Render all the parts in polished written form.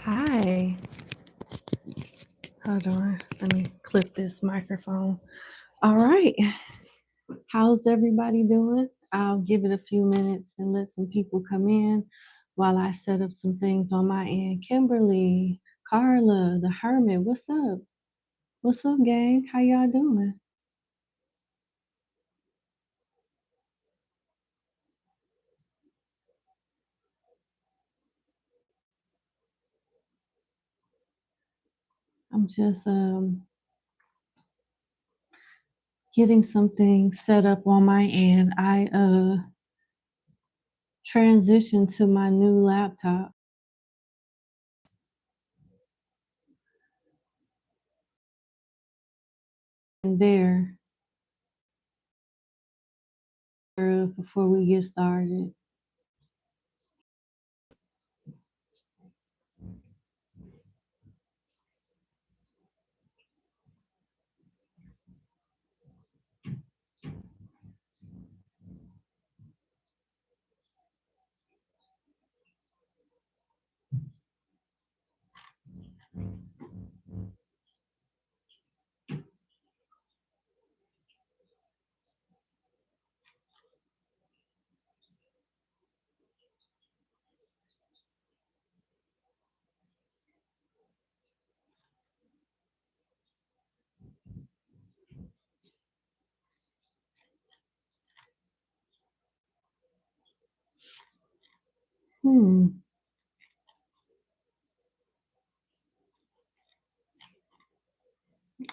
Hi. Hold on. Let me clip this microphone. All right. How's everybody doing? I'll give it a few minutes and let some people come in while I set up some things on my end. Kimberly, Carla, the Hermit, what's up? What's up, gang? How y'all doing? I'm just getting some things set up on my end. I transitioned to my new laptop. And there before we get started.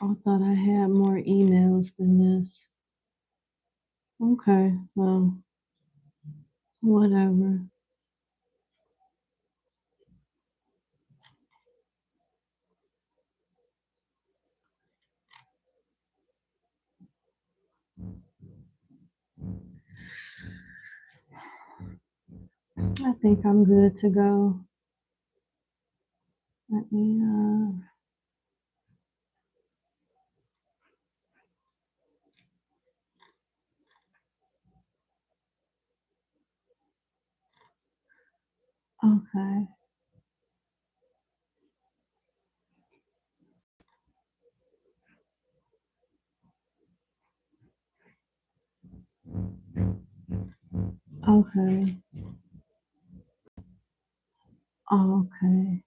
I thought I had more emails than this. Okay, well, whatever. I think I'm good to go. Let me, okay. Okay. Okay.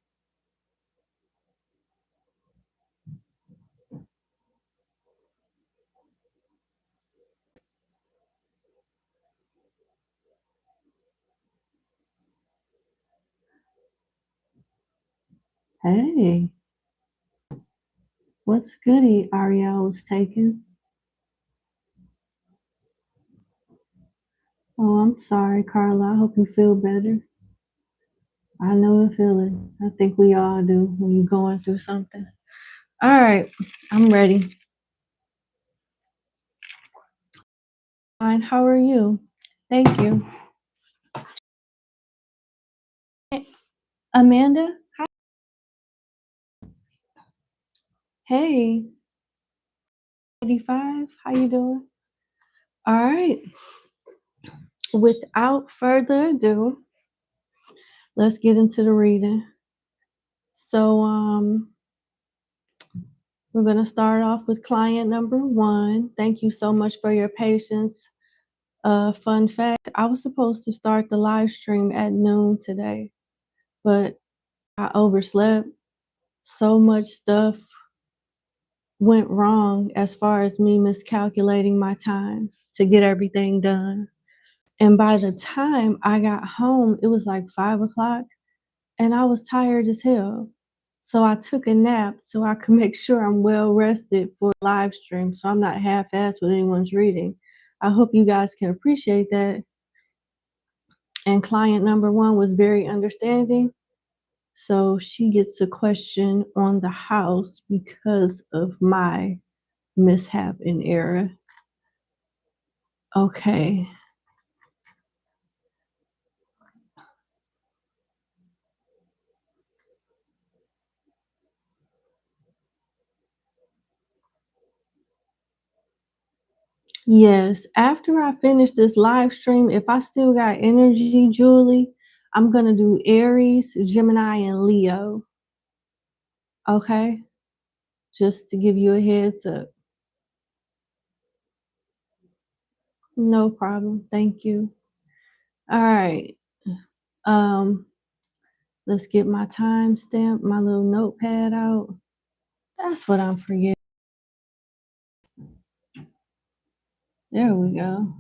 Hey, what's goody Ariel was taking? Oh, I'm sorry, Carla. I hope you feel better. I know the feeling. I think we all do when you're going through something. All right, I'm ready. Fine, how are you? Thank you. Amanda? Hey, 85, how you doing? All right. Without further ado, let's get into the reading. So we're going to start off with client number 1. Thank you so much for your patience. Fun fact, I was supposed to start the live stream at noon today, but I overslept. So much stuff went wrong as far as me miscalculating my time to get everything done. And by the time I got home, it was like 5 o'clock and I was tired as hell. So I took a nap so I could make sure I'm well rested for live stream so I'm not half-assed with anyone's reading. I hope you guys can appreciate that. And client number 1 was very understanding. So she gets a question on the house because of my mishap and error. Okay. Yes, after I finish this live stream, if I still got energy, Julie, I'm gonna do Aries, Gemini, and Leo. Okay? Just to give you a heads up. No problem. Thank you. All right. Um, let's get my timestamp, my little notepad out. That's what I'm forgetting. There we go.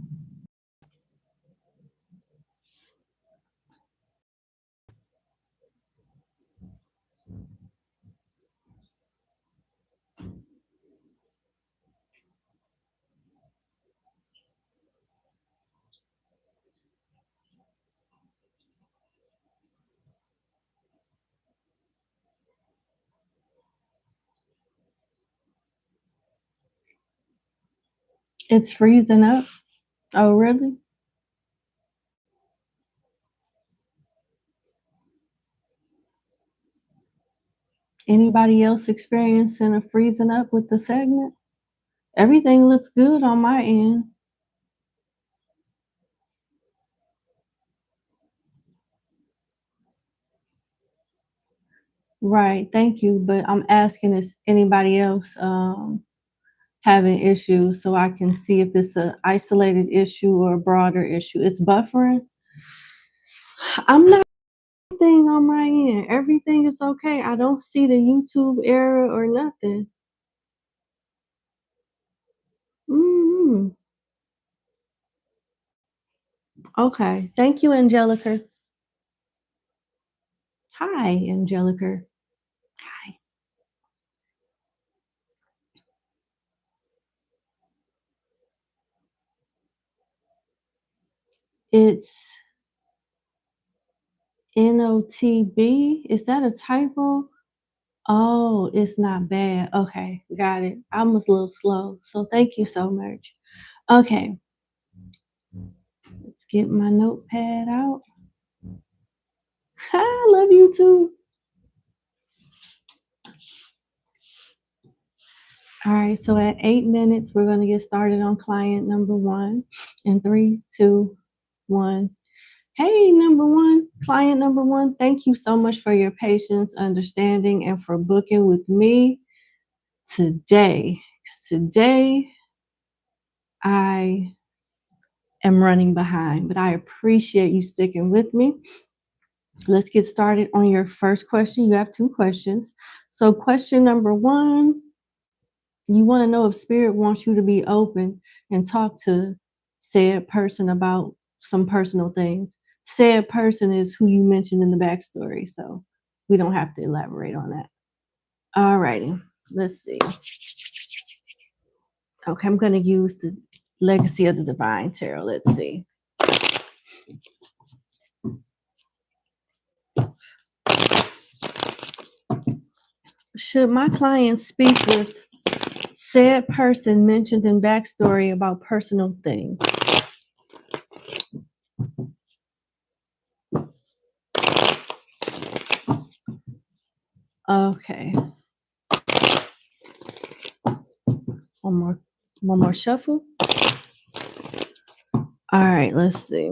It's freezing up. Oh, really? Anybody else experiencing a freezing up with the segment? Everything looks good on my end. Right, thank you. But I'm asking, is anybody else having issues so I can see if it's an isolated issue or a broader issue? It's buffering. I'm not anything on my end. Everything is okay. I don't see the YouTube error or nothing. Mm-hmm. Okay. Thank you, Angelica. Hi, Angelica. Hi. It's NOTB. Is that a typo? Oh, it's not bad. Okay, got it. I was a little slow, so thank you so much. Okay, let's get my notepad out. I love you too. All right, so at 8 minutes, we're going to get started on client number one. In three, two, one. Hey, number one, client number one, thank you so much for your patience, understanding, and for booking with me today. Today, I am running behind, but I appreciate you sticking with me. Let's get started on your first question. You have two questions. So, question number one, you want to know if spirit wants you to be open and talk to said person about some personal things. Said person is who you mentioned in the backstory, so we don't have to elaborate on that. All righty, let's see. Okay, I'm going to use the Legacy of the Divine Tarot. Let's see. Should my client speak with said person mentioned in backstory about personal things? Okay. One more shuffle. All right, let's see.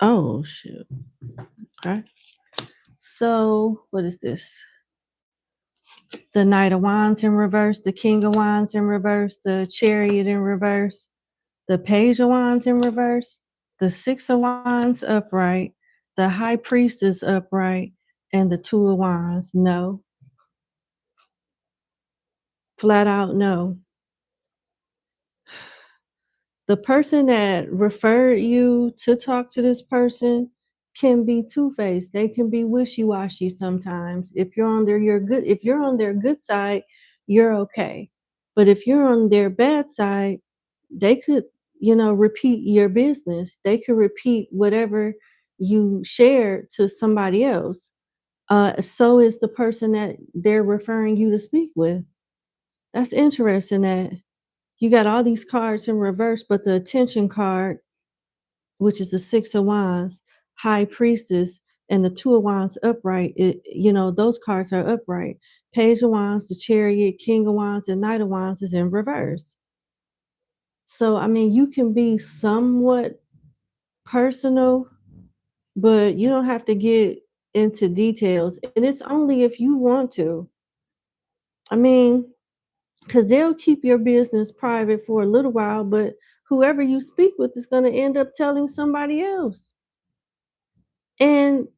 Oh shoot. Okay. So what is this? The Knight of Wands in reverse, the King of Wands in reverse, the Chariot in reverse, the Page of Wands in reverse, the Six of Wands upright, the High Priestess upright, and the Two of Wands. No. Flat out no. The person that referred you to talk to this person can be two-faced. They can be wishy-washy sometimes. If you're on their good side, you're okay. But if you're on their bad side, they could, repeat your business. They could repeat whatever you shared to somebody else. So is the person that they're referring you to speak with. That's interesting that you got all these cards in reverse, but the attention card, which is the Six of Wands, High Priestess, and the Two of Wands upright, those cards are upright. Page of Wands, the Chariot, King of Wands, and Knight of Wands is in reverse. So, I mean, you can be somewhat personal, but you don't have to get into details, and it's only if you want to. I mean, because they'll keep your business private for a little while, but whoever you speak with is going to end up telling somebody else. And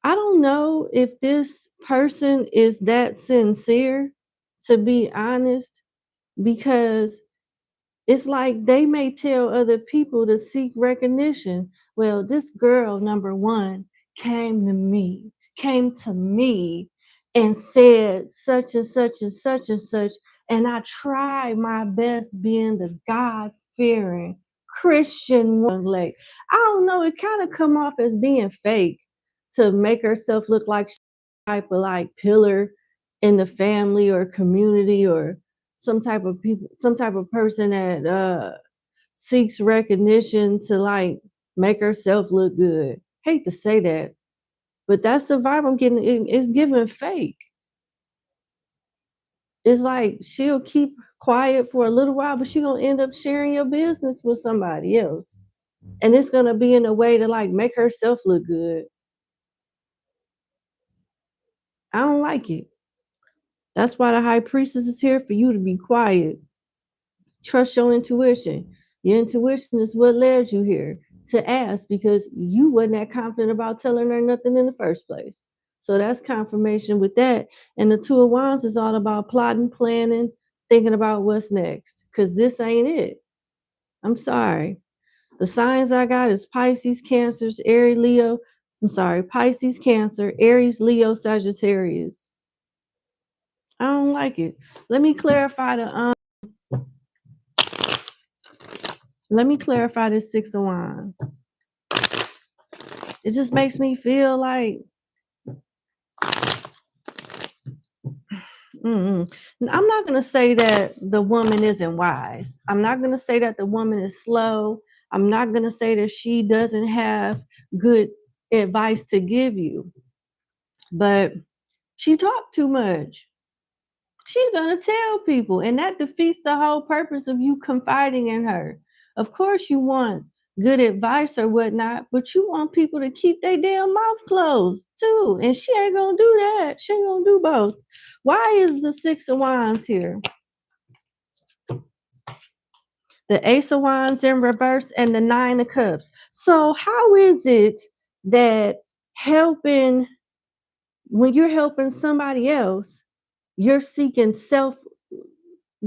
I don't know if this person is that sincere, to be honest, because it's like they may tell other people to seek recognition. Well, this girl, number one, came to me and said such and such and such and such. And I tried my best being the God fearing Christian woman. Like, I don't know, it kind of come off as being fake to make herself look like she's type of like pillar in the family or community, or some type of people, some type of person that seeks recognition to like make herself look good. Hate to say that, but that's the vibe I'm getting. It's giving fake. It's like she'll keep quiet for a little while, but she's gonna end up sharing your business with somebody else. And it's gonna be in a way to like make herself look good. I don't like it. That's why the high priestess is here, for you to be quiet. Trust your intuition. Your intuition is what led you here to ask, because you wasn't that confident about telling her nothing in the first place. So that's confirmation with that. And the Two of Wands is all about plotting, planning, thinking about what's next, because this ain't it. I'm sorry. The signs I got is Pisces, Cancers, Aries, Leo. I'm sorry, Pisces, Cancer, Aries, Leo, Sagittarius. I don't like it. Let me clarify this Six of Wands. It just makes me feel like I'm not going to say that the woman isn't wise. I'm not going to say that the woman is slow. I'm not going to say that she doesn't have good advice to give you, but she talked too much. She's going to tell people, and that defeats the whole purpose of you confiding in her. Of course, you want good advice or whatnot, but you want people to keep their damn mouth closed too. And she ain't going to do that. She ain't going to do both. Why is the Six of Wands here? The Ace of Wands in reverse and the Nine of Cups. So how is it that when you're helping somebody else, you're seeking self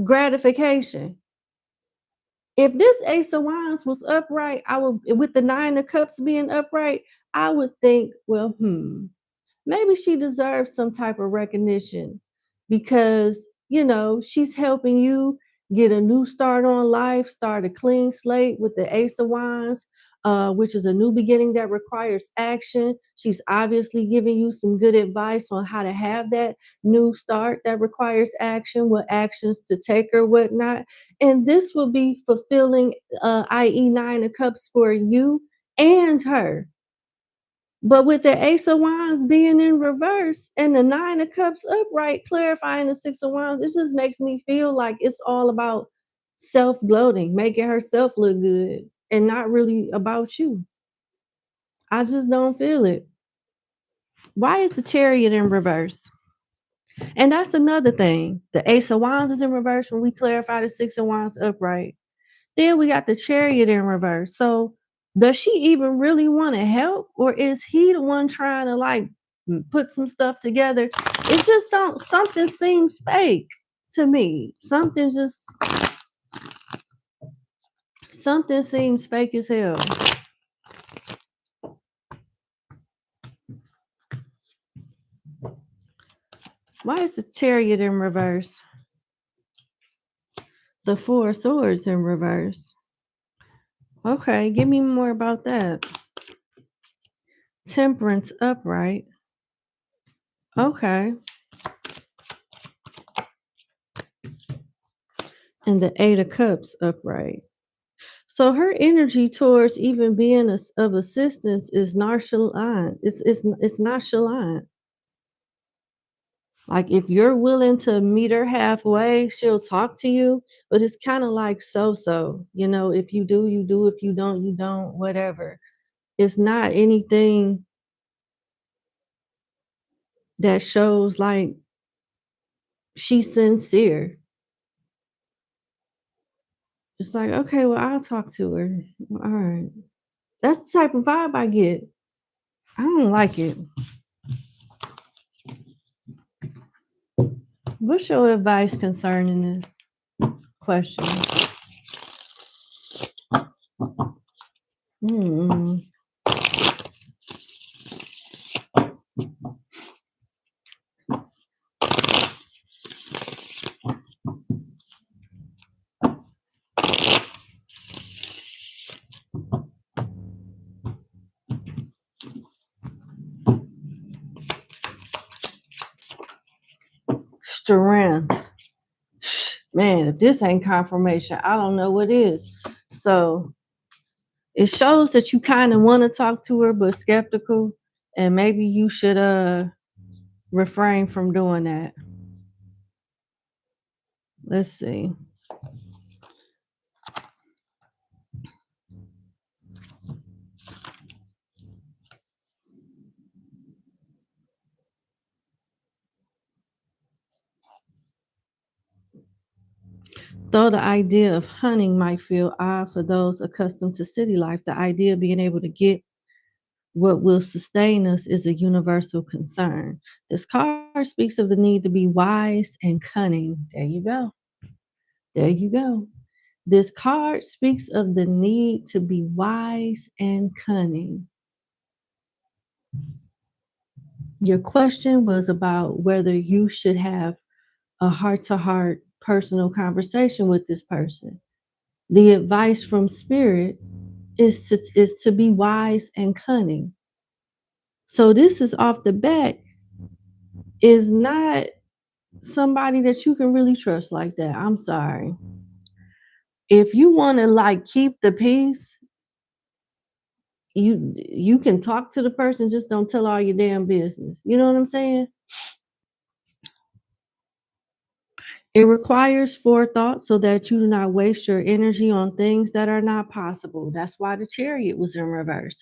gratification? If this Ace of Wands was upright, I would, with the Nine of Cups being upright, I would think, well, maybe she deserves some type of recognition, because, she's helping you get a new start on life, start a clean slate with the Ace of Wands, which is a new beginning that requires action. She's obviously giving you some good advice on how to have that new start that requires action, what actions to take or whatnot. And this will be fulfilling, i.e., Nine of Cups for you and her. But with the Ace of Wands being in reverse and the Nine of Cups upright, clarifying the Six of Wands, it just makes me feel like it's all about self-gloating, making herself look good, and not really about you. I just don't feel it. Why is the Chariot in reverse? And that's another thing. The Ace of Wands is in reverse when we clarify the Six of Wands upright. Then we got the Chariot in reverse. So does she even really want to help, or is he the one trying to like put some stuff together? It just don't, something seems fake to me. Something seems fake as hell. Why is the Chariot in reverse? The Four of Swords in reverse. Okay, give me more about that. Temperance upright. Okay. And the Eight of Cups upright. So her energy towards even being of assistance is nonchalant. It's nonchalant. Like, if you're willing to meet her halfway, she'll talk to you, but it's kind of like so. If you do, you do. If you don't, you don't. Whatever. It's not anything that shows like she's sincere. It's like, okay, well, I'll talk to her. All right. That's the type of vibe I get. I don't like it. What's your advice concerning this question? Hmm. Strength. Man, if this ain't confirmation, I don't know what is. So it shows that you kind of want to talk to her, but skeptical, and maybe you should refrain from doing that. Let's see. Though the idea of hunting might feel odd for those accustomed to city life, the idea of being able to get what will sustain us is a universal concern. This card speaks of the need to be wise and cunning. There you go. There you go. This card speaks of the need to be wise and cunning. Your question was about whether you should have a heart-to-heart personal conversation with this person. The advice from spirit is to be wise and cunning. So this is off the bat is not somebody that you can really trust like that. I'm sorry. If you want to like keep the peace, you can talk to the person, just don't tell all your damn business. You know what I'm saying? It requires forethought so that you do not waste your energy on things that are not possible. That's why the Chariot was in reverse.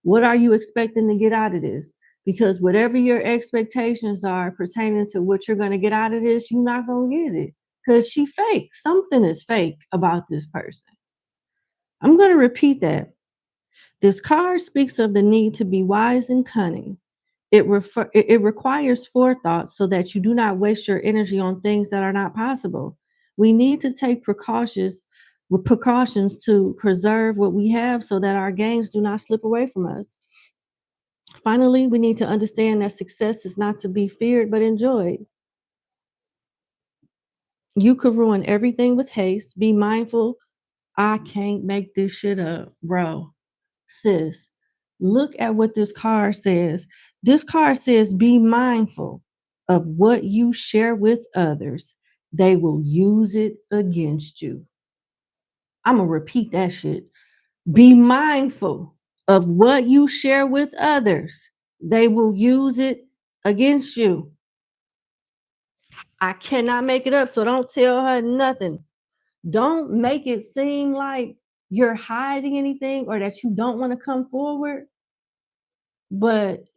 What are you expecting to get out of this? Because whatever your expectations are pertaining to what you're going to get out of this, you're not going to get it because she fake. Something is fake about this person. I'm going to repeat that. This card speaks of the need to be wise and cunning. It requires forethought so that you do not waste your energy on things that are not possible. We need to take precautions to preserve what we have so that our gains do not slip away from us. Finally, we need to understand that success is not to be feared but enjoyed. You could ruin everything with haste. Be mindful. I can't make this shit up, bro. Sis, look at what this card says. This card says, be mindful of what you share with others. They will use it against you. I'm going to repeat that shit. Be mindful of what you share with others. They will use it against you. I cannot make it up, so don't tell her nothing. Don't make it seem like you're hiding anything or that you don't want to come forward. But,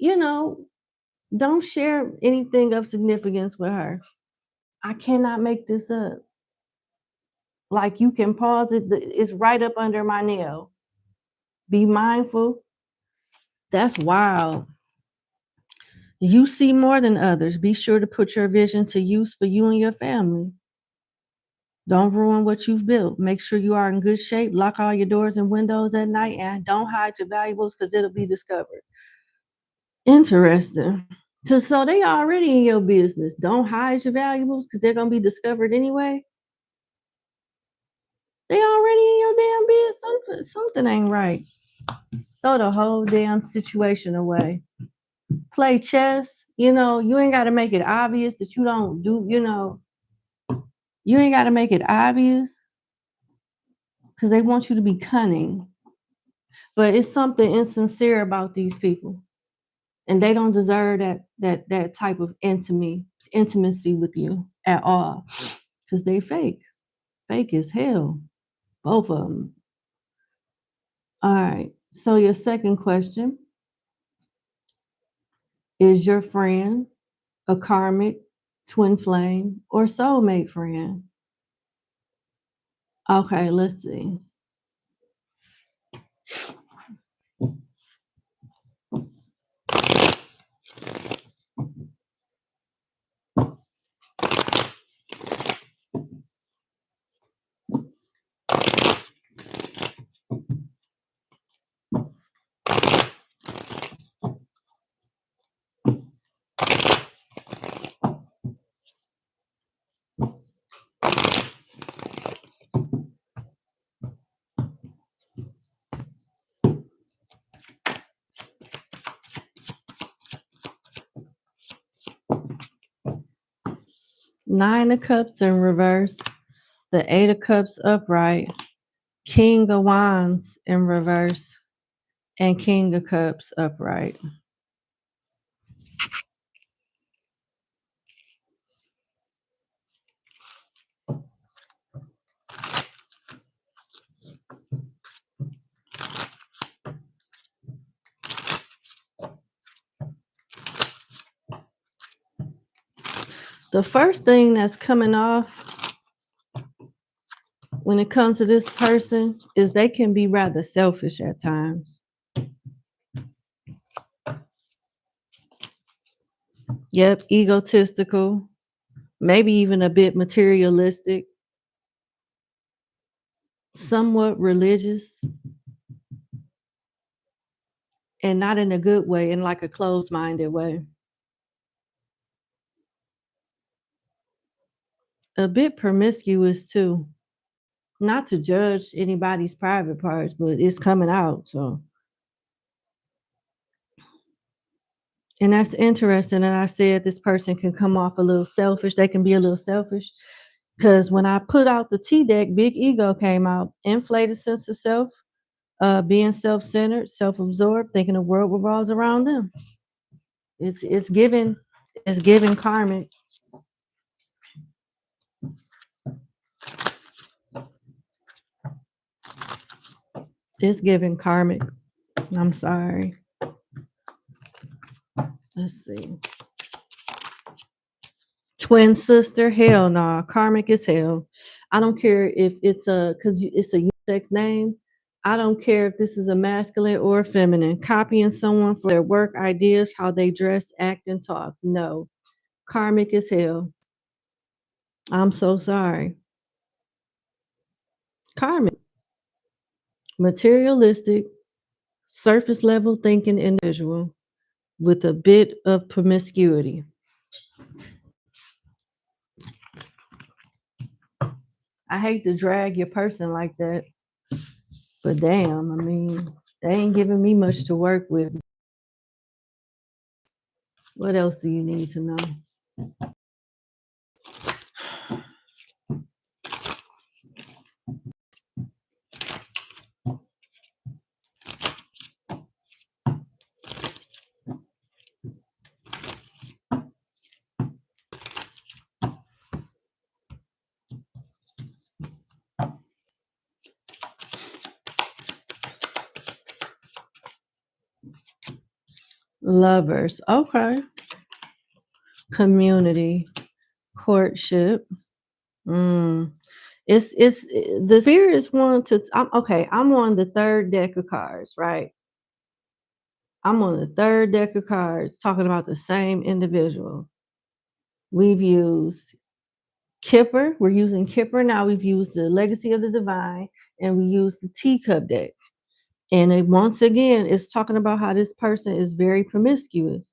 don't share anything of significance with her. I cannot make this up. Like you can pause it. It's right up under my nail. Be mindful. That's wild. You see more than others. Be sure to put your vision to use for you and your family. Don't ruin what you've built. Make sure you are in good shape. Lock all your doors and windows at night and don't hide your valuables because it'll be discovered. Interesting. So they already in your business. Don't hide your valuables because they're going to be discovered anyway. They already in your damn business. Something ain't right. Throw the whole damn situation away. Play chess. You ain't got to make it obvious that you don't do, you ain't got to make it obvious because they want you to be cunning. But it's something insincere about these people. And they don't deserve that type of intimacy with you at all. Because they fake. Fake as hell. Both of them. All right. So your second question is your friend a karmic, twin flame, or soulmate friend? Okay, let's see. Nine of Cups in reverse, the Eight of Cups upright, King of Wands in reverse, and King of Cups upright. The first thing that's coming off when it comes to this person is they can be rather selfish at times. Yep, egotistical, maybe even a bit materialistic, somewhat religious, and not in a good way, in like a closed-minded way. A bit promiscuous too. Not to judge anybody's private parts, but it's coming out, so. And that's interesting that I said this person can come off a little selfish. They can be a little selfish. Because when I put out the T deck, big ego came out. Inflated sense of self, being self-centered, self-absorbed, thinking the world revolves around them. It's giving karmic. It's giving karmic. I'm sorry. Let's see. Twin sister, hell nah. Karmic is hell. I don't care if it's because it's a unisex name. I don't care if this is a masculine or a feminine. Copying someone for their work, ideas, how they dress, act, and talk. No. Karmic is hell. I'm so sorry. Karmic. Materialistic, surface level thinking individual with a bit of promiscuity. I hate to drag your person like that, but damn, I mean, they ain't giving me much to work with. What else do you need to know? Lovers. Okay. Community. Courtship. It's the spirits want to. I'm on the third deck of cards, right? I'm on the third deck of cards talking about the same individual. We've used Kipper. We're using Kipper now. We've used the Legacy of the Divine, and we use the Teacup deck. And it, once again, it's talking about how this person is very promiscuous.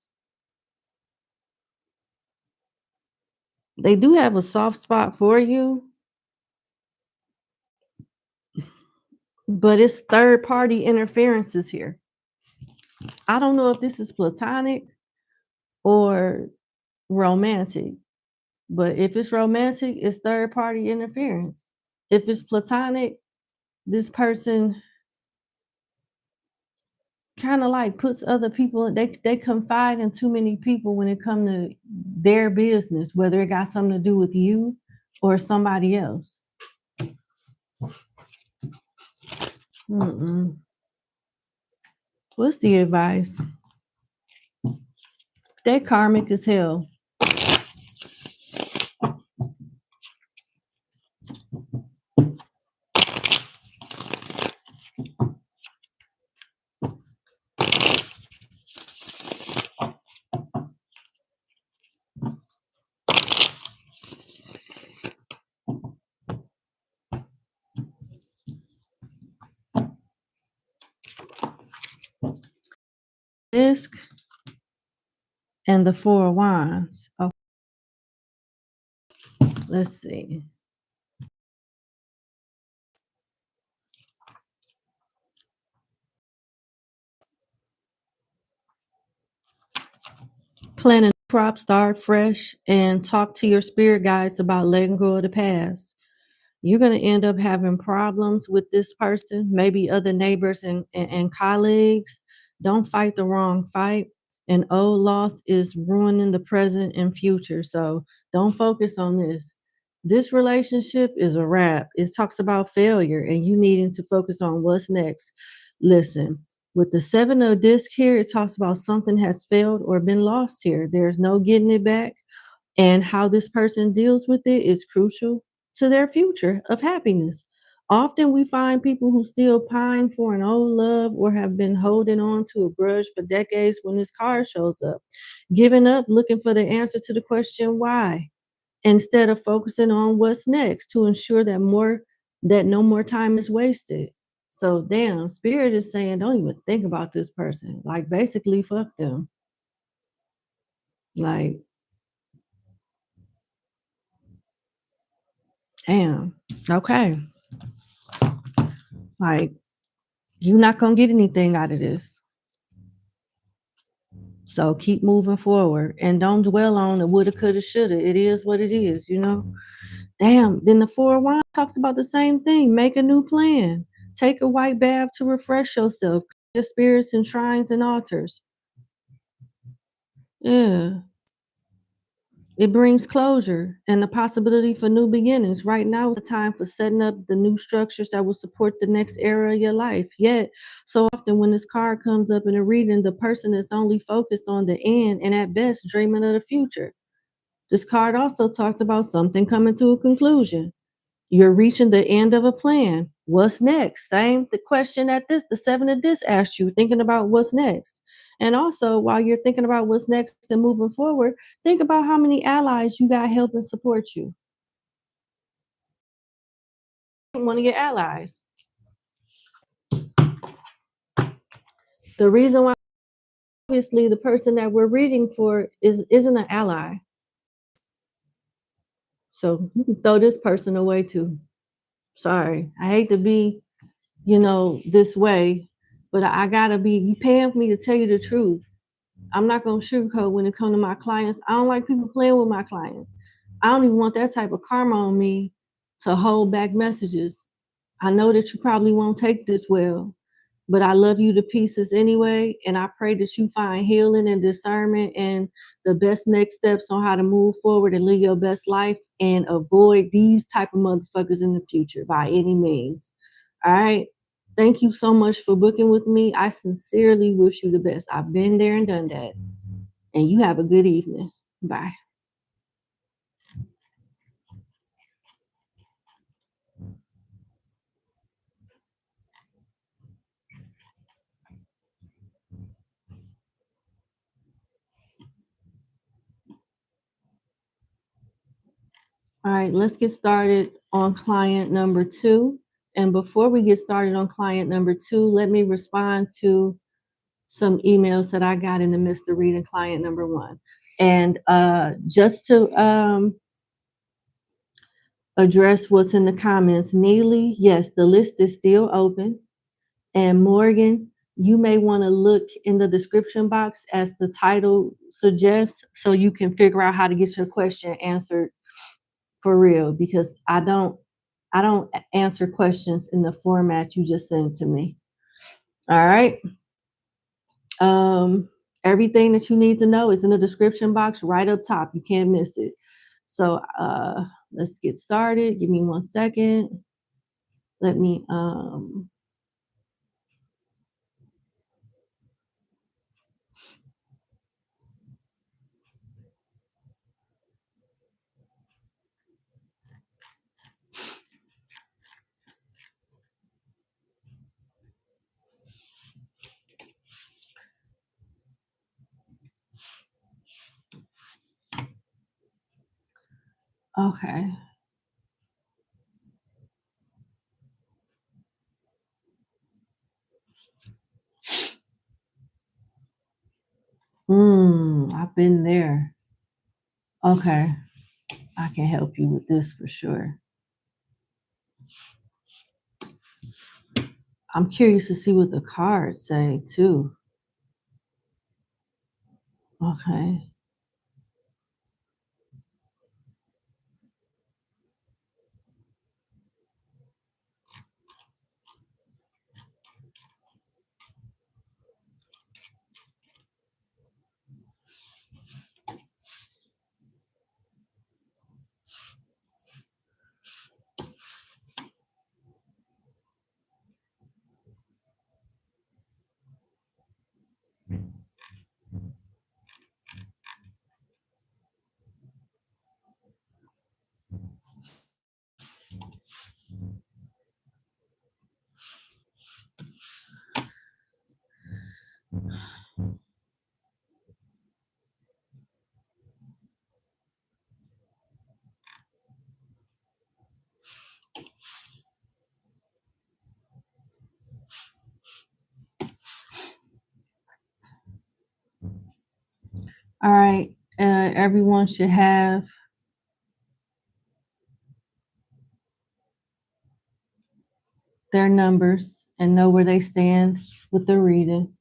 They do have a soft spot for you, but it's third party interferences here. I don't know if this is platonic or romantic, but if it's romantic, it's third party interference. If it's platonic, this person kind of like puts other people, they confide in too many people when it comes to their business, whether it got something to do with you or somebody else. What's the advice? They karmic as hell. disc and the Four of Wands. Okay, let's see. Plan a crop, start fresh, and talk to your spirit guides about letting go of the past. You're going to end up having problems with this person, maybe other neighbors and colleagues. Don't fight the wrong fight. An old loss is ruining the present and future. So don't focus on this. This relationship is a wrap. It talks about failure and you needing to focus on what's next. Listen, with the seven of disc here, it talks about something has failed or been lost here. There's no getting it back. And how this person deals with it is crucial to their future of happiness. Often we find people who still pine for an old love or have been holding on to a grudge for decades when this card shows up, giving up, looking for the answer to the question why, instead of focusing on what's next to ensure that no more time is wasted. So damn, spirit is saying don't even think about this person. Like basically fuck them. Like damn. Okay. Like you're not gonna get anything out of this. So keep moving forward and don't dwell on the woulda, coulda, shoulda. It is what it is, you know. Damn. Then the Four of Wands talks about the same thing. Make a new plan. Take a white bath to refresh yourself. Your spirits and shrines and altars. Yeah. It brings closure and the possibility for new beginnings. Right now is the time for setting up the new structures that will support the next era of your life. Yet, so often when this card comes up in a reading, the person is only focused on the end and at best dreaming of the future. This card also talks about something coming to a conclusion. You're reaching the end of a plan. What's next? Same the question that the seven of this asked you, thinking about what's next. And also, while you're thinking about what's next and moving forward, think about how many allies you got helping support you. One of your allies. The reason why, obviously, the person that we're reading for isn't an ally. So you can throw this person away too. Sorry, I hate to be, this way, but I gotta be. You paying for me to tell you the truth. I'm not gonna sugarcoat when it comes to my clients. I don't like people playing with my clients. I don't even want that type of karma on me to hold back messages. I know that you probably won't take this well, but I love you to pieces anyway. And I pray that you find healing and discernment and the best next steps on how to move forward and live your best life and avoid these type of motherfuckers in the future by any means. All right. Thank you so much for booking with me. I sincerely wish you the best. I've been there and done that. And you have a good evening. Bye. All right, let's get started on client number 2. And before we get started on client number 2, let me respond to some emails that I got in the midst of reading client number 1. And just to address what's in the comments, Neely, yes, the list is still open. And Morgan, you may want to look in the description box as the title suggests so you can figure out how to get your question answered for real, because I don't answer questions in the format you just sent to me. All right. Everything that you need to know is in the description box right up top. You can't miss it. So let's get started. Give me 1 second. Let me okay. I've been there. Okay, I can help you with this for sure. I'm curious to see what the cards say too. Okay. All right. Everyone should have their numbers and know where they stand with the reading.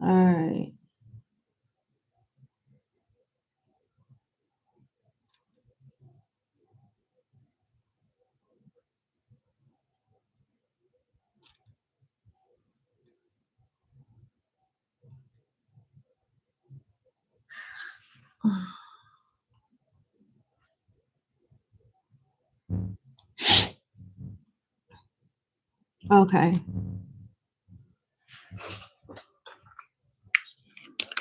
All right. Okay.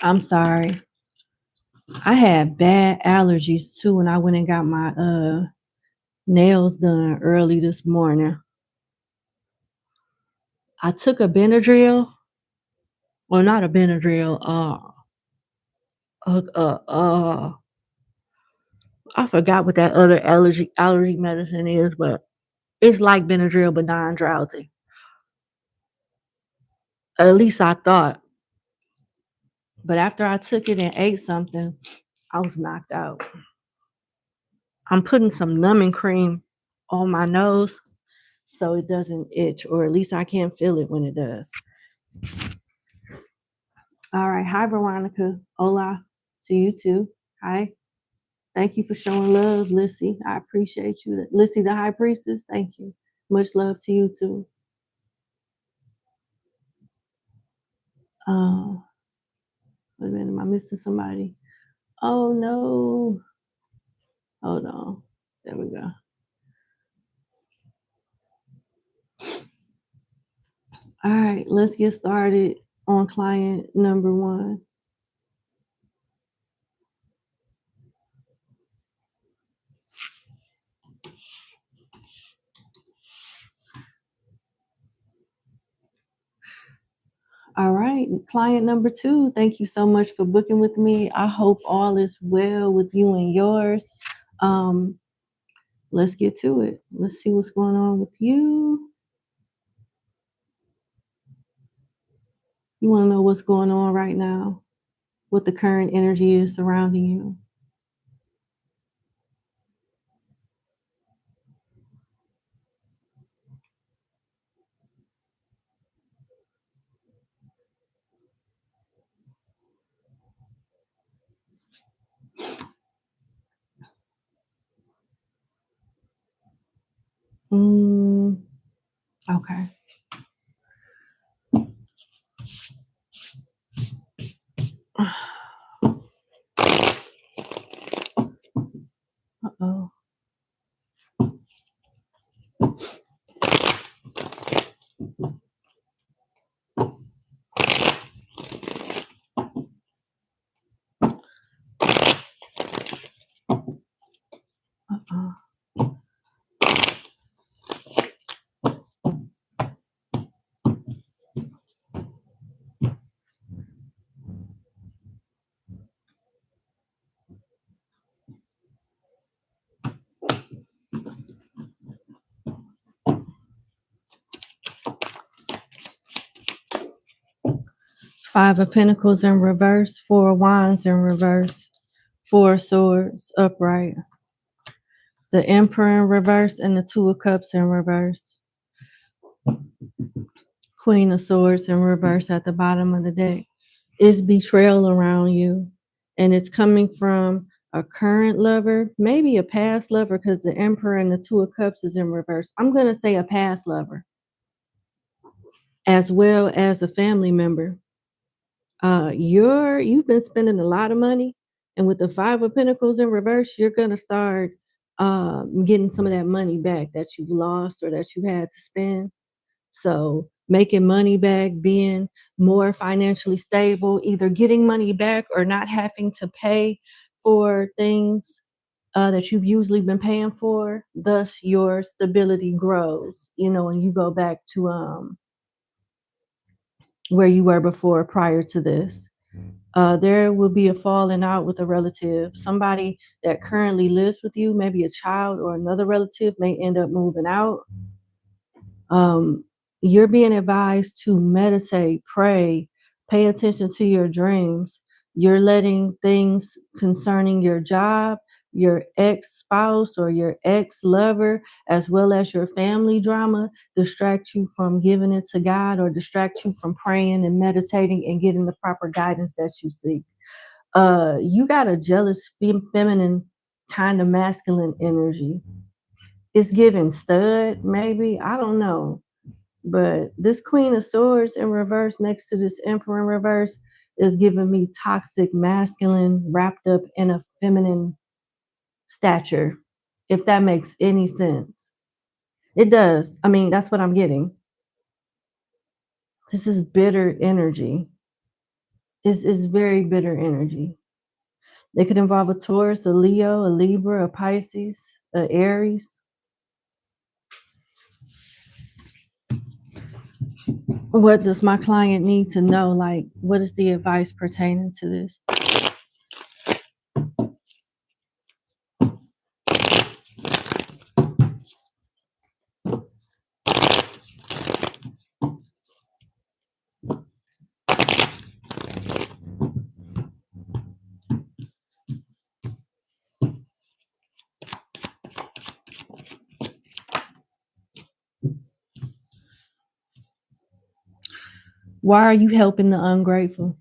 I'm sorry. I had bad allergies too when I went and got my nails done early this morning. I took a Benadryl. Well, not a Benadryl. I forgot what that other allergy medicine is, but it's like Benadryl but non-drowsy. At least I thought. But after I took it and ate something, I was knocked out. I'm putting some numbing cream on my nose so it doesn't itch, or at least I can't feel it when it does. All right. Hi, Veronica. Hola to you too. Hi. Thank you for showing love, Lissy. I appreciate you. Lissy, the high priestess, thank you. Much love to you too. Wait a minute, am I missing somebody? Oh no. Hold on. There we go. All right, let's get started on client number 1. All right, client number 2, thank you so much for booking with me. I hope all is well with you and yours. Let's get to it. Let's see what's going on with you. You want to know what's going on right now? What the current energy is surrounding you? Okay. Uh-oh. Uh-oh. Five of Pentacles in reverse, Four of Wands in reverse, Four of Swords upright, the Emperor in reverse, and the Two of Cups in reverse. Queen of Swords in reverse at the bottom of the deck. It's betrayal around you, and it's coming from a current lover, maybe a past lover, because the Emperor and the Two of Cups is in reverse. I'm going to say a past lover, as well as a family member. You've been spending a lot of money, and with the Five of Pentacles in reverse, you're going to start getting some of that money back that you've lost or that you had to spend. So making money back, being more financially stable, either getting money back or not having to pay for things that you've usually been paying for. Thus, your stability grows, when you go back to where you were before, prior to this. There will be a falling out with a relative. Somebody that currently lives with you, maybe a child or another relative, may end up moving out. You're being advised to meditate, pray, pay attention to your dreams. You're letting things concerning your job, your ex-spouse or your ex-lover, as well as your family drama, distract you from giving it to God, or distract you from praying and meditating and getting the proper guidance that you seek. You got a jealous feminine kind of masculine energy. It's giving stud, maybe. I don't know. But this Queen of Swords in reverse next to this Emperor in reverse is giving me toxic masculine wrapped up in a feminine stature, if that makes any sense. It does. I mean, that's what I'm getting. This is bitter energy. It's very bitter energy. It could involve a Taurus, a Leo, a Libra, a Pisces, a Aries. What does my client need to know? Like, what is the advice pertaining to this? Why are you helping the ungrateful?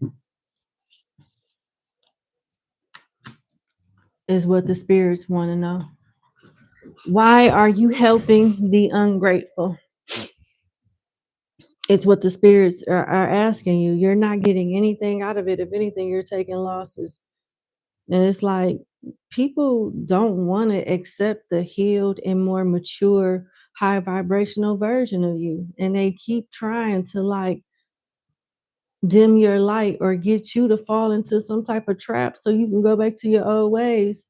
Is what the spirits want to know. Why are you helping the ungrateful? It's what the spirits are asking you. You're not getting anything out of it. If anything, you're taking losses. And it's like people don't want to accept the healed and more mature, high vibrational version of you. And they keep trying to like dim your light or get you to fall into some type of trap so you can go back to your old ways.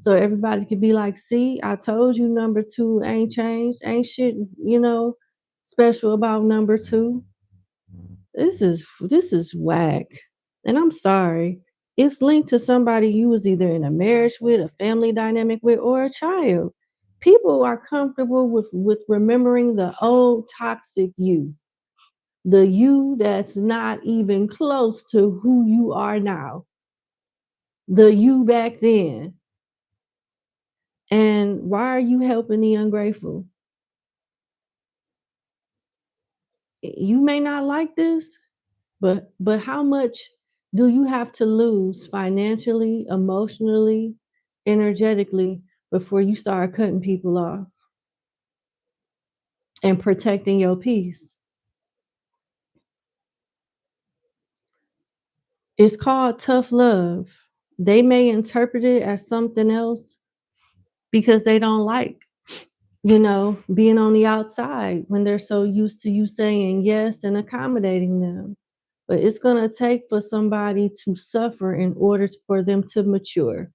So everybody could be like, see, I told you number two ain't changed, ain't shit, special about number two. This is whack. And I'm sorry. It's linked to somebody you was either in a marriage with, a family dynamic with, or a child. People are comfortable with remembering the old toxic you. The you that's not even close to who you are now. The you back then. And why are you helping the ungrateful? You may not like this, but how much do you have to lose financially, emotionally, energetically before you start cutting people off and protecting your peace? It's called tough love. They may interpret it as something else because they don't like, being on the outside when they're so used to you saying yes and accommodating them. But it's going to take for somebody to suffer in order for them to mature.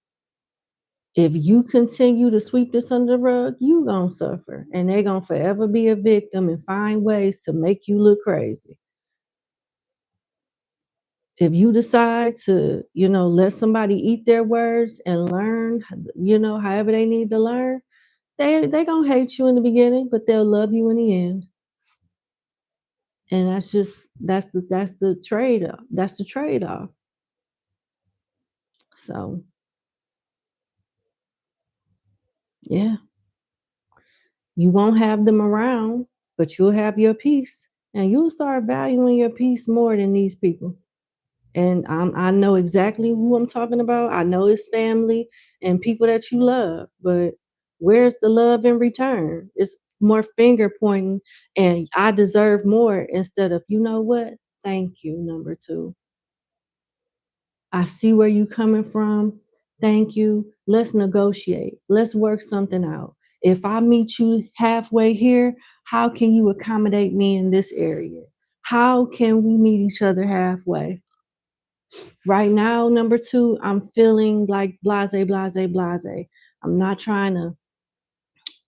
If you continue to sweep this under the rug, you going to suffer. And they're going to forever be a victim and find ways to make you look crazy. If you decide to, let somebody eat their words and learn, however they need to learn, they going to hate you in the beginning, but they'll love you in the end. And that's just That's the trade-off. That's the trade-off. So yeah, you won't have them around, but you'll have your peace, and you'll start valuing your peace more than these people. And I know exactly who I'm talking about. I know it's family and people that you love, but where's the love in return? It's more finger pointing and I deserve more instead of, you know what? Thank you, number two. I see where you coming from. Thank you. Let's negotiate. Let's work something out. If I meet you halfway here, how can you accommodate me in this area? How can we meet each other halfway? Right now, number two, I'm feeling like blase, blase, blase. I'm not trying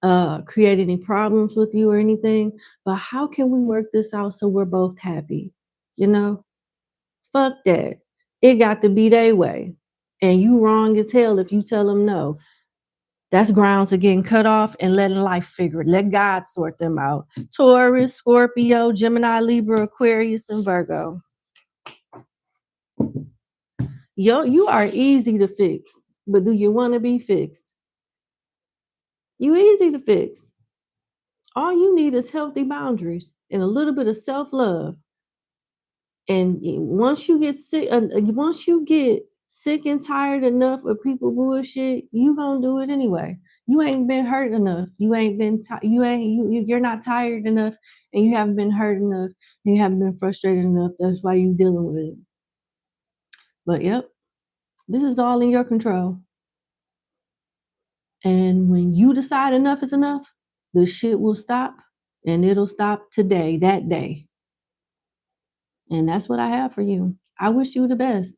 to create any problems with you or anything, but how can we work this out so we're both happy? You know, fuck that. It got to be their way. And you wrong as hell if you tell them no. That's grounds of getting cut off and letting life figure it. Let God sort them out. Taurus, Scorpio, Gemini, Libra, Aquarius, and Virgo. Yo, you are easy to fix, but do you want to be fixed? You easy to fix. All you need is healthy boundaries and a little bit of self-love. And once you get sick and tired enough of people bullshit, you gonna do it anyway. You ain't been hurt enough. You ain't been you're not tired enough, and you haven't been hurt enough, and you haven't been frustrated enough. That's why you dealing with it. But yep, this is all in your control. And when you decide enough is enough, the shit will stop, and it'll stop today, that day. And that's what I have for you. I wish you the best.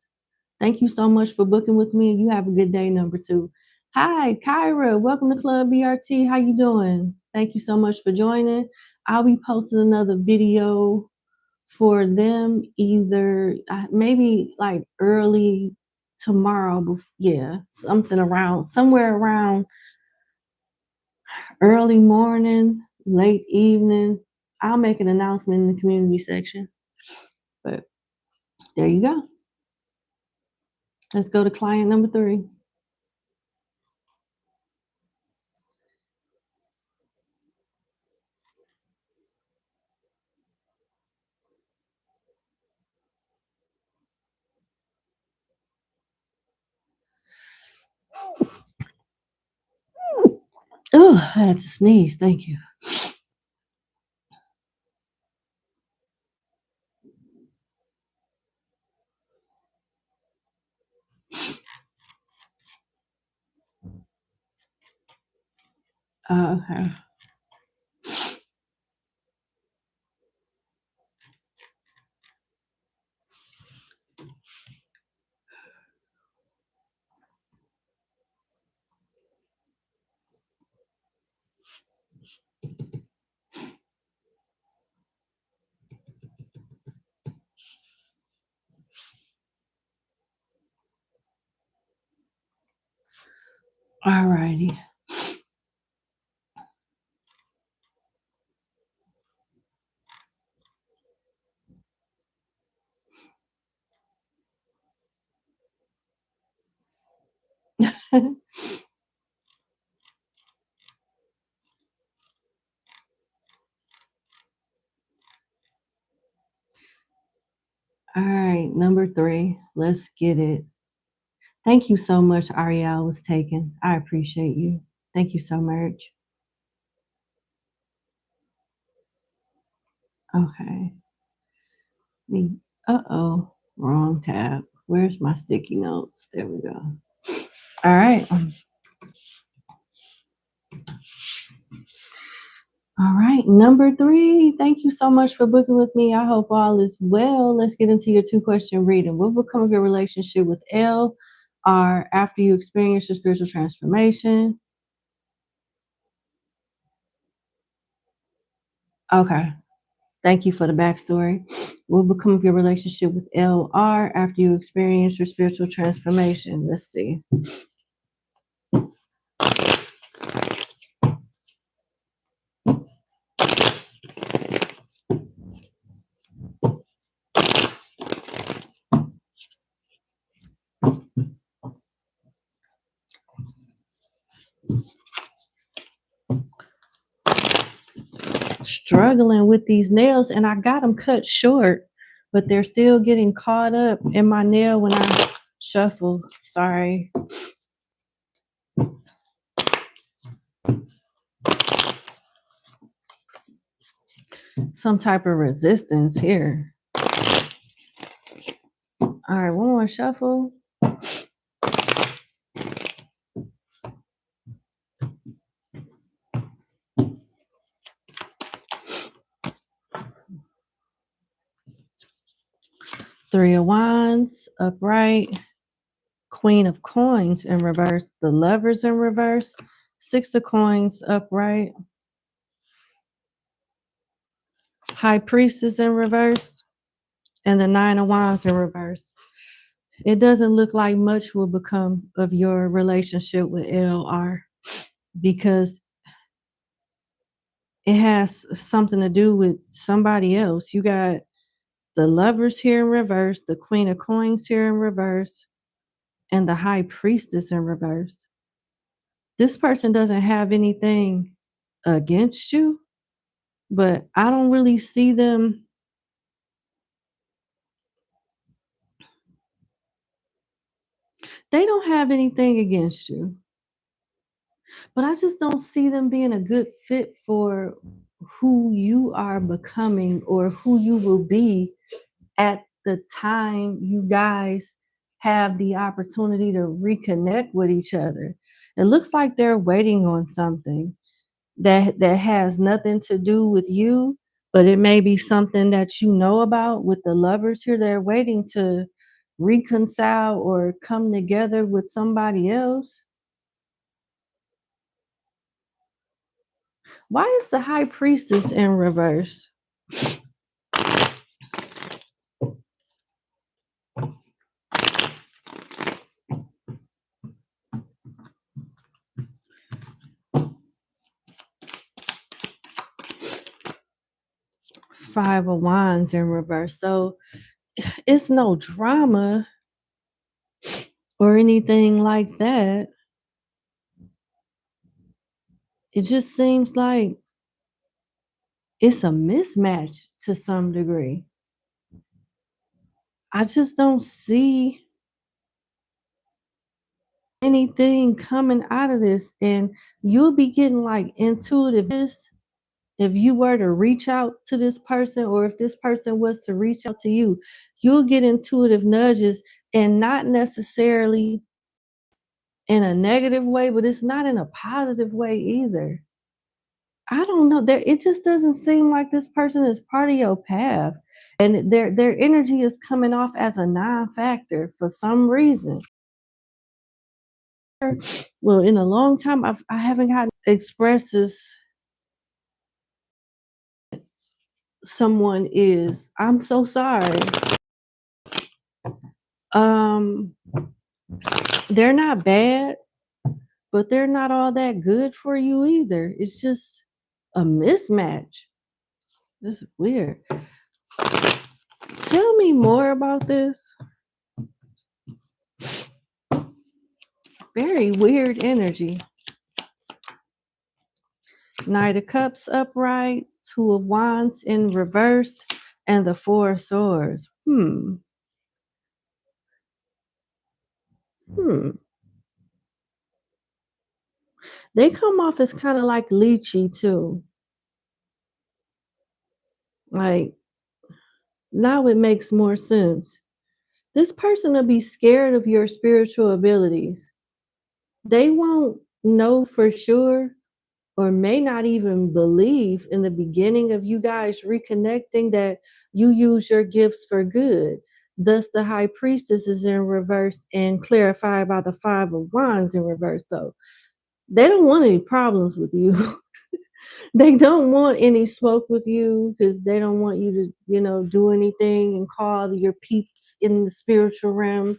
Thank you so much for booking with me. You have a good day, number two. Hi, Kyra. Welcome to Club BRT. How you doing? Thank you so much for joining. I'll be posting another video for them either maybe like early tomorrow. Yeah, somewhere around early morning, late evening. I'll make an announcement in the community section. But there you go. Let's go to client number three. Oh, I had to sneeze. Thank you. Okay. All righty. All right, number three. Let's get it. Thank you so much, Ariel was taken. I appreciate you. Thank you so much. Okay. Uh-oh. Wrong tab. Where's my sticky notes? There we go. All right. All right. Number three. Thank you so much for booking with me. I hope all is well. Let's get into your 2-question reading. What will become of your relationship with L R after you experience your spiritual transformation? Okay. Thank you for the backstory. What will become of your relationship with LR after you experience your spiritual transformation? Let's see. struggling with these nails, and I got them cut short, but they're still getting caught up in my nail when I shuffle. Sorry. Some type of resistance here. All right, one more shuffle. Three of Wands, upright. Queen of Coins in reverse. The Lovers in reverse. Six of Coins, upright. High Priestess in reverse. And the Nine of Wands in reverse. It doesn't look like much will become of your relationship with LR because it has something to do with somebody else. You got the Lovers here in reverse, the Queen of Coins here in reverse, and the High Priestess in reverse. This person doesn't have anything against you, but I don't really see them. They don't have anything against you, but I just don't see them being a good fit for who you are becoming or who you will be at the time you guys have the opportunity to reconnect with each other. It looks like they're waiting on something that has nothing to do with you, but it may be something that you know about with the Lovers here. They're waiting to reconcile or come together with somebody else. Why is the High Priestess in reverse? Five of Wands in reverse. So it's no drama or anything like that. It just seems like it's a mismatch to some degree. I just don't see anything coming out of this, and you'll be getting like intuitive if you were to reach out to this person, or if this person was to reach out to you. You'll get intuitive nudges, and not necessarily in a negative way, but it's not in a positive way either. I don't know. It just doesn't seem like this person is part of your path, and their energy is coming off as a non-factor for some reason. Well, in a long time, I haven't gotten expresses someone is. I'm so sorry. Um, they're not bad, but they're not all that good for you either. It's just a mismatch. This is weird. Tell me more about this. Very weird energy. Knight of Cups upright, Two of Wands in reverse, and the Four of Swords. They come off as kind of like leechy too. Like, now it makes more sense. This person will be scared of your spiritual abilities. They won't know for sure, or may not even believe in the beginning of you guys reconnecting, that you use your gifts for good. Thus, the High Priestess is in reverse and clarified by the Five of Wands in reverse. So they don't want any problems with you. They don't want any smoke with you because they don't want you to, do anything and call your peeps in the spiritual realm,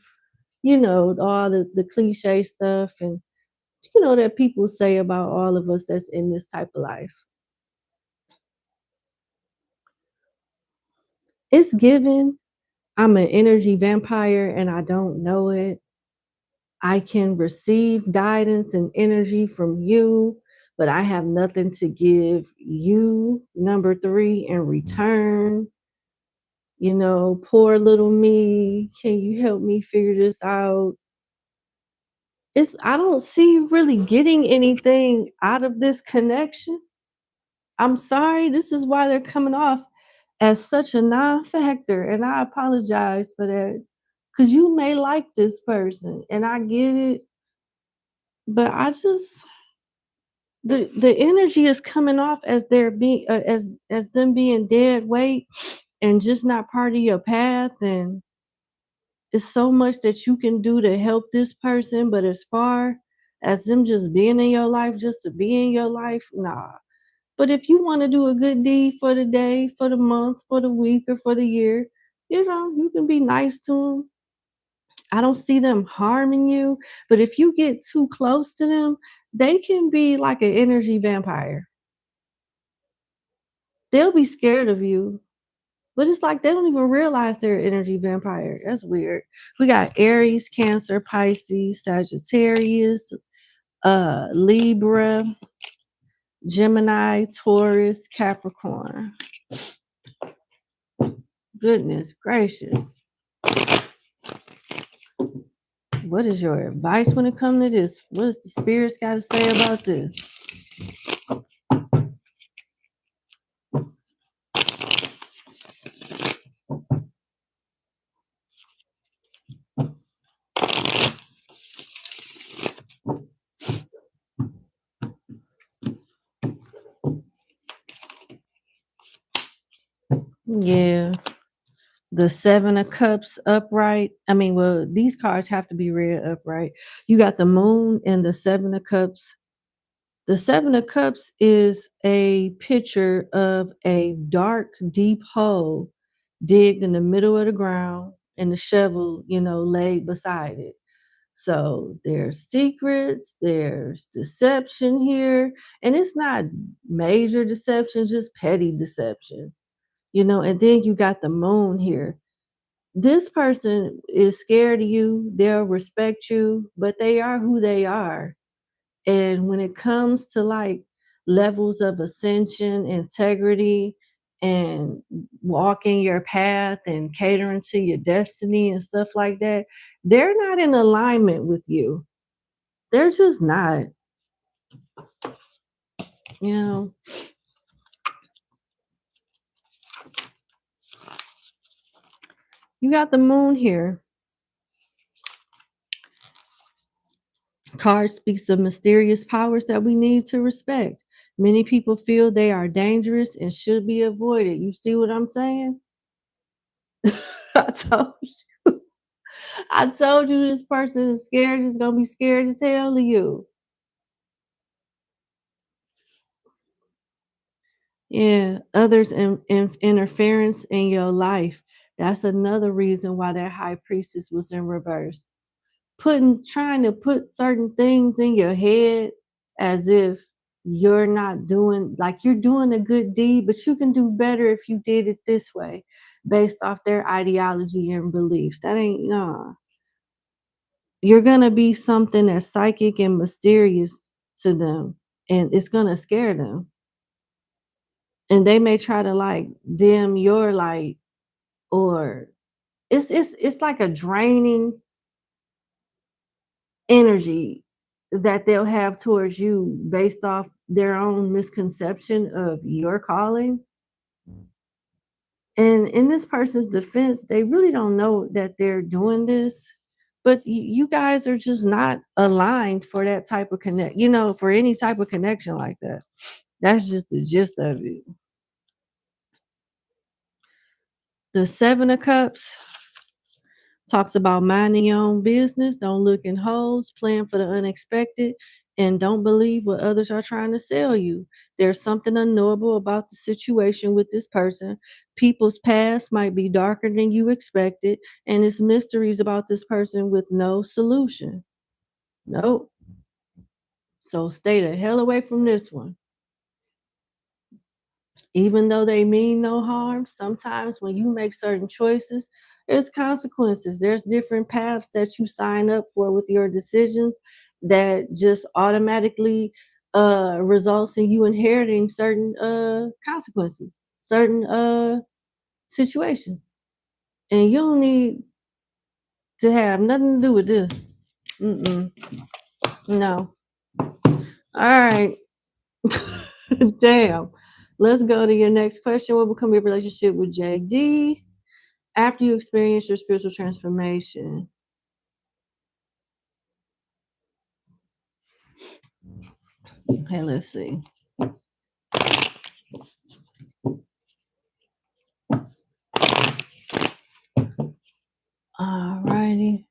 all the cliche stuff and that people say about all of us that's in this type of life. It's given. I'm an energy vampire and I don't know it. I can receive guidance and energy from you, but I have nothing to give you, number 3, in return. You know, poor little me. Can you help me figure this out? I don't see really getting anything out of this connection. I'm sorry, this is why they're coming off as such a non-factor, and I apologize for that. Cause you may like this person, and I get it, but I just the energy is coming off as they're being as them being dead weight and just not part of your path, and it's so much that you can do to help this person, but as far as them just being in your life just to be in your life, nah. But if you want to do a good deed for the day, for the month, for the week, or for the year, you know, you can be nice to them. I don't see them harming you, but if you get too close to them, they can be like an energy vampire. They'll be scared of you, but it's like they don't even realize they're an energy vampire. That's weird. We got Aries, Cancer, Pisces, Sagittarius, Libra, Gemini, Taurus, Capricorn. Goodness gracious. What is your advice when it comes to this? What does the spirits got to say about this? Yeah. The 7 of Cups upright. I mean, well, these cards have to be read upright. You got the Moon and the 7 of Cups. The 7 of Cups is a picture of a dark, deep hole digged in the middle of the ground and the shovel, you know, laid beside it. So there's secrets, there's deception here, and it's not major deception, just petty deception, you know. And then you got the Moon here. This person is scared of you, they'll respect you, but they are who they are. And when it comes to like levels of ascension, integrity, and walking your path and catering to your destiny and stuff like that, they're not in alignment with you. They're just not, you know. You got the Moon here. Card speaks of mysterious powers that we need to respect. Many people feel they are dangerous and should be avoided. You see what I'm saying? I told you. I told you this person is scared, is gonna be scared as hell of you. Yeah, others interference in your life. That's another reason why that high priestess was in reverse. Trying to put certain things in your head as if you're not doing, like you're doing a good deed, but you can do better if you did it this way, based off their ideology and beliefs. That ain't, no. You're gonna be something that's psychic and mysterious to them, and it's gonna scare them. And they may try to like dim your light, or it's like a draining energy that they'll have towards you based off their own misconception of your calling. And in this person's defense, they really don't know that they're doing this, but you guys are just not aligned for that type of connect, you know, for any type of connection like that. That's just the gist of it. The 7 of Cups talks about minding your own business, don't look in holes, plan for the unexpected, and don't believe what others are trying to sell you. There's something unknowable about the situation with this person. People's past might be darker than you expected, and it's mysteries about this person with no solution. Nope. So stay the hell away from this one. Even though they mean no harm, sometimes when you make certain choices, there's consequences. There's different paths that you sign up for with your decisions that just automatically results in you inheriting certain consequences, certain situations. And you don't need to have nothing to do with this. No. All right. Damn. Let's go to your next question. What will become your relationship with JD after you experience your spiritual transformation? Okay, let's see. All righty.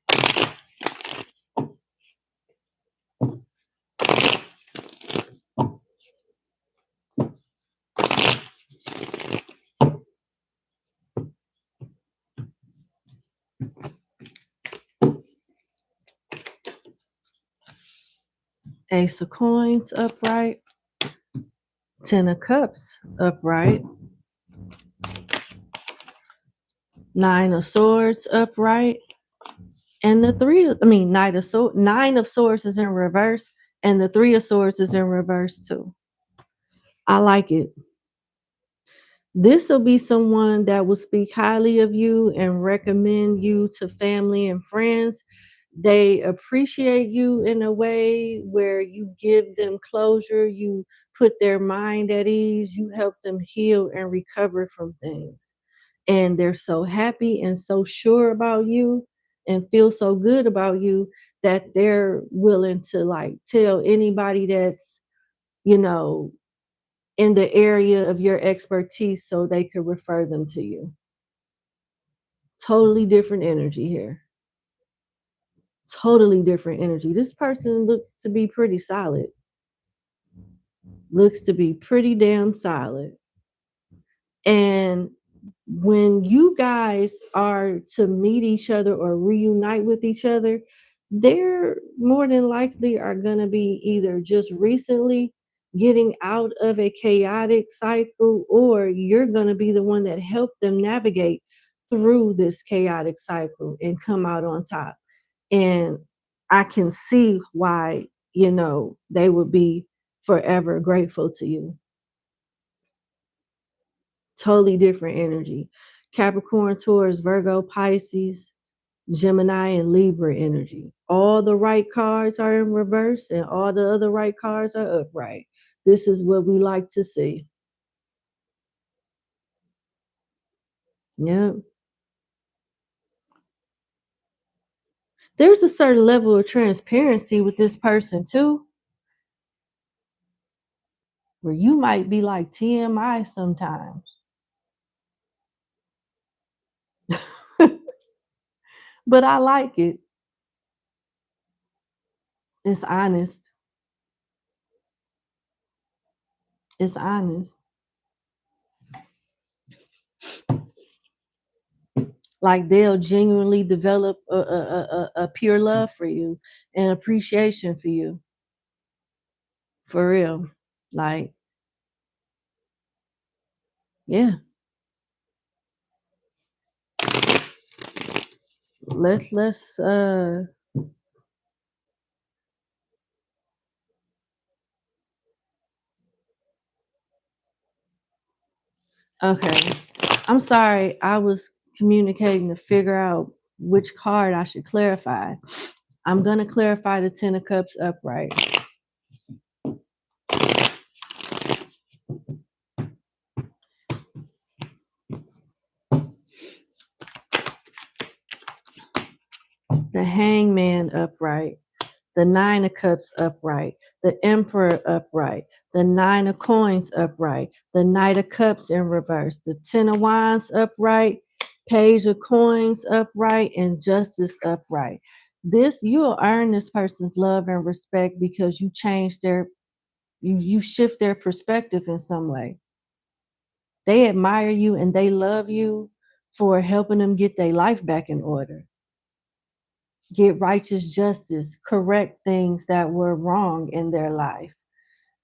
Ace of Coins upright. 10 of Cups upright. 9 of Swords upright. And the Nine of Swords is in reverse, and the 3 of Swords is in reverse too. I like it. This will be someone that will speak highly of you and recommend you to family and friends. They appreciate you in a way where you give them closure, you put their mind at ease, you help them heal and recover from things. And they're so happy and so sure about you and feel so good about you that they're willing to like tell anybody that's, you know, in the area of your expertise so they could refer them to you. Totally different energy here. Totally different energy. This person looks to be pretty solid. Looks to be pretty damn solid. And when you guys are to meet each other or reunite with each other, they're more than likely are going to be either just recently getting out of a chaotic cycle, or you're going to be the one that helped them navigate through this chaotic cycle and come out on top. And I can see why, they would be forever grateful to you. Totally different energy. Capricorn, Taurus, Virgo, Pisces, Gemini, and Libra energy. All the right cards are in reverse and all the other right cards are upright. This is what we like to see. Yeah. There's a certain level of transparency with this person too, where you might be like TMI sometimes. But I like it. It's honest. It's honest. Like they'll genuinely develop a pure love for you and appreciation for you. For real. Like, yeah. Let's okay. I'm sorry. I was communicating to figure out which card I should clarify. I'm going to clarify the 10 of Cups upright. The Hangman upright. The 9 of Cups upright. The Emperor upright. The 9 of Coins upright. The Knight of Cups in reverse. The 10 of Wands upright. Page of Coins upright, and Justice upright. You'll earn this person's love and respect because you change you shift their perspective in some way. They admire you and they love you for helping them get their life back in order, get righteous justice, correct things that were wrong in their life,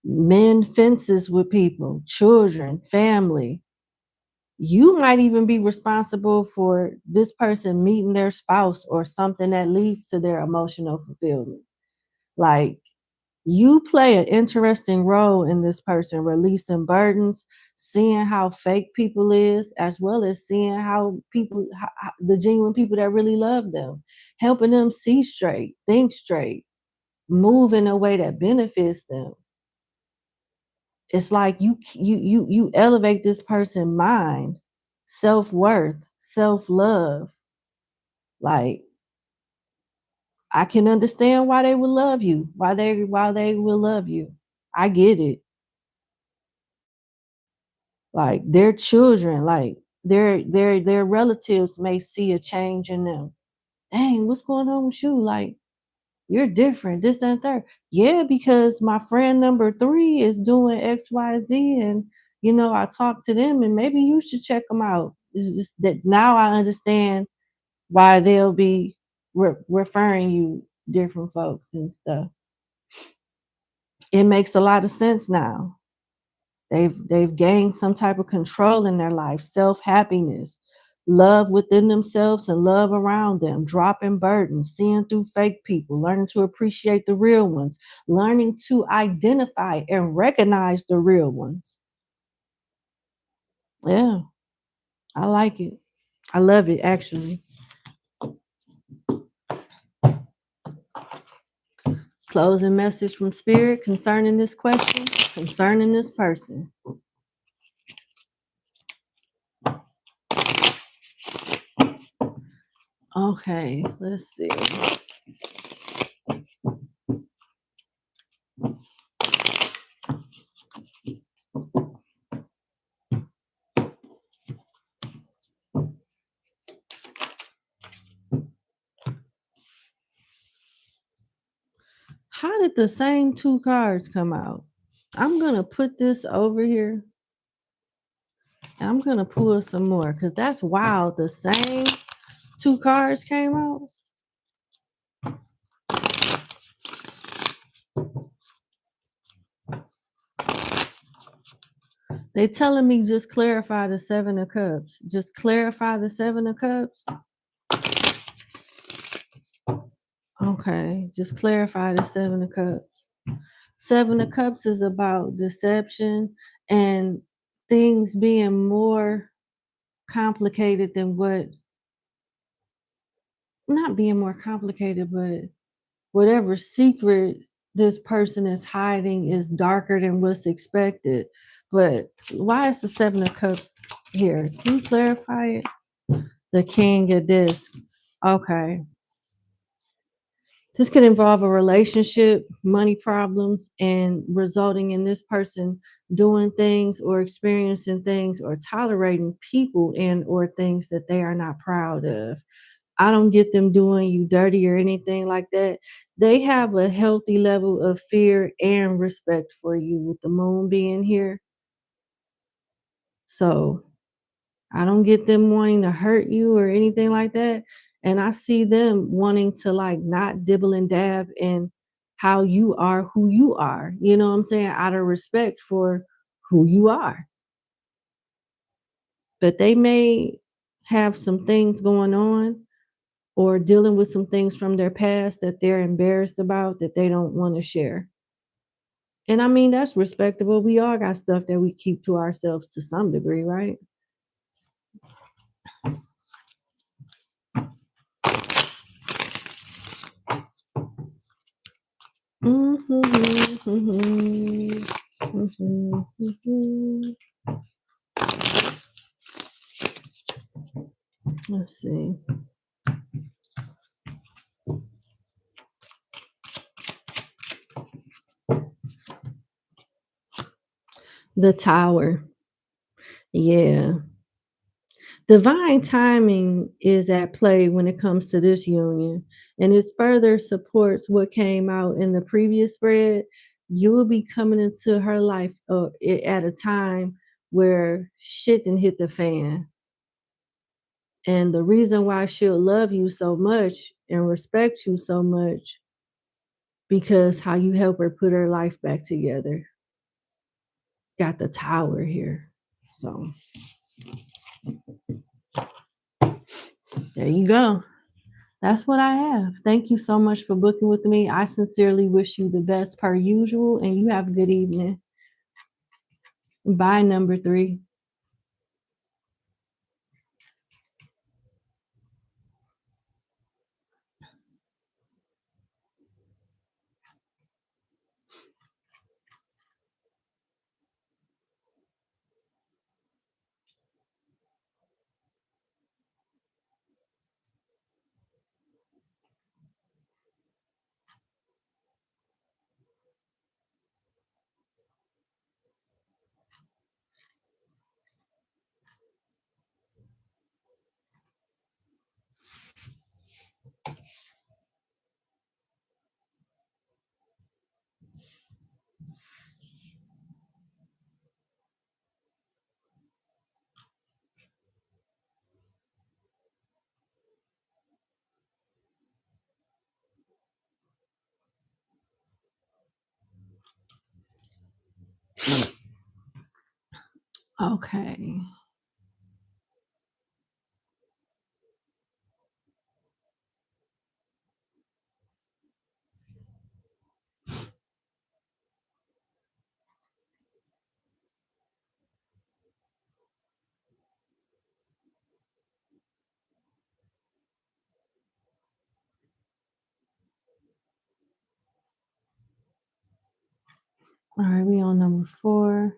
mend fences with people, children, family. You might even be responsible for this person meeting their spouse or something that leads to their emotional fulfillment. Like, You play an interesting role in this person releasing burdens, seeing how fake people is, as well as seeing how people, the genuine people that really love them, helping them see straight, think straight, move in a way that benefits them. It's like you elevate this person's mind, self-worth, self-love. Like, I can understand why they would love you, why they will love you. I get it. Like their children, like their relatives may see a change in them. Dang, what's going on with you? Like, you're different, this, that, and third. Yeah, because my friend number 3 is doing XYZ, and I talked to them, and maybe you should check them out. It's that now I understand why they'll be referring you different folks and stuff. It makes a lot of sense now. They've gained some type of control in their life, self-happiness, love within themselves and love around them, dropping burdens, seeing through fake people, learning to appreciate the real ones, learning to identify and recognize the real ones. Yeah, I like it. I love it, actually. Closing message from Spirit concerning this question, concerning this person. Okay, let's see. How did the same 2 cards come out? I'm going to put this over here. And I'm going to pull some more because that's wild. The same 2 cards came out. They telling me just clarify the 7 of Cups. Just clarify the 7 of Cups. Okay, just clarify the 7 of Cups. 7 of Cups is about deception and things being more complicated than what, not being more complicated, but whatever secret this person is hiding is darker than what's expected. But why is the 7 of Cups here? Can you clarify it? The King of Discs. Okay. This could involve a relationship, money problems, and resulting in this person doing things or experiencing things or tolerating people and or things that they are not proud of. I don't get them doing you dirty or anything like that. They have a healthy level of fear and respect for you with the moon being here. So I don't get them wanting to hurt you or anything like that. And I see them wanting to like not dibble and dab in how you are, who you are. You know what I'm saying? Out of respect for who you are. But they may have some things going on or dealing with some things from their past that they're embarrassed about that they don't want to share. And I mean, that's respectable. We all got stuff that we keep to ourselves to some degree, right? Let's see. The Tower. Yeah. Divine timing is at play when it comes to this union, and it further supports what came out in the previous spread. You will be coming into her life at a time where shit didn't hit the fan. And the reason why she'll love you so much and respect you so much because how you help her put her life back together. Got the Tower here. So there you go. That's what I have. Thank you so much for booking with me. I sincerely wish you the best per usual, and you have a good evening. Bye, number 3. Okay. All right, we on number 4.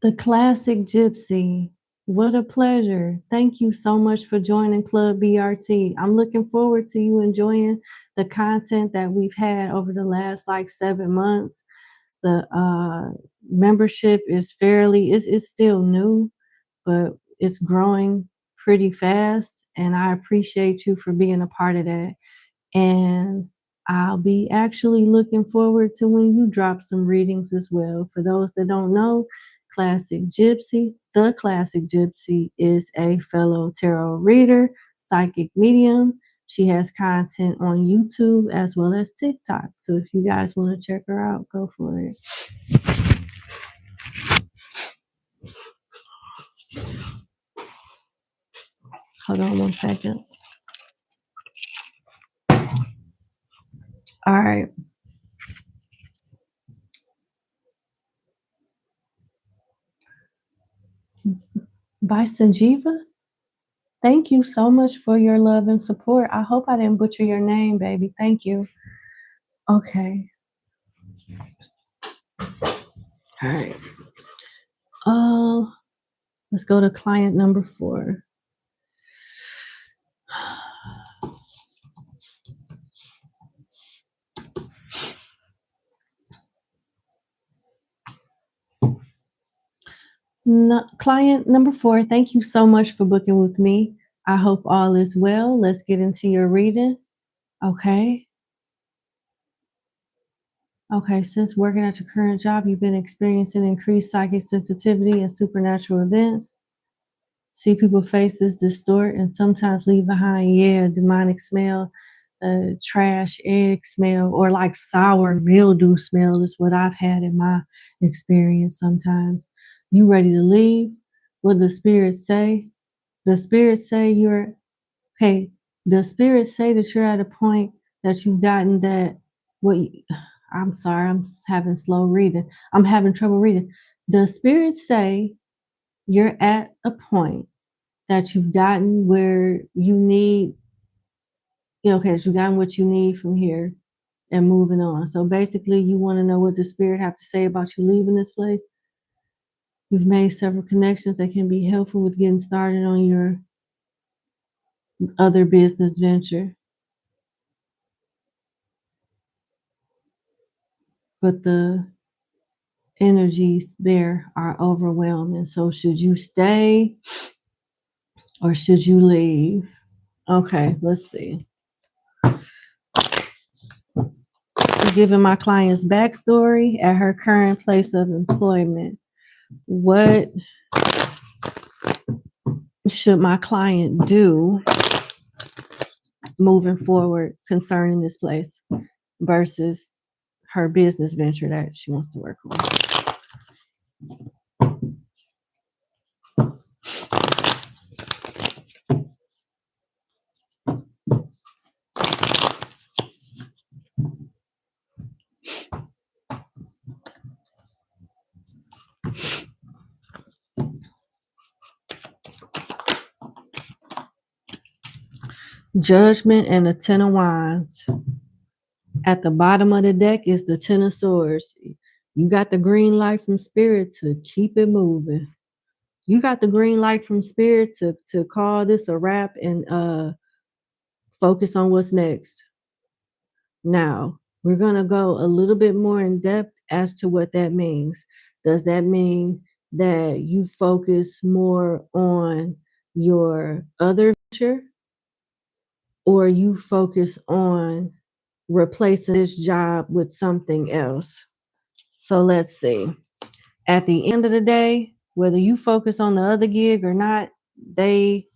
The Classic Gypsy. What a pleasure. Thank you so much for joining Club BRT. I'm looking forward to you enjoying the content that we've had over the last like 7 months. The membership is it's still new, but it's growing pretty fast. And I appreciate you for being a part of that. And I'll be actually looking forward to when you drop some readings as well. For those that don't know, the Classic Gypsy is a fellow tarot reader, psychic medium. She has content on YouTube as well as TikTok. So if you guys want to check her out, go for it. Hold on one second. All right. By Sanjeeva. Thank you so much for your love and support. I hope I didn't butcher your name, baby. Thank you. Okay. All right. Let's go to client number 4. Client number 4, thank you so much for booking with me. I hope all is well. Let's get into your reading. Okay. Okay, since working at your current job, you've been experiencing increased psychic sensitivity and supernatural events. See people faces distort and sometimes leave behind, demonic smell, trash egg smell, or like sour mildew smell is what I've had in my experience sometimes. You ready to leave? What the spirits say? The spirits say you're okay. The spirits say that you're at a point that you've gotten that what I'm sorry, I'm having slow reading. I'm having trouble reading. The spirits say you're at a point that you've gotten where you need, okay, so you've gotten what you need from here and moving on. So basically, you want to know what the spirit have to say about you leaving this place. You've made several connections that can be helpful with getting started on your other business venture. But the energies there are overwhelming. So should you stay or should you leave? Okay, let's see. Giving my client's backstory at her current place of employment. What should my client do moving forward concerning this place versus her business venture that she wants to work on? Judgment and the Ten of Wands. At the bottom of the deck is the Ten of Swords. You got the green light from Spirit to keep it moving. You got the green light from Spirit to call this a wrap and focus on what's next. Now, we're going to go a little bit more in depth as to what that means. Does that mean that you focus more on your other venture, or you focus on replacing this job with something else? So let's see. At the end of the day, whether you focus on the other gig or not, they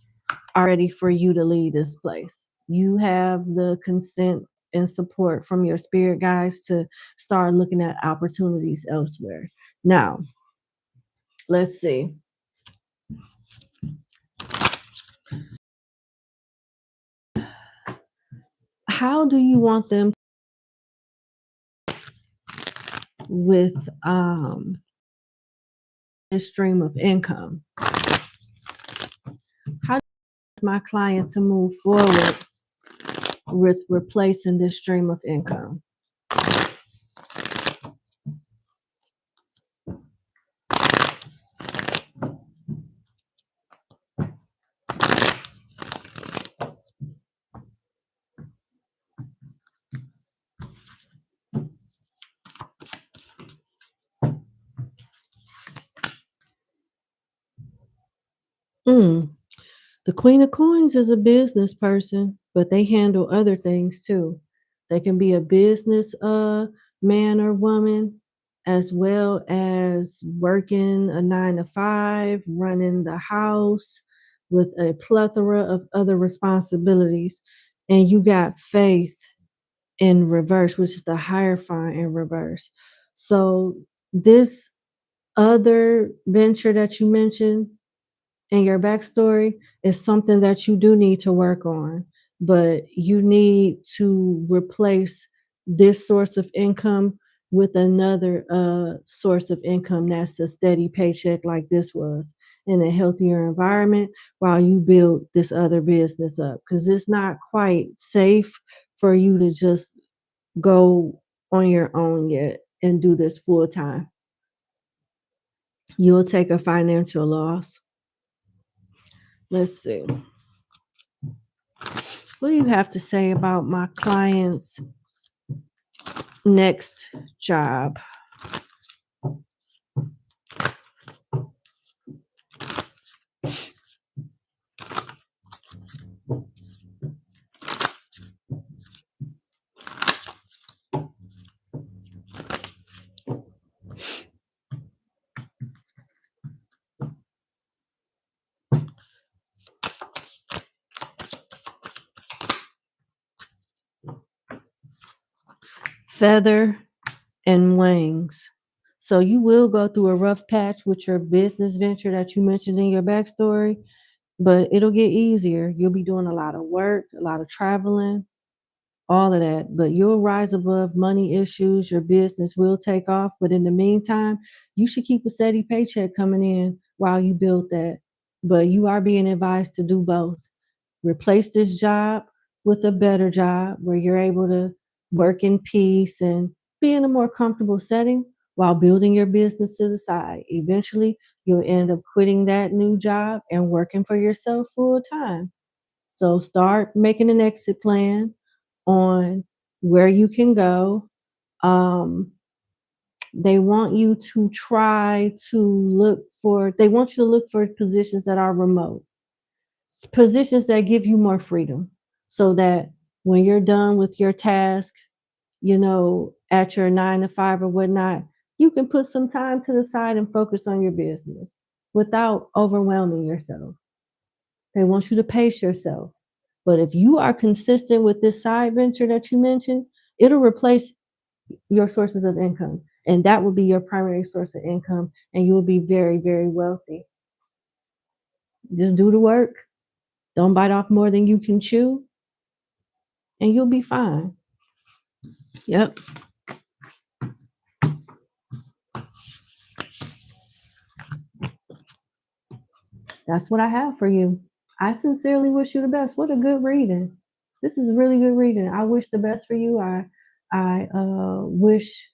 are ready for you to leave this place. You have the consent and support from your spirit guides to start looking at opportunities elsewhere. Now, let's see. How do you want them with this stream of income? How does my client to move forward with replacing this stream of income? The Queen of Coins is a business person, but they handle other things too. They can be a business man or woman, as well as working a 9 to 5, running the house with a plethora of other responsibilities. And you got faith in reverse, which is the Hierophant in reverse. So this other venture that you mentioned and your backstory is something that you do need to work on, but you need to replace this source of income with another source of income that's a steady paycheck like this was, in a healthier environment while you build this other business up, because it's not quite safe for you to just go on your own yet and do this full time. You'll take a financial loss. Let's see. What do you have to say about my client's next job? Feather and wings. So you will go through a rough patch with your business venture that you mentioned in your backstory, but it'll get easier. You'll be doing a lot of work, a lot of traveling, all of that, but you'll rise above money issues. Your business will take off, but in the meantime, you should keep a steady paycheck coming in while you build that. But you are being advised to do both. Replace this job with a better job where you're able to work in peace and be in a more comfortable setting while building your business to the side. Eventually, you'll end up quitting that new job and working for yourself full time. So start making an exit plan on where you can go. They want you to they want you to look for positions that are remote, positions that give you more freedom, so that when you're done with your task, at your 9 to 5 or whatnot, you can put some time to the side and focus on your business without overwhelming yourself. They want you to pace yourself. But if you are consistent with this side venture that you mentioned, it'll replace your sources of income. And that will be your primary source of income. And you will be very, very wealthy. Just do the work. Don't bite off more than you can chew. And you'll be fine. Yep. That's what I have for you. I sincerely wish you the best. What a good reading. This is a really good reading. I wish the best for you. I wish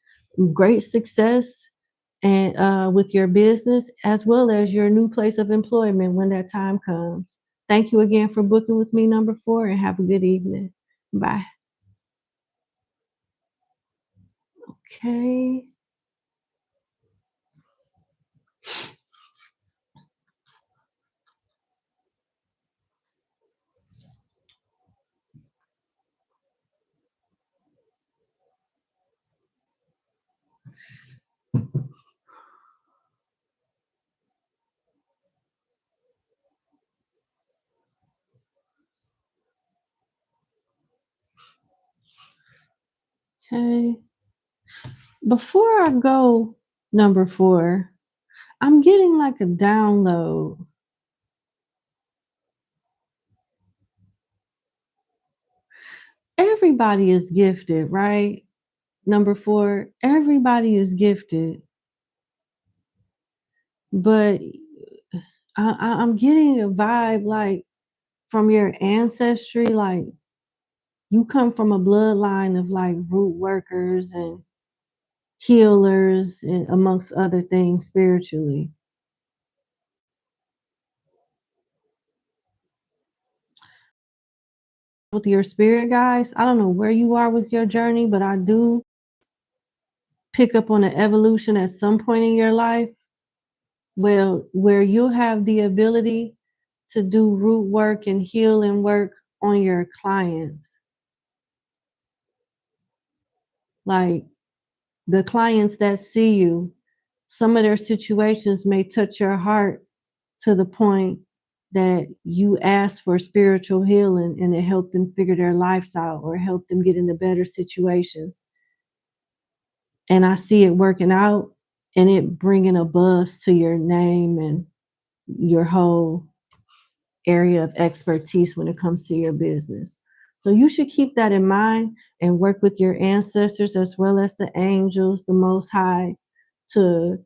great success and with your business as well as your new place of employment when that time comes. Thank you again for booking with me, number 4, and have a good evening. Bye. Okay. Okay. Before I go, number 4, I'm getting like a download. Everybody is gifted, right? Number 4, everybody is gifted, but I'm getting a vibe like from your ancestry, like you come from a bloodline of like root workers and healers and amongst other things spiritually. With your spirit guys, I don't know where you are with your journey, but I do pick up on an evolution at some point in your life. Well, where you'll have the ability to do root work and healing work on your clients. Like the clients that see you, some of their situations may touch your heart to the point that you ask for spiritual healing and it helped them figure their lives out or help them get into better situations. And I see it working out and it bringing a buzz to your name and your whole area of expertise when it comes to your business. So you should keep that in mind and work with your ancestors as well as the angels, the Most High, to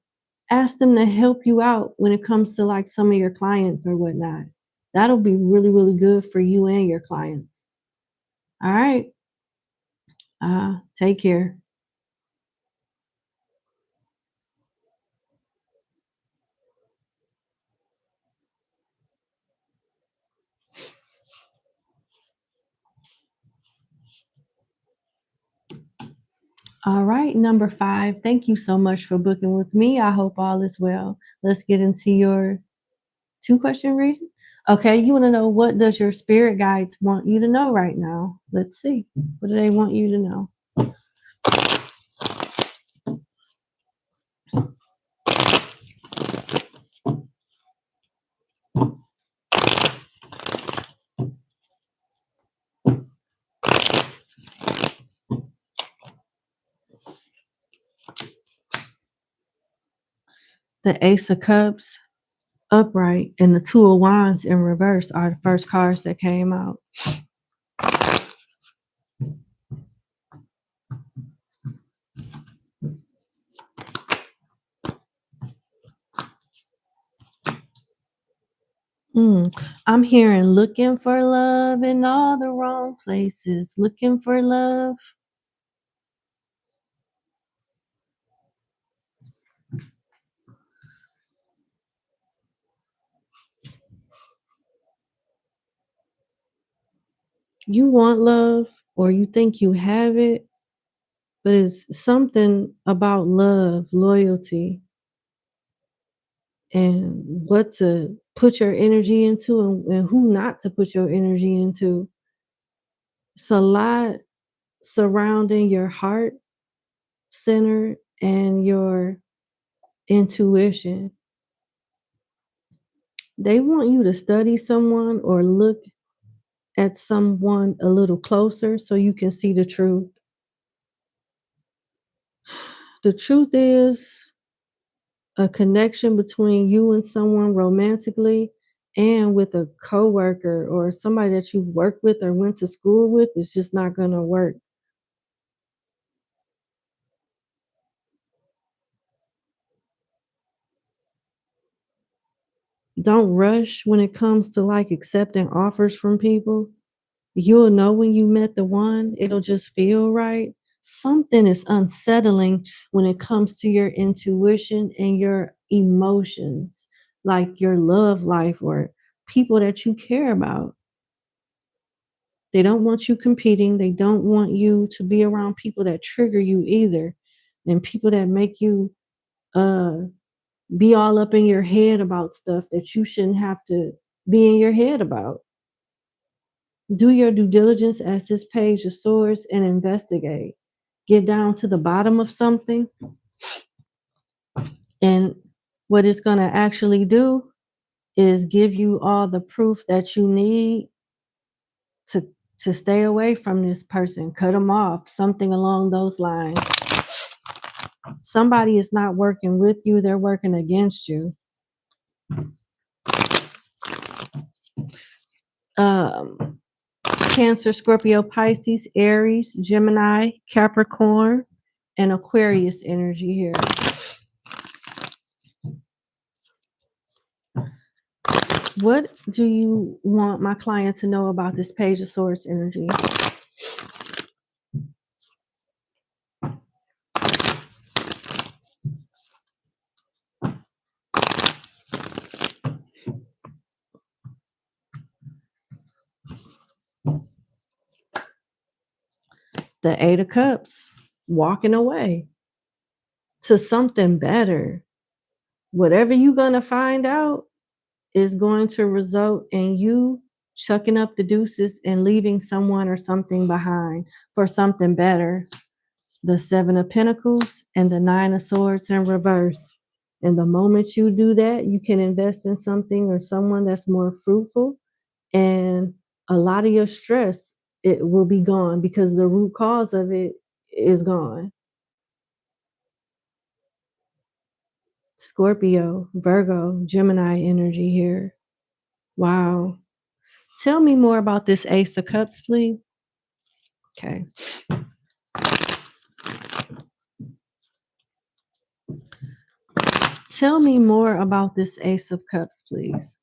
ask them to help you out when it comes to like some of your clients or whatnot. That'll be really, really good for you and your clients. All right. Take care. All right, number 5. Thank you so much for booking with me. I hope all is well. Let's get into your 2-question reading. Okay, you want to know what does your spirit guides want you to know right now? Let's see. What do they want you to know? The Ace of Cups upright and the Two of Wands in reverse are the first cards that came out. I'm hearing looking for love in all the wrong places. Looking for love. You want love or you think you have it, but it's something about love, loyalty, and what to put your energy into and who not to put your energy into. It's a lot surrounding your heart center and your intuition. They want you to study someone or look at someone a little closer so you can see the truth. The truth is a connection between you and someone romantically and with a coworker or somebody that you worked with or went to school with is just not going to work. Don't rush when it comes to like accepting offers from people. You'll know when you met the one, it'll just feel right. Something is unsettling when it comes to your intuition and your emotions, like your love life or people that you care about. They don't want you competing. They don't want you to be around people that trigger you either, and people that make you uh, be all up in your head about stuff that you shouldn't have to be in your head about. Do your due diligence as this page of swords and investigate. Get down to the bottom of something, and what it's going to actually do is give you all the proof that you need to stay away from this person. Cut them off, something along those lines. Somebody is not working with you, they're working against you. Cancer, Scorpio, Pisces, Aries, Gemini, Capricorn, and Aquarius energy here. What do you want my client to know about this Page of Swords energy? The Eight of Cups, walking away to something better. Whatever you're going to find out is going to result in you chucking up the deuces and leaving someone or something behind for something better. The Seven of Pentacles and the Nine of Swords in reverse. And the moment you do that, you can invest in something or someone that's more fruitful, and a lot of your stress, it will be gone because the root cause of it is gone. Scorpio, Virgo, Gemini energy here. Wow. Tell me more about this Ace of Cups, please. Okay. Tell me more about this Ace of Cups, please.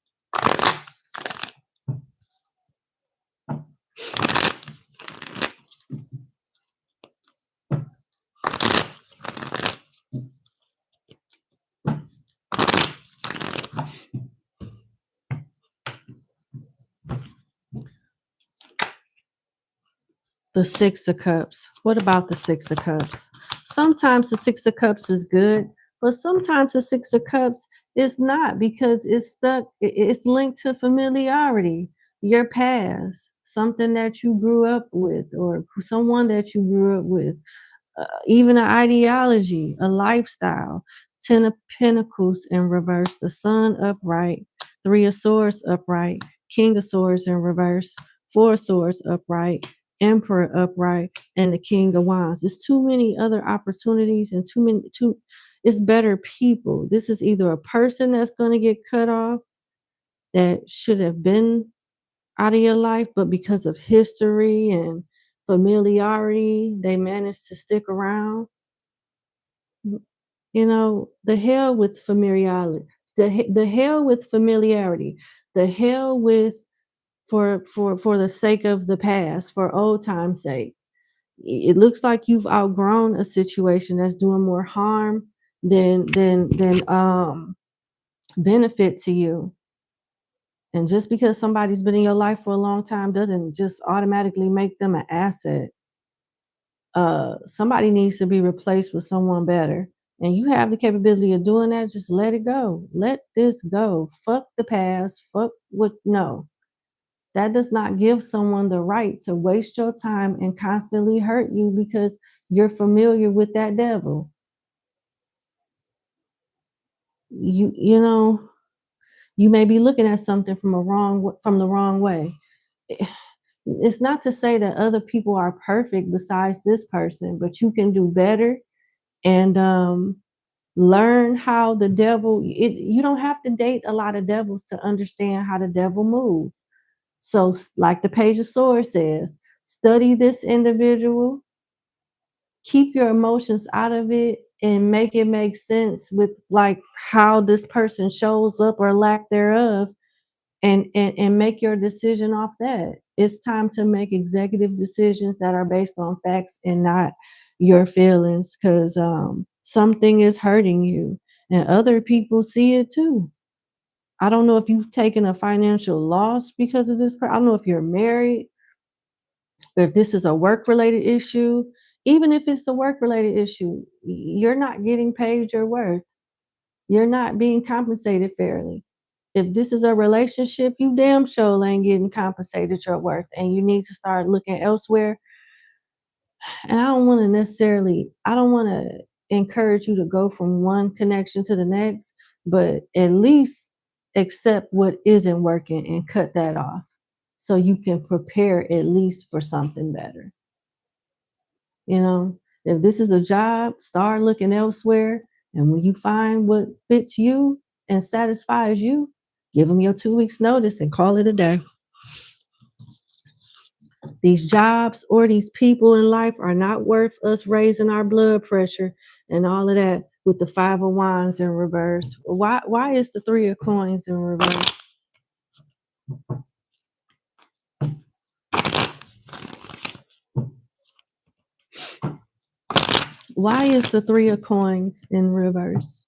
The Six of Cups. What about the Six of Cups? Sometimes the Six of Cups is good, but sometimes the Six of Cups is not, because it's stuck, it's linked to familiarity, your past, something that you grew up with, or someone that you grew up with, even an ideology, a lifestyle. Ten of Pentacles in reverse, the Sun upright, Three of Swords upright, King of Swords in reverse, Four of Swords upright, Emperor upright, and the King of Wands. There's too many other opportunities and it's better people. This is either a person that's going to get cut off that should have been out of your life, but because of history and familiarity, they managed to stick around. You know, the hell with familiarity, the hell with familiarity, the hell with for the sake of the past, for old time's sake. It looks like you've outgrown a situation that's doing more harm than benefit to you. And just because somebody's been in your life for a long time doesn't just automatically make them an asset. Somebody needs to be replaced with someone better. And you have the capability of doing that, just let it go. Let this go. Fuck the past. Fuck what, no. That does not give someone the right to waste your time and constantly hurt you because you're familiar with that devil. You know, you may be looking at something from the wrong way. It's not to say that other people are perfect besides this person, but you can do better and learn how the devil, you don't have to date a lot of devils to understand how the devil moves. So like the Page of Swords says, study this individual, keep your emotions out of it, and make it make sense with like how this person shows up or lack thereof, and make your decision off that. It's time to make executive decisions that are based on facts and not your feelings, because something is hurting you and other people see it too. I don't know if you've taken a financial loss because of this. I don't know if you're married, or if this is a work related issue. Even if it's a work related issue, you're not getting paid your worth. You're not being compensated fairly. If this is a relationship, you damn sure ain't getting compensated your worth, and you need to start looking elsewhere. And I don't want to encourage you to go from one connection to the next, but at least accept what isn't working and cut that off so you can prepare at least for something better. You know, if this is a job, start looking elsewhere. And when you find what fits you and satisfies you, give them your 2 weeks notice and call it a day. These jobs or these people in life are not worth us raising our blood pressure and all of that with the 5 of Wands in reverse. Why is the 3 of Coins in reverse? Why is the 3 of Coins in reverse?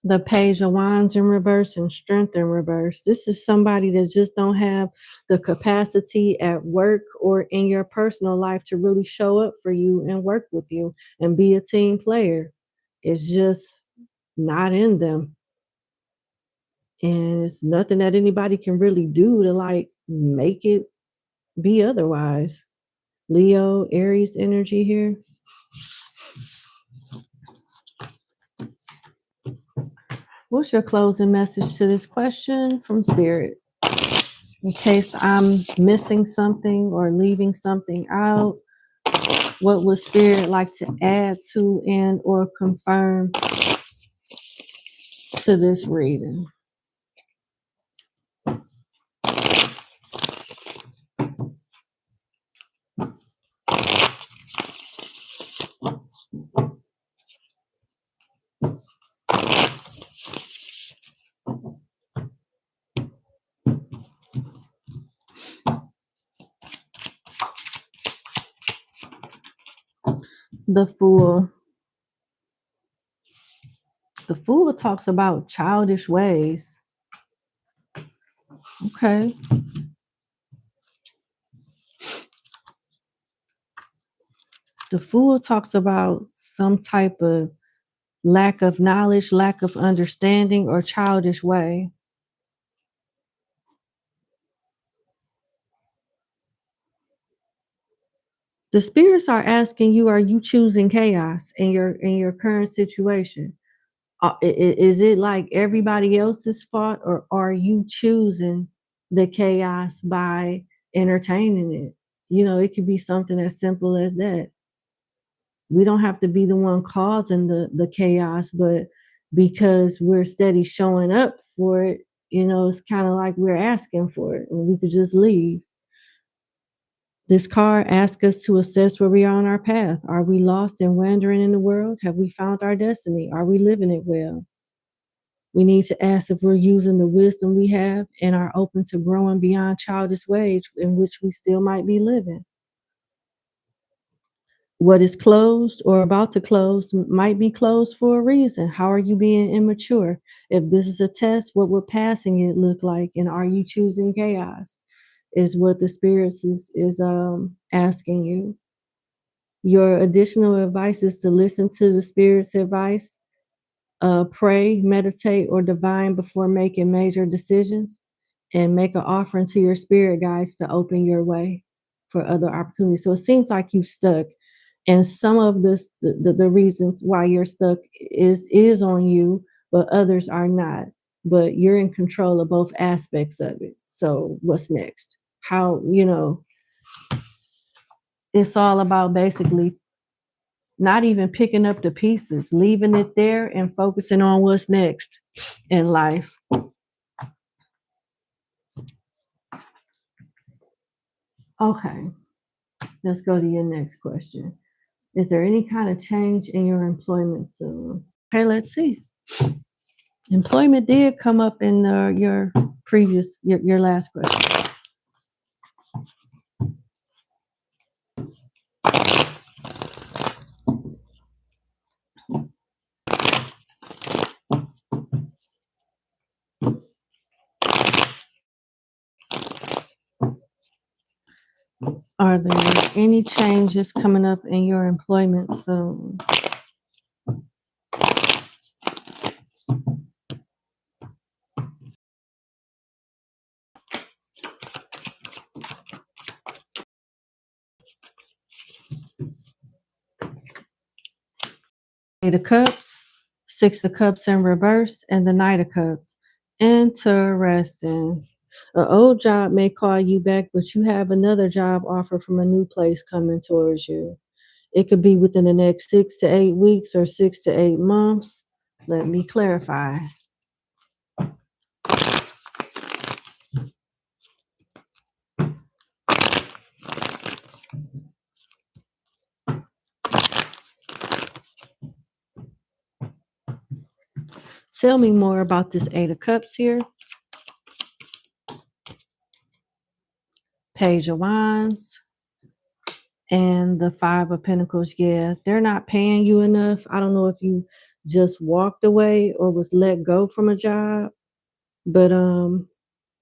The Page of Wands in reverse and Strength in reverse. This is somebody that just don't have the capacity at work or in your personal life to really show up for you and work with you and be a team player. It's just not in them. And it's nothing that anybody can really do to like make it be otherwise. Leo, Aries energy here. What's your closing message to this question from Spirit? In case I'm missing something or leaving something out, what would Spirit like to add to and or confirm to this reading? The Fool. The Fool talks about childish ways. Okay. The Fool talks about some type of lack of knowledge, lack of understanding, or childish way. The spirits are asking you, are you choosing chaos in your current situation? Is it like everybody else's fault, or are you choosing the chaos by entertaining it? You know, it could be something as simple as that. We don't have to be the one causing the chaos, but because we're steady showing up for it, you know, it's kind of like we're asking for it, and we could just leave. This card asks us to assess where we are on our path. Are we lost and wandering in the world? Have we found our destiny? Are we living it well? We need to ask if we're using the wisdom we have and are open to growing beyond childish ways in which we still might be living. What is closed or about to close might be closed for a reason. How are you being immature? If this is a test, what would passing it look like? And are you choosing chaos? Is what the spirits is asking you. Your additional advice is to listen to the spirit's advice, pray, meditate, or divine before making major decisions, and make an offering to your spirit guides to open your way for other opportunities. So it seems like you stuck, and some of this, the reasons why you're stuck is on you, but others are not. But you're in control of both aspects of it. So what's next? How, you know, it's all about basically not even picking up the pieces, leaving it there and focusing on what's next in life. Okay. Let's go to your next question. Is there any kind of change in your employment soon? Okay, let's see. Employment did come up in your previous, your last question. Are there any changes coming up in your employment soon? Eight of Cups, Six of Cups in reverse, and the Knight of Cups. Interesting. An old job may call you back, but you have another job offer from a new place coming towards you. It could be within the next 6 to 8 weeks or 6 to 8 months. Let me clarify. Tell me more about this Eight of Cups here. Page of Wands and the Five of Pentacles. Yeah, they're not paying you enough. I don't know if you just walked away or was let go from a job, but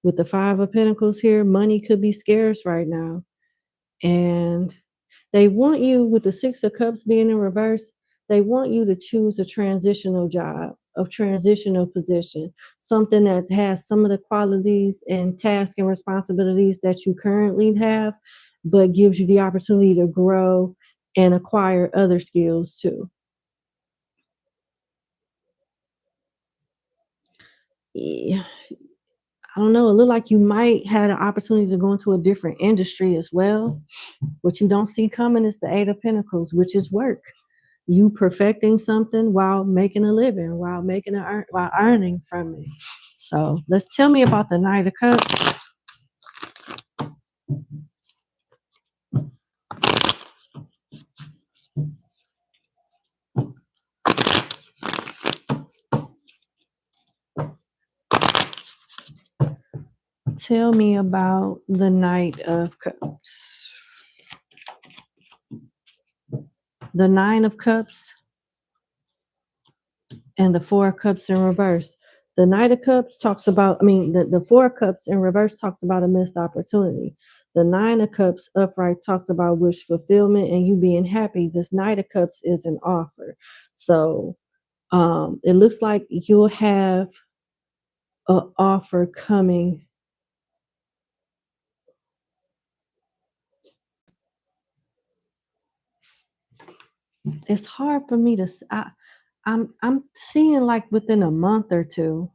with the Five of Pentacles here, money could be scarce right now. And they want you, with the Six of Cups being in reverse, they want you to choose a transitional job, a transitional position, something that has some of the qualities and tasks and responsibilities that you currently have, but gives you the opportunity to grow and acquire other skills too. Yeah. I don't know, it looked like you might have an opportunity to go into a different industry as well. What you don't see coming is the Eight of Pentacles, which is work. You perfecting something while making a living, while while earning from it. So let's tell me about the Knight of Cups. Tell me about the Knight of Cups. The Nine of Cups and the Four of Cups in reverse. The Knight of Cups talks about, the Four of Cups in reverse talks about a missed opportunity. The Nine of Cups upright talks about wish fulfillment and you being happy. This Knight of Cups is an offer. So it looks like you'll have an offer coming. It's hard for me to. I'm seeing like within a month or two.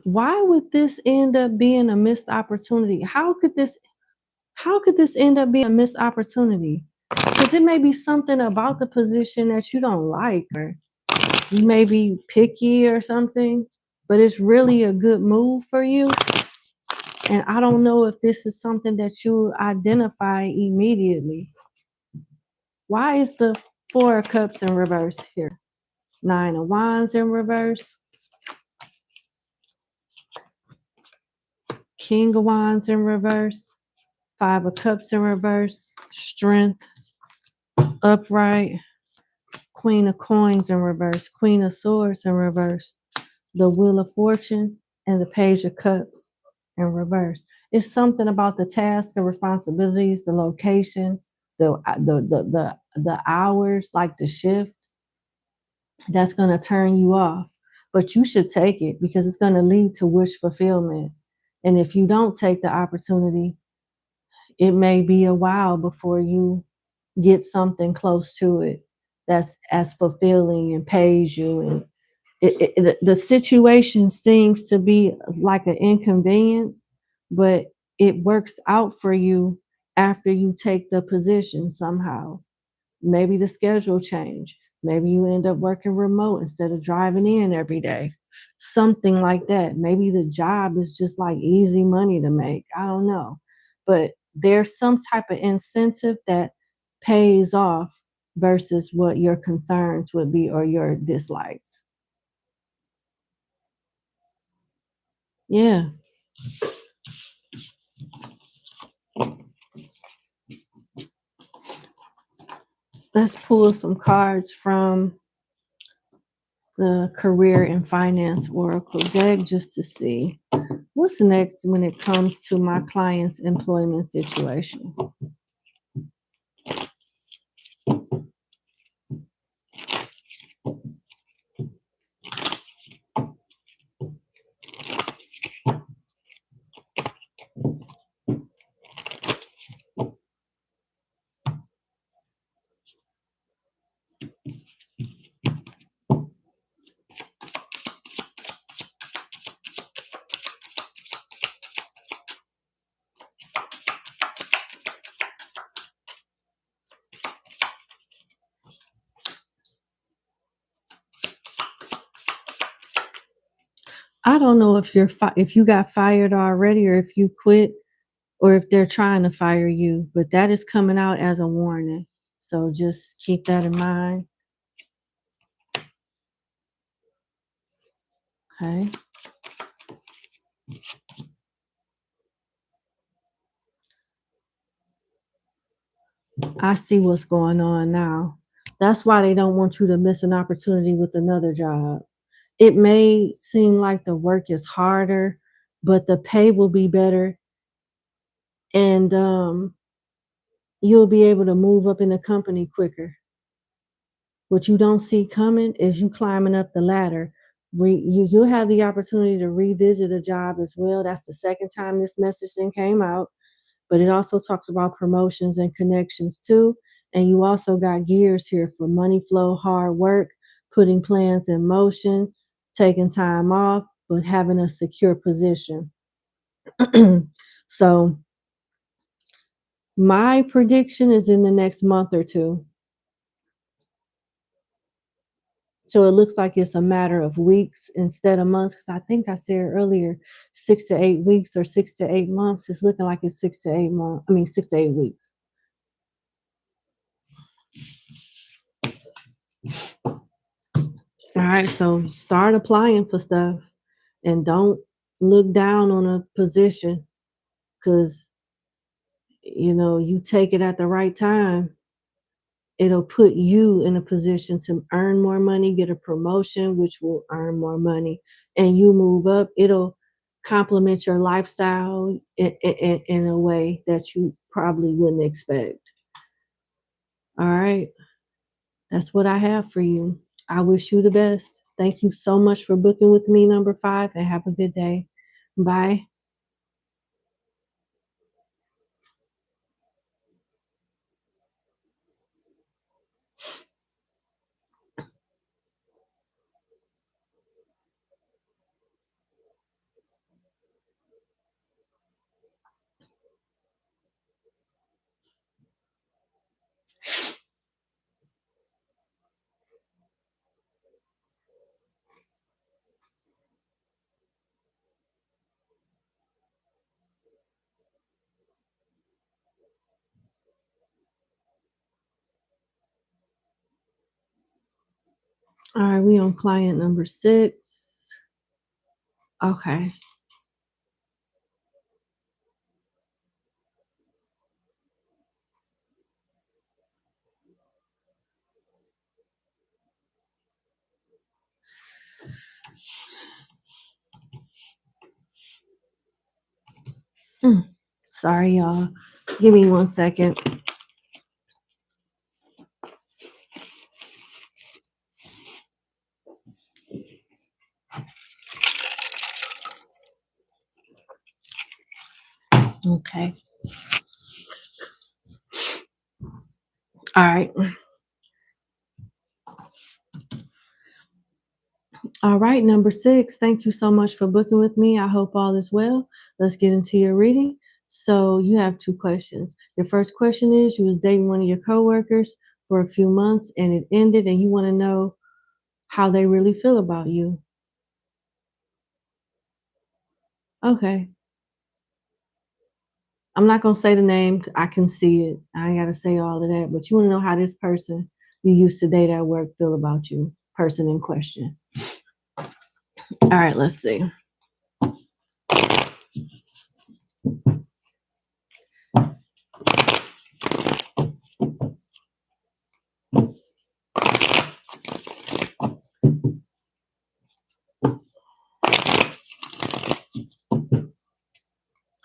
Why would this end up being a missed opportunity? How could this end up being a missed opportunity? Because it may be something about the position that you don't like, or you may be picky or something, but it's really a good move for you. And I don't know if this is something that you identify immediately. Why is the Four of Cups in reverse here? Nine of Wands in reverse. King of Wands in reverse. Five of Cups in reverse. Strength upright. Queen of Coins in reverse. Queen of Swords in reverse. The Wheel of Fortune and the Page of Cups in reverse. It's something about the task and responsibilities, the location, the hours, like the shift, that's going to turn you off. But you should take it because it's going to lead to wish fulfillment. And if you don't take the opportunity, it may be a while before you get something close to it that's as fulfilling and pays you. And the situation seems to be like an inconvenience, but it works out for you after you take the position somehow. Maybe the schedule change. Maybe you end up working remote instead of driving in every day. something like that. Maybe the job is just like easy money to make. I don't know. But there's some type of incentive that pays off versus what your concerns would be or your dislikes. Yeah. Let's pull some cards from the career and finance oracle deck just to see what's next when it comes to my client's employment situation. I don't know if if you got fired already or if you quit or if they're trying to fire you, but that is coming out as a warning. So just keep that in mind. Okay. I see what's going on now. That's why they don't want you to miss an opportunity with another job. It may seem like the work is harder, but the pay will be better and you'll be able to move up in the company quicker. What you don't see coming is you climbing up the ladder. You'll have the opportunity to revisit a job as well. That's the second time this message then came out. But it also talks about promotions and connections too. And you also got gears here for money flow, hard work, putting plans in motion, taking time off, but having a secure position. So my prediction is in the next month or two. So it looks like it's a matter of weeks instead of months. Because I think I said earlier, 6 to 8 weeks or 6 to 8 months. It's looking like it's 6 to 8 months. I mean, 6 to 8 weeks. All right. So start applying for stuff and don't look down on a position because, you take it at the right time. It'll put you in a position to earn more money, get a promotion, which will earn more money, and you move up. It'll complement your lifestyle in a way that you probably wouldn't expect. All right. That's what I have for you. I wish you the best. Thank you so much for booking with me, number 5, and have a good day. Bye. All right, we on client number 6. Okay. Sorry, y'all. Give me 1 second. Okay. All right. All right, number 6. Thank you so much for booking with me. I hope all is well. Let's get into your reading. So you have 2 questions. Your first question is you was dating one of your coworkers for a few months and it ended and you want to know how they really feel about you. Okay. I'm not gonna say the name. I can see it. I ain't gotta say all of that. But you wanna know how this person you used to date at work feel about you, person in question. All right, let's see.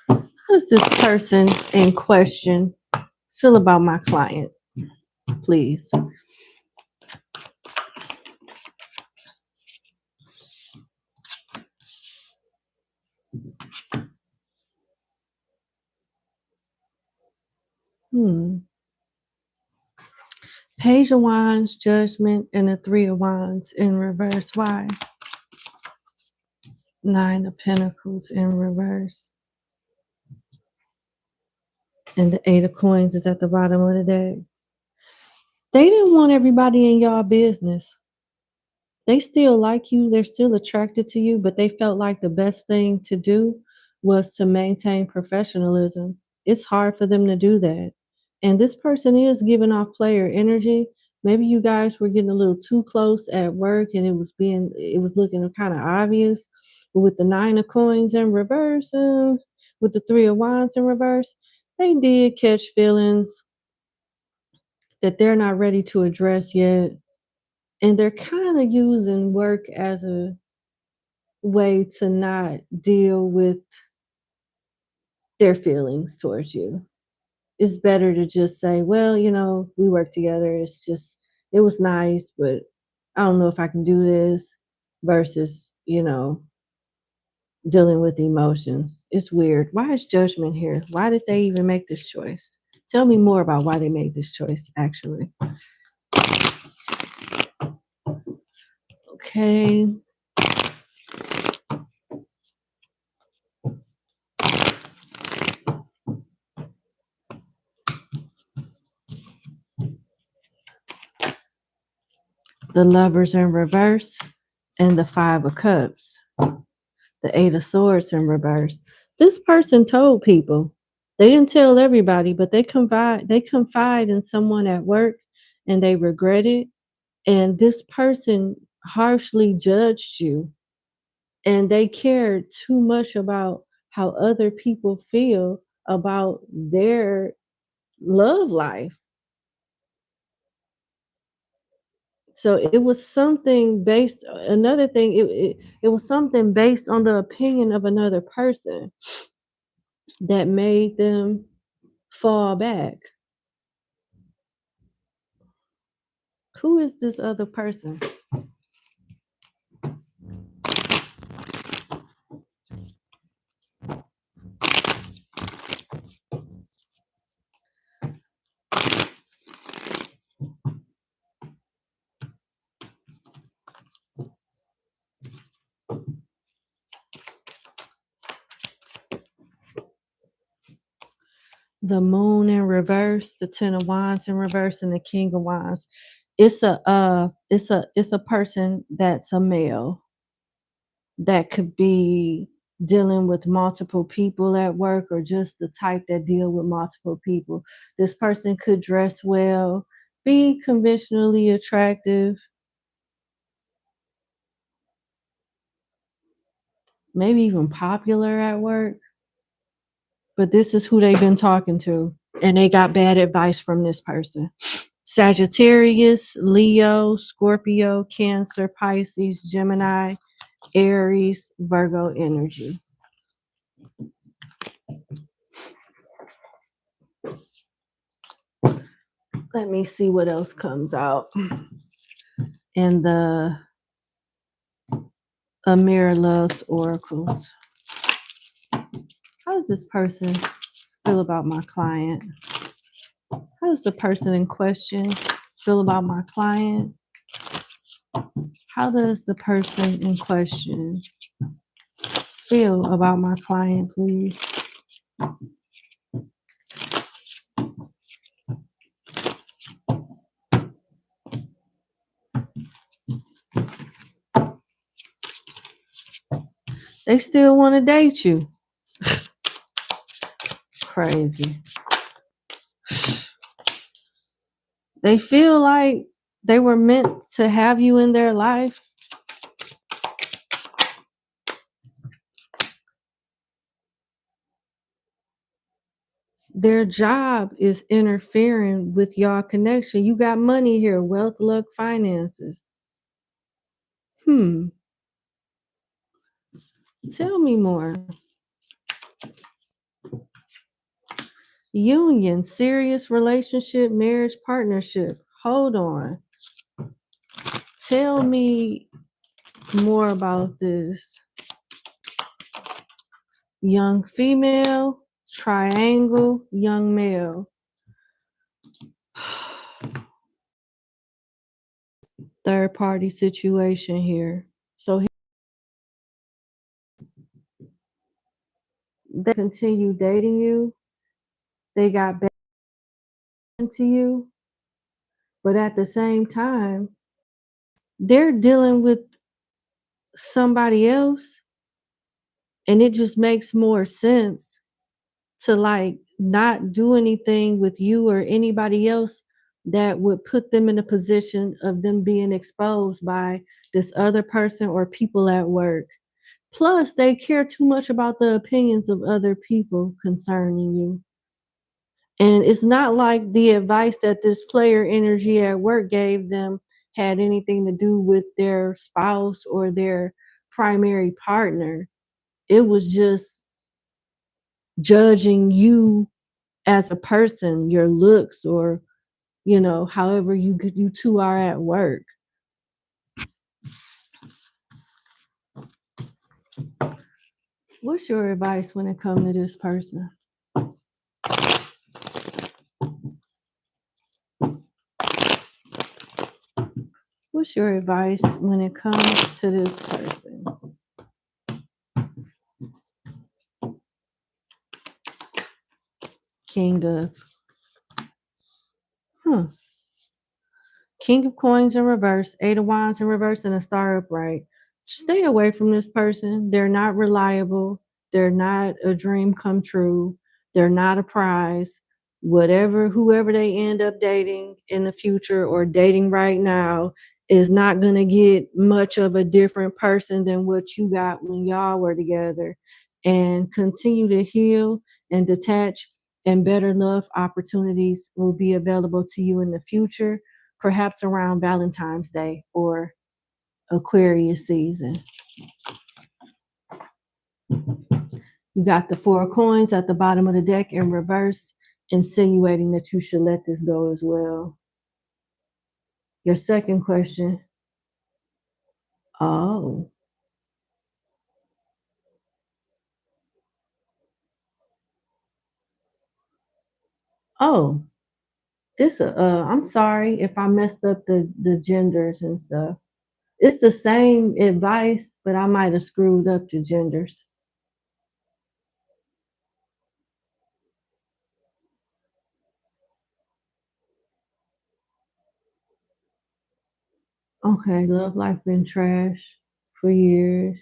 How does this person in question feel about my client? Please. Page of Wands, Judgment, and the Three of Wands in reverse. Why? Nine of Pentacles in reverse. And the Eight of Coins is at the bottom of the deck. They didn't want everybody in y'all business. They still like you. They're still attracted to you, but they felt like the best thing to do was to maintain professionalism. It's hard for them to do that. And this person is giving off player energy. Maybe you guys were getting a little too close at work and it was looking kind of obvious. But with the Nine of Coins in reverse, with the Three of Wands in reverse, they did catch feelings that they're not ready to address yet. And they're kind of using work as a way to not deal with their feelings towards you. It's better to just say, well, we work together. It was nice, but I don't know if I can do this versus, dealing with emotions. It's weird. Why is Judgment here? Why did they even make this choice? Tell me more about why they made this choice, actually. Okay. The Lovers in reverse and the Five of Cups. The Eight of Swords in reverse. This person told people. They didn't tell everybody, but they confide in someone at work and they regret it. And this person harshly judged you and they cared too much about how other people feel about their love life. So it was something based another thing it was something based on the opinion of another person that made them fall back. Who is this other person? The Moon in reverse, the Ten of Wands in reverse, and the King of Wands. It's a person that's a male that could be dealing with multiple people at work or just the type that deal with multiple people. This person could dress well, be conventionally attractive, maybe even popular at work. But this is who they've been talking to, and they got bad advice from this person. Sagittarius, Leo, Scorpio, Cancer, Pisces, Gemini, Aries, Virgo energy. Let me see what else comes out in the Amir Loves Oracles. How does this person feel about my client? How does the person in question feel about my client? How does the person in question feel about my client, please? They still want to date you. Crazy. They feel like they were meant to have you in their life. Their job is interfering with y'all connection. You got money here, wealth, luck, finances. Tell me more. Union, serious relationship, marriage, partnership. Hold on. Tell me more about this. Young female, triangle, young male. Third party situation here. So they continue dating you. They got back into you. But at the same time, they're dealing with somebody else. And it just makes more sense to like not do anything with you or anybody else that would put them in a position of them being exposed by this other person or people at work. Plus, they care too much about the opinions of other people concerning you. And it's not like the advice that this player energy at work gave them had anything to do with their spouse or their primary partner. It was just judging you as a person, your looks, or however you two are at work. What's your advice when it comes to this person? What's your advice when it comes to this person? King of King of Coins in reverse, Eight of Wands in reverse, and a Star upright. Stay away from this person. They're not reliable. They're not a dream come true. They're not a prize. Whoever they end up dating in the future or dating right now is not going to get much of a different person than what you got when y'all were together. And continue to heal and detach, and better love opportunities will be available to you in the future, perhaps around Valentine's Day or Aquarius season. You got the Four of Coins at the bottom of the deck in reverse, insinuating that you should let this go as well. Your second question. Oh. Oh. I'm sorry if I messed up the genders and stuff. It's the same advice, but I might have screwed up the genders. Okay, love life been trash for years.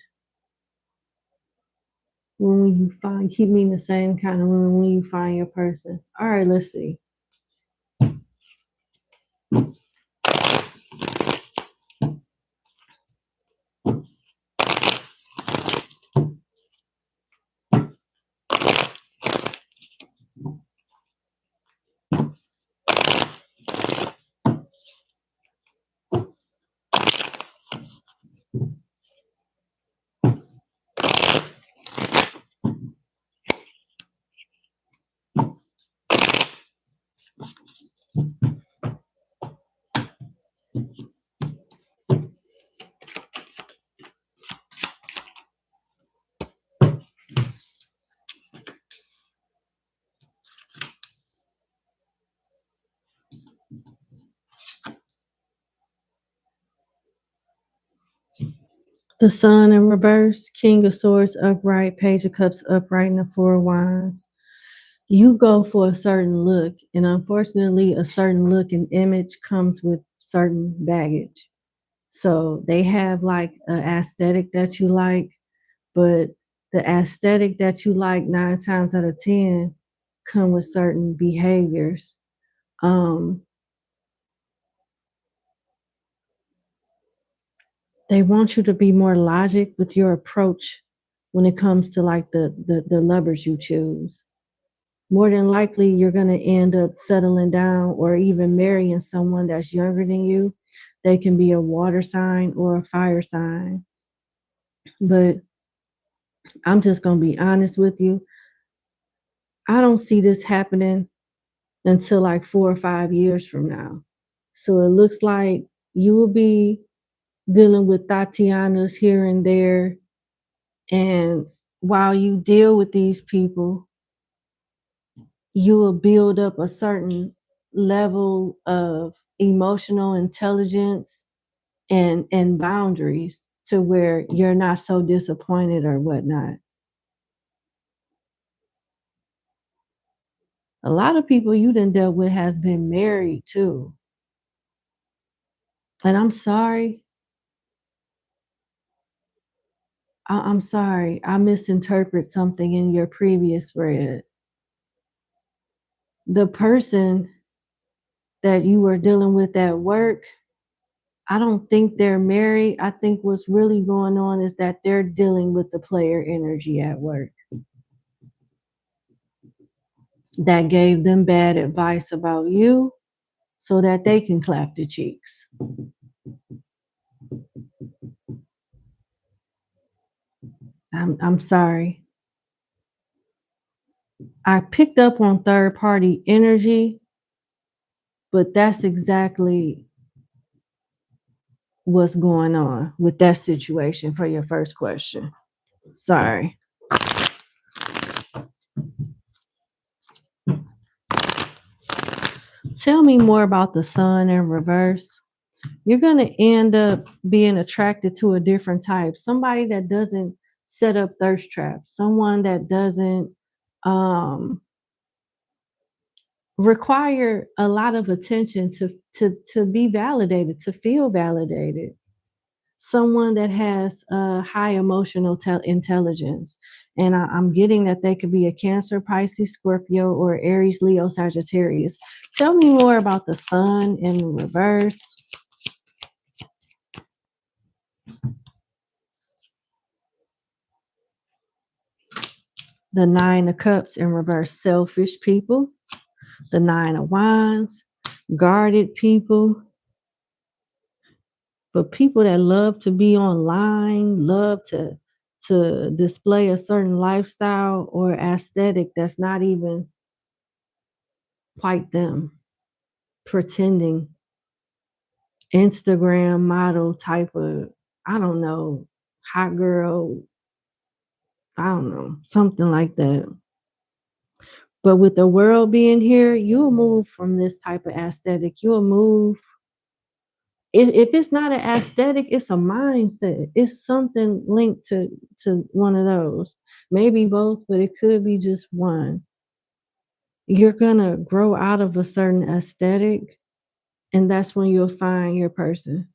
When will you keep meeting the same kind of women when you find your person? All right, let's see. The Sun in reverse, King of Swords upright, Page of Cups upright, and the Four of Wands. You go for a certain look, and unfortunately, a certain look and image comes with certain baggage. So they have like an aesthetic that you like, but the aesthetic that you like 9 times out of 10 come with certain behaviors. They want you to be more logic with your approach when it comes to like the lovers you choose. More than likely, you're going to end up settling down or even marrying someone that's younger than you. They can be a water sign or a fire sign. But I'm just going to be honest with you. I don't see this happening until like 4 or 5 years from now. So it looks like you will be dealing with Tatianas here and there. And while you deal with these people, you will build up a certain level of emotional intelligence and boundaries to where you're not so disappointed or whatnot. A lot of people you done dealt with has been married too. And I'm sorry. I'm sorry. I misinterpret something in your previous thread. The person that you were dealing with at work, I don't think they're married. I think what's really going on is that they're dealing with the player energy at work that gave them bad advice about you so that they can clap the cheeks. I'm sorry. I picked up on third party energy, but that's exactly what's going on with that situation for your first question. Sorry. Tell me more about the sun in reverse. You're going to end up being attracted to a different type. Somebody that doesn't set up thirst traps. Someone that doesn't require a lot of attention to be validated, to feel validated. Someone that has a high emotional intelligence. And I'm getting that they could be a Cancer, Pisces, Scorpio, or Aries, Leo, Sagittarius. Tell me more about the sun in reverse. The 9 of Cups in reverse, selfish people. The 9 of Wands, guarded people. But people that love to be online, love to display a certain lifestyle or aesthetic that's not even quite them, pretending Instagram model type of, I don't know, hot girl, I don't know, something like that. But with the world being here, you'll move from this type of aesthetic. You'll move. If it's not an aesthetic, it's a mindset. It's something linked to one of those. Maybe both, but it could be just one. You're gonna grow out of a certain aesthetic, and that's when you'll find your person.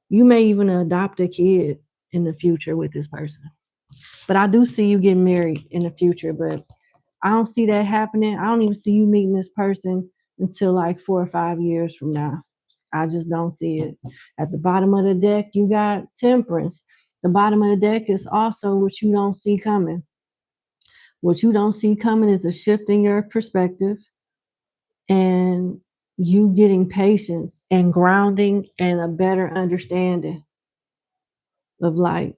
You may even adopt a kid in the future with this person. But I do see you getting married in the future, but I don't see that happening. I don't even see you meeting this person until like 4 or 5 years from now. I just don't see it. At the bottom of the deck, you got Temperance. The bottom of the deck is also what you don't see coming. What you don't see coming is a shift in your perspective and you getting patience and grounding and a better understanding of like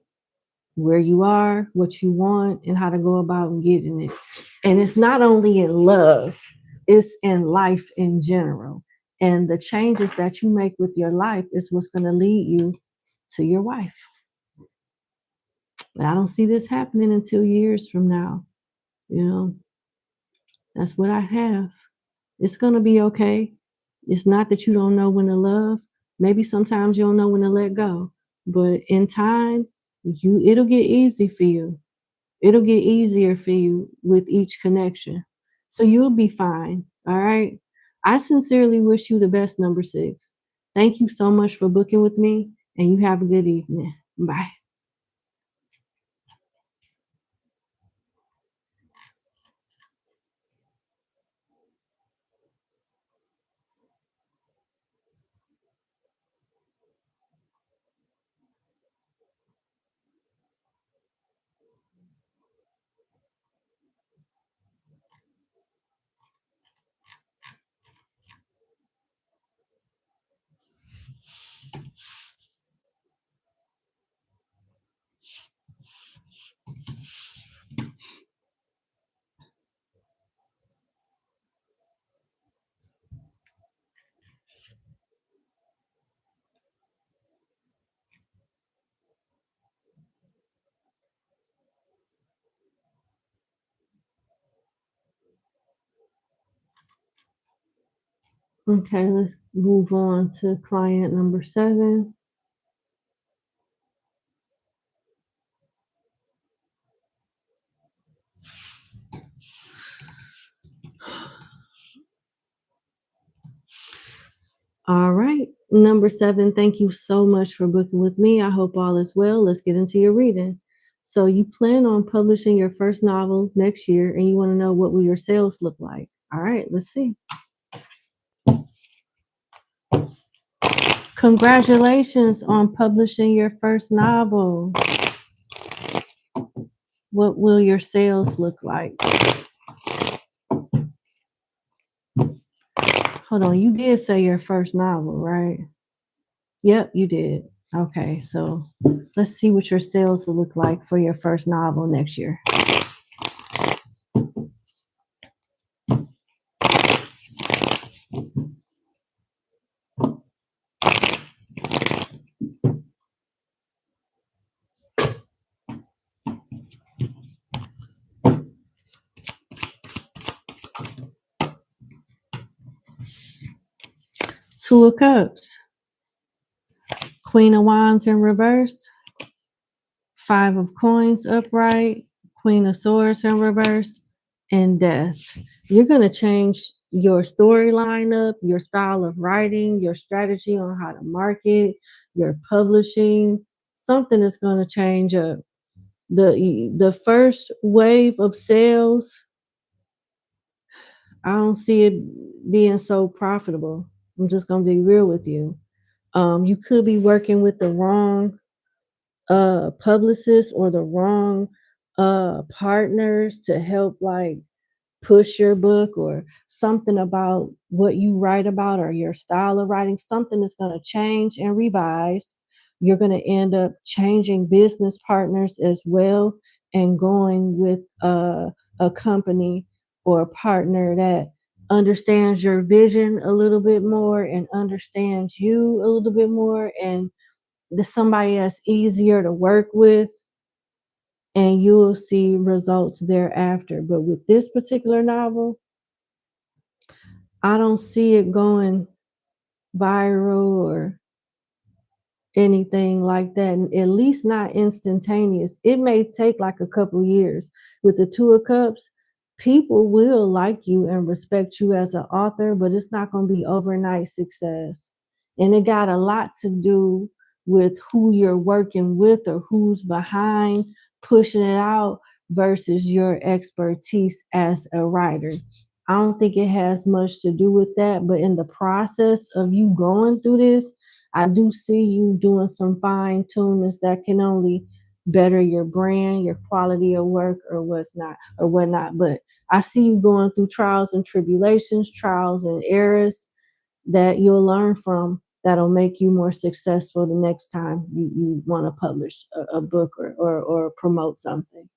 where you are, what you want, and how to go about getting it. And it's not only in love, it's in life in general. And the changes that you make with your life is what's going to lead you to your wife. But I don't see this happening until years from now. You know, that's what I have. It's going to be okay. It's not that you don't know when to love. Maybe sometimes you don't know when to let go. But in time, it'll get easy for you. It'll get easier for you with each connection. So you'll be fine. All right. I sincerely wish you the best, number 6. Thank you so much for booking with me, and you have a good evening. Bye. Okay, let's move on to client number 7. All right, number 7, thank you so much for booking with me. I hope all is well. Let's get into your reading. So you plan on publishing your first novel next year, and you want to know what will your sales look like. All right, let's see. Congratulations on publishing your first novel. What will your sales look like? Hold on, you did say your first novel, right? Yep, you did. Okay, so let's see what your sales will look like for your first novel next year. Two of Cups, Queen of Wands in reverse, Five of Coins upright, Queen of Swords in reverse, and Death. You're going to change your storyline up, your style of writing, your strategy on how to market, your publishing. Something is going to change up. The first wave of sales, I don't see it being so profitable. I'm just going to be real with you. You could be working with the wrong publicist or the wrong partners to help like push your book, or something about what you write about or your style of writing. Something is going to change and revise. You're going to end up changing business partners as well, and going with a company or a partner that understands your vision a little bit more and understands you a little bit more, and somebody that's easier to work with, and you'll see results thereafter. But with this particular novel, I don't see it going viral or anything like that, at least not instantaneous. It may take like a couple years. With the Two of Cups, people will like you and respect you as an author, but it's not going to be overnight success. And it got a lot to do with who you're working with or who's behind pushing it out versus your expertise as a writer. I don't think it has much to do with that, but in the process of you going through this, I do see you doing some fine tunings that can only better your brand, your quality of work, or whatnot. But I see you going through trials and tribulations, trials and errors that you'll learn from, that'll make you more successful the next time you want to publish a book or promote something.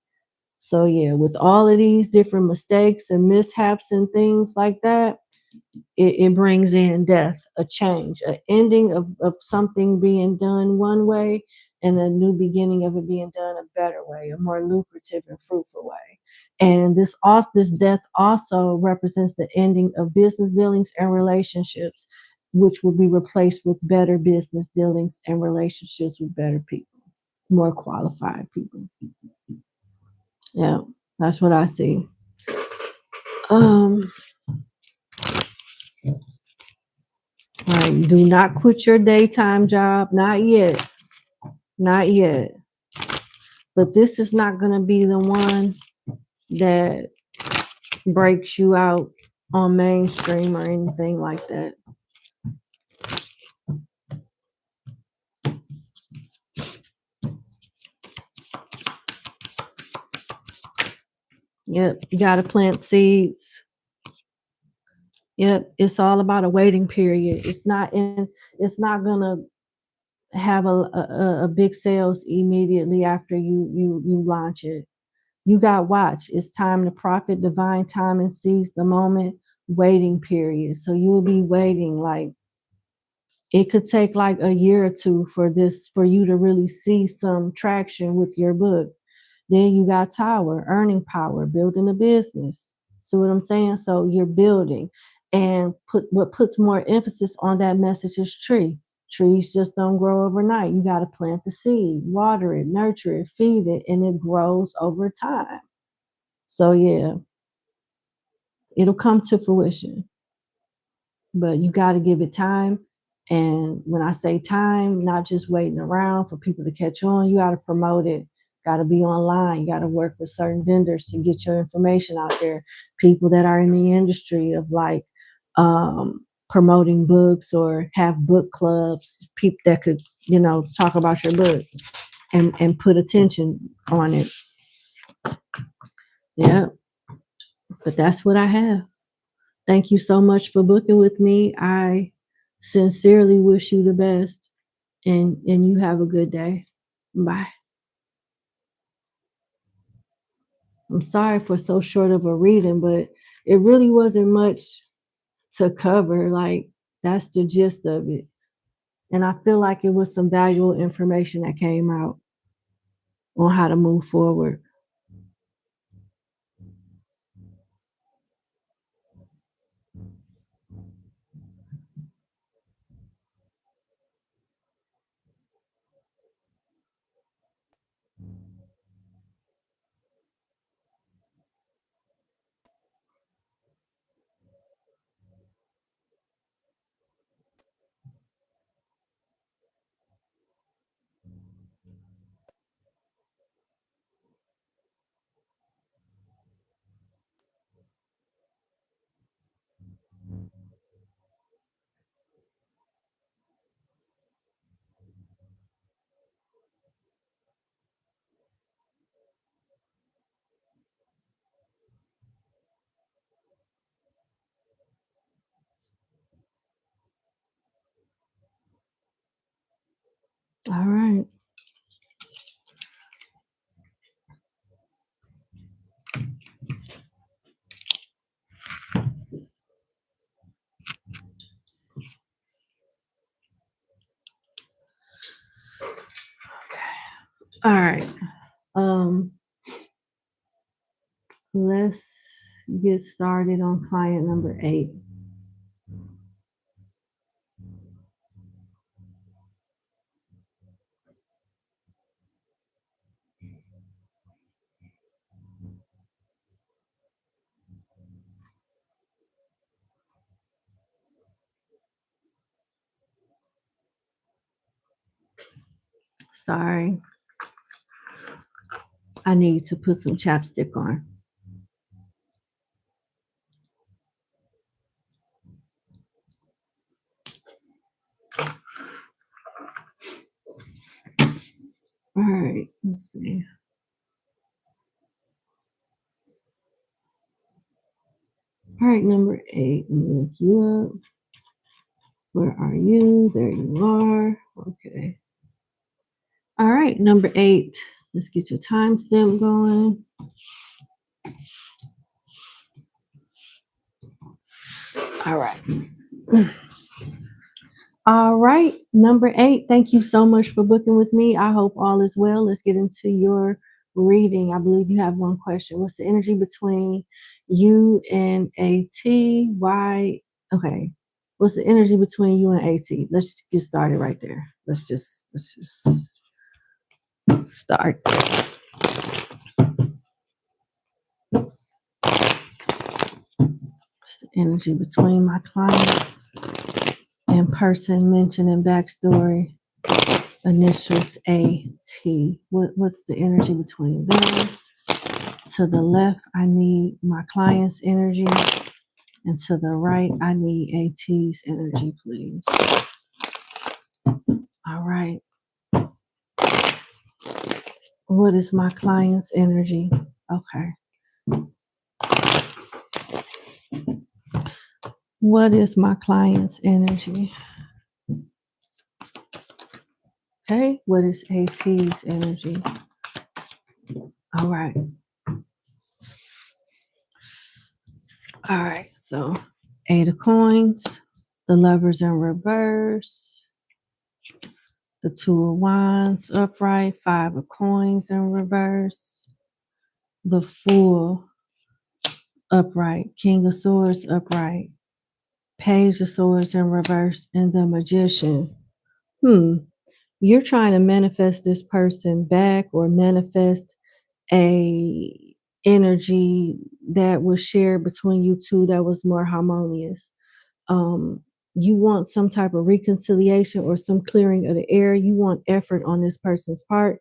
So yeah, with all of these different mistakes and mishaps and things like that, it brings in death, a change, an ending of something being done one way, and a new beginning of it being done a better way, a more lucrative and fruitful way. And this death also represents the ending of business dealings and relationships, which will be replaced with better business dealings and relationships with better people, more qualified people. Yeah, that's what I see. Right, do not quit your daytime job. Not yet. Not yet. But this is not going to be the one that breaks you out on mainstream or anything like that. Yep, you got to plant seeds. Yep, it's all about a waiting period. It's not going to have a big sales immediately after you launch it. You got watch. It's time to profit. Divine time and seize the moment. Waiting period. So you'll be waiting, like it could take like a year or two for you to really see some traction with your book. Then you got Tower, earning power, building a business. See what I'm saying? So you're building. And what puts more emphasis on that message is tree. Trees just don't grow overnight. You got to plant the seed, water it, nurture it, feed it, and it grows over time. So yeah, it'll come to fruition, but you got to give it time. And when I say time, not just waiting around for people to catch on, you got to promote it. Got to be online. You got to work with certain vendors to get your information out there. People that are in the industry of like promoting books or have book clubs, people that could, talk about your book and put attention on it. Yeah, but that's what I have. Thank you so much for booking with me. I sincerely wish you the best, and you have a good day. Bye. I'm sorry for so short of a reading, but it really wasn't much to cover. Like, that's the gist of it. And I feel like it was some valuable information that came out on how to move forward. All right. All right. Let's get started on client number 8. Sorry. I need to put some chapstick on. All right, let's see. All right, number 8. Let me look you up. Where are you? There you are. Okay. All right, number 8. Let's get your timestamp going. All right. All right, number 8. Thank you so much for booking with me. I hope all is well. Let's get into your reading. I believe you have one question. What's the energy between you and AT? Why? Okay. What's the energy between you and AT? Let's get started right there. Let's just start. What's the energy between my client and person mentioned in backstory? Initials AT. What's the energy between them? To the left, I need my client's energy. And to the right, I need AT's energy, please. All right. What is my client's energy? Okay. What is my client's energy? Okay. What is AT's energy? All right. All right. So 8 of coins, the lovers in reverse, the 2 of wands upright, 5 of coins in reverse, the Fool upright, King of swords upright, Page of Swords in reverse, and the Magician. You're trying to manifest this person back, or manifest a energy that was shared between you two that was more harmonious. um, you want some type of reconciliation or some clearing of the air. You want effort on this person's part.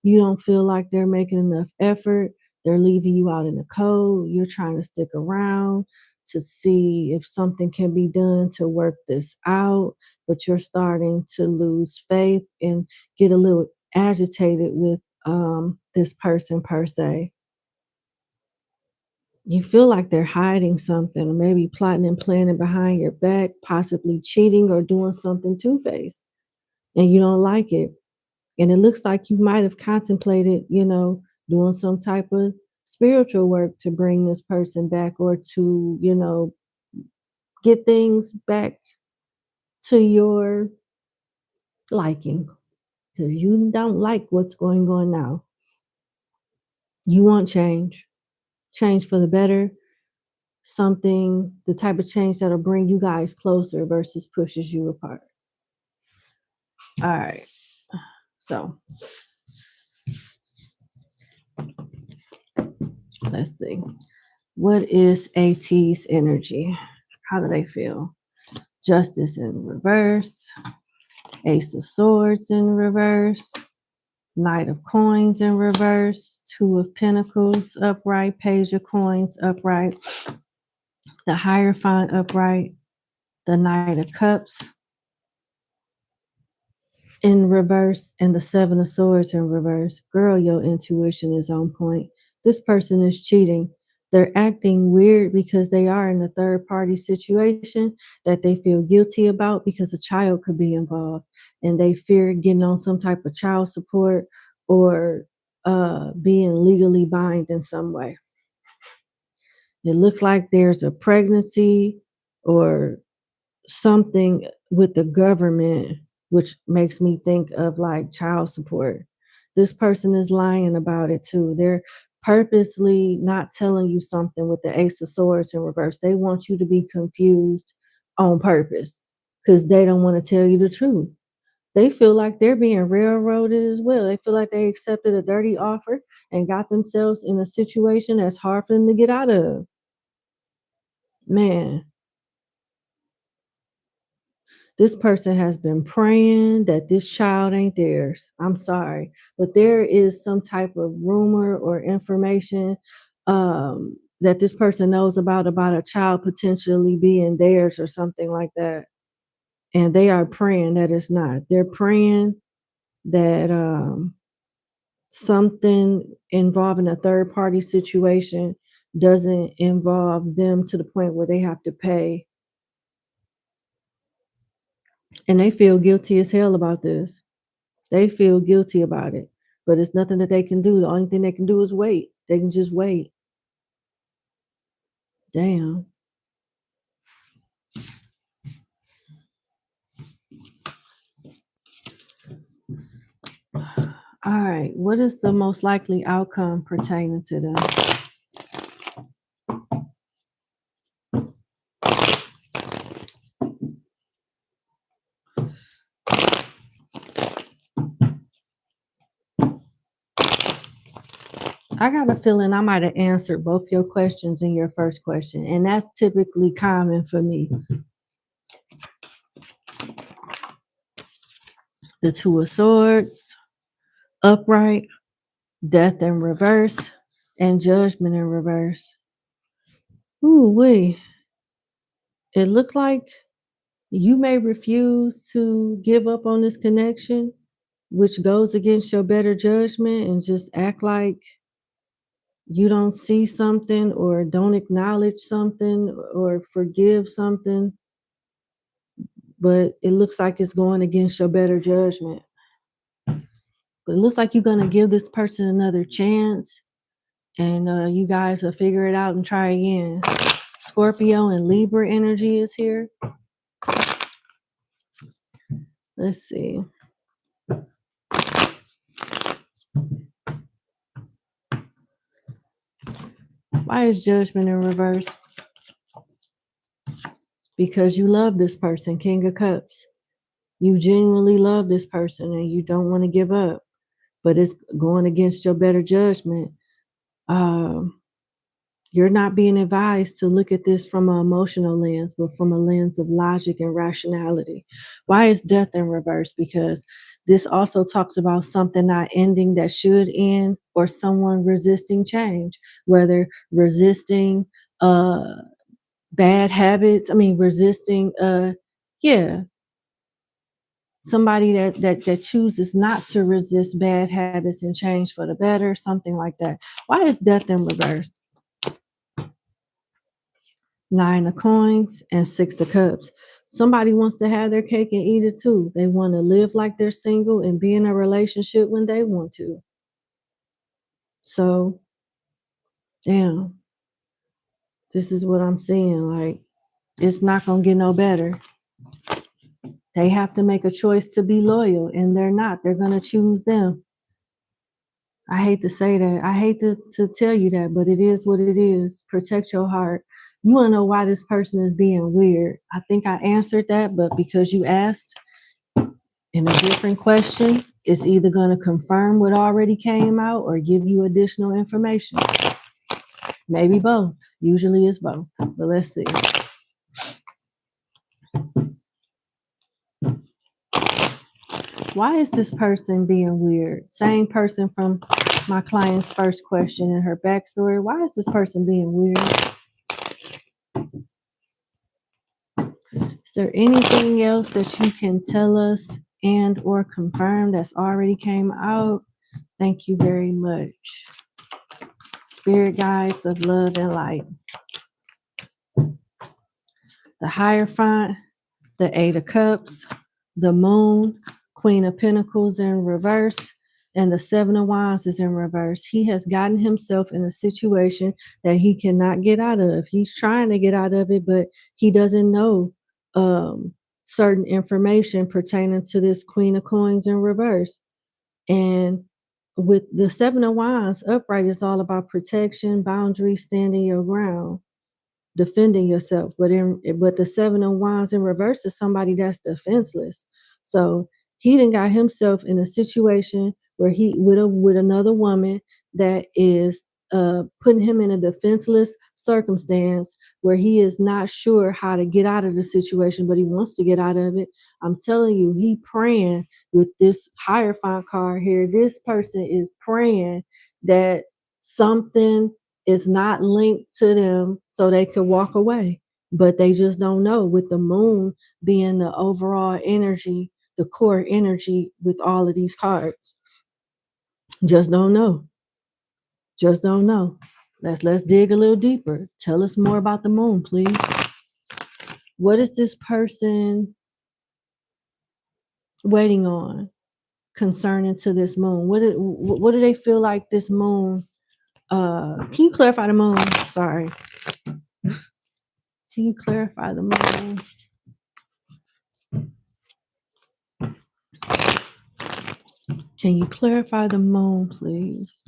You don't feel like they're making enough effort. They're leaving you out in the cold. You're trying to stick around to see if something can be done to work this out, but you're starting to lose faith and get a little agitated with this person per se. You feel like they're hiding something, or maybe plotting and planning behind your back, possibly cheating or doing something two-faced, and you don't like it. And it looks like you might have contemplated, doing some type of spiritual work to bring this person back, or to, get things back to your liking, because you don't like what's going on now. You want change for the better, something, the type of change that'll bring you guys closer versus pushes you apart. All right. So let's see. What is AT's energy? How do they feel? Justice in reverse, Ace of Swords in reverse, Knight of Coins in reverse, Two of Pentacles upright, Page of Coins upright, the Hierophant upright, the Knight of Cups in reverse, and the Seven of Swords in reverse. Girl, your intuition is on point. This person is cheating. They're acting weird because they are in a third party situation that they feel guilty about, because a child could be involved, and they fear getting on some type of child support, or being legally bind in some way. It looks like there's a pregnancy or something with the government, which makes me think of like child support. This person is lying about it too. They're purposely not telling you something with the Ace of Swords in reverse. They want you to be confused on purpose, because they don't want to tell you the truth. They feel like they're being railroaded as well. They feel like they accepted a dirty offer and got themselves in a situation that's hard for them to get out of. Man, this person has been praying that this child ain't theirs. I'm sorry, but there is some type of rumor or information that this person knows about a child potentially being theirs or something like that. And they are praying that it's not. They're praying that something involving a third party situation doesn't involve them to the point where they have to pay. And they feel guilty as hell about this. They feel guilty about it, but it's nothing that they can do. The only thing they can do is wait. They can just wait. Damn. All right. What is the most likely outcome pertaining to them? I got a feeling I might have answered both your questions in your first question, and that's typically common for me. The Two of Swords, upright, Death in reverse, and Judgment in reverse. Ooh, wee. It looked like you may refuse to give up on this connection, which goes against your better judgment, and just act like you don't see something, or don't acknowledge something, or forgive something. But it looks like it's going against your better judgment. But it looks like you're going to give this person another chance, and you guys will figure it out and try again. Scorpio and Libra energy is here. Let's see. Why is Judgment in reverse? because you love this person, King of Cups. You genuinely love this person and you don't want to give up, but it's going against your better judgment. You're not being advised to look at this from an emotional lens, but from a lens of logic and rationality. Why is death in reverse? Because this also talks about something not ending that should end, or someone resisting change, whether resisting bad habits. I mean, resisting, yeah, somebody that chooses not to resist bad habits and change for the better, something like that. Why is death in reverse? 9 of coins and 6 of cups. Somebody wants to have their cake and eat it too. They want to live like they're single and be in a relationship when they want to. So, damn, this is what I'm seeing. Like, it's not going to get no better. They have to make a choice to be loyal, and they're not. They're going to choose them. I hate to say that. I hate to tell you that, but it is what it is. Protect your heart. You want to know why this person is being weird? I think I answered that, but because you asked in a different question, it's either going to confirm what already came out or give you additional information. Maybe both. Usually it's both, but let's see. Why is this person being weird? Same person from my client's first question and her backstory. Why is this person being weird? Is there anything else that you can tell us and or confirm that's already came out? Thank you very much. Spirit guides of love and light. The Hierophant, the 8 of Cups, the Moon, Queen of Pentacles in reverse, and the 7 of Wands is in reverse. He has gotten himself in a situation that he cannot get out of. He's trying to get out of it, but he doesn't know certain information pertaining to this Queen of Coins in reverse. And with the 7 of Wands upright, is all about protection, boundaries, standing your ground, defending yourself. But the 7 of Wands in reverse is somebody that's defenseless. So he done got himself in a situation where he with another woman that is putting him in a defenseless circumstance where he is not sure how to get out of the situation, but he wants to get out of it. I'm telling you, he praying with this Hierophant card here. This person is praying that something is not linked to them so they could walk away, but they just don't know, with the Moon being the overall energy, the core energy with all of these cards. Just don't know. Just don't know. Let's dig a little deeper. Tell us more about the Moon, please. What is this person waiting on concerning to this Moon? What do they feel like this Moon? Can you clarify the Moon? Sorry. Can you clarify the Moon? Can you clarify the Moon, please?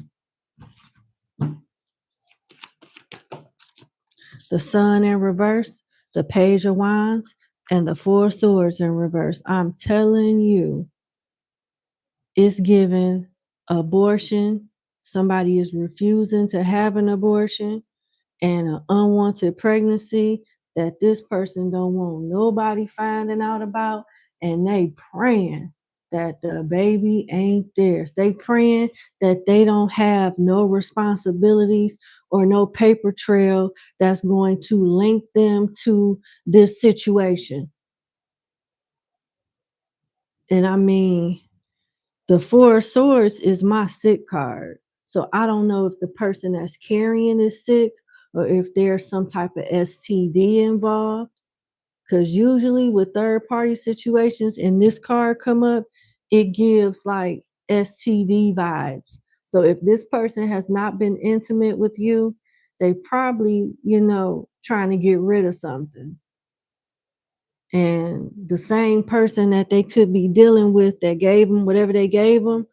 The Sun in reverse, the Page of Wands, and the 4 of Swords in reverse. I'm telling you, it's given abortion. Somebody is refusing to have an abortion, and an unwanted pregnancy that this person don't want nobody finding out about, and they praying that the baby ain't theirs. They praying that they don't have no responsibilities or no paper trail that's going to link them to this situation. And I mean, the 4 of Swords is my sick card. So I don't know if the person that's carrying is sick or if there's some type of STD involved. Because usually with third party situations and this card come up, it gives like STD vibes. So if this person has not been intimate with you, they probably, trying to get rid of something. And the same person that they could be dealing with that gave them whatever they gave them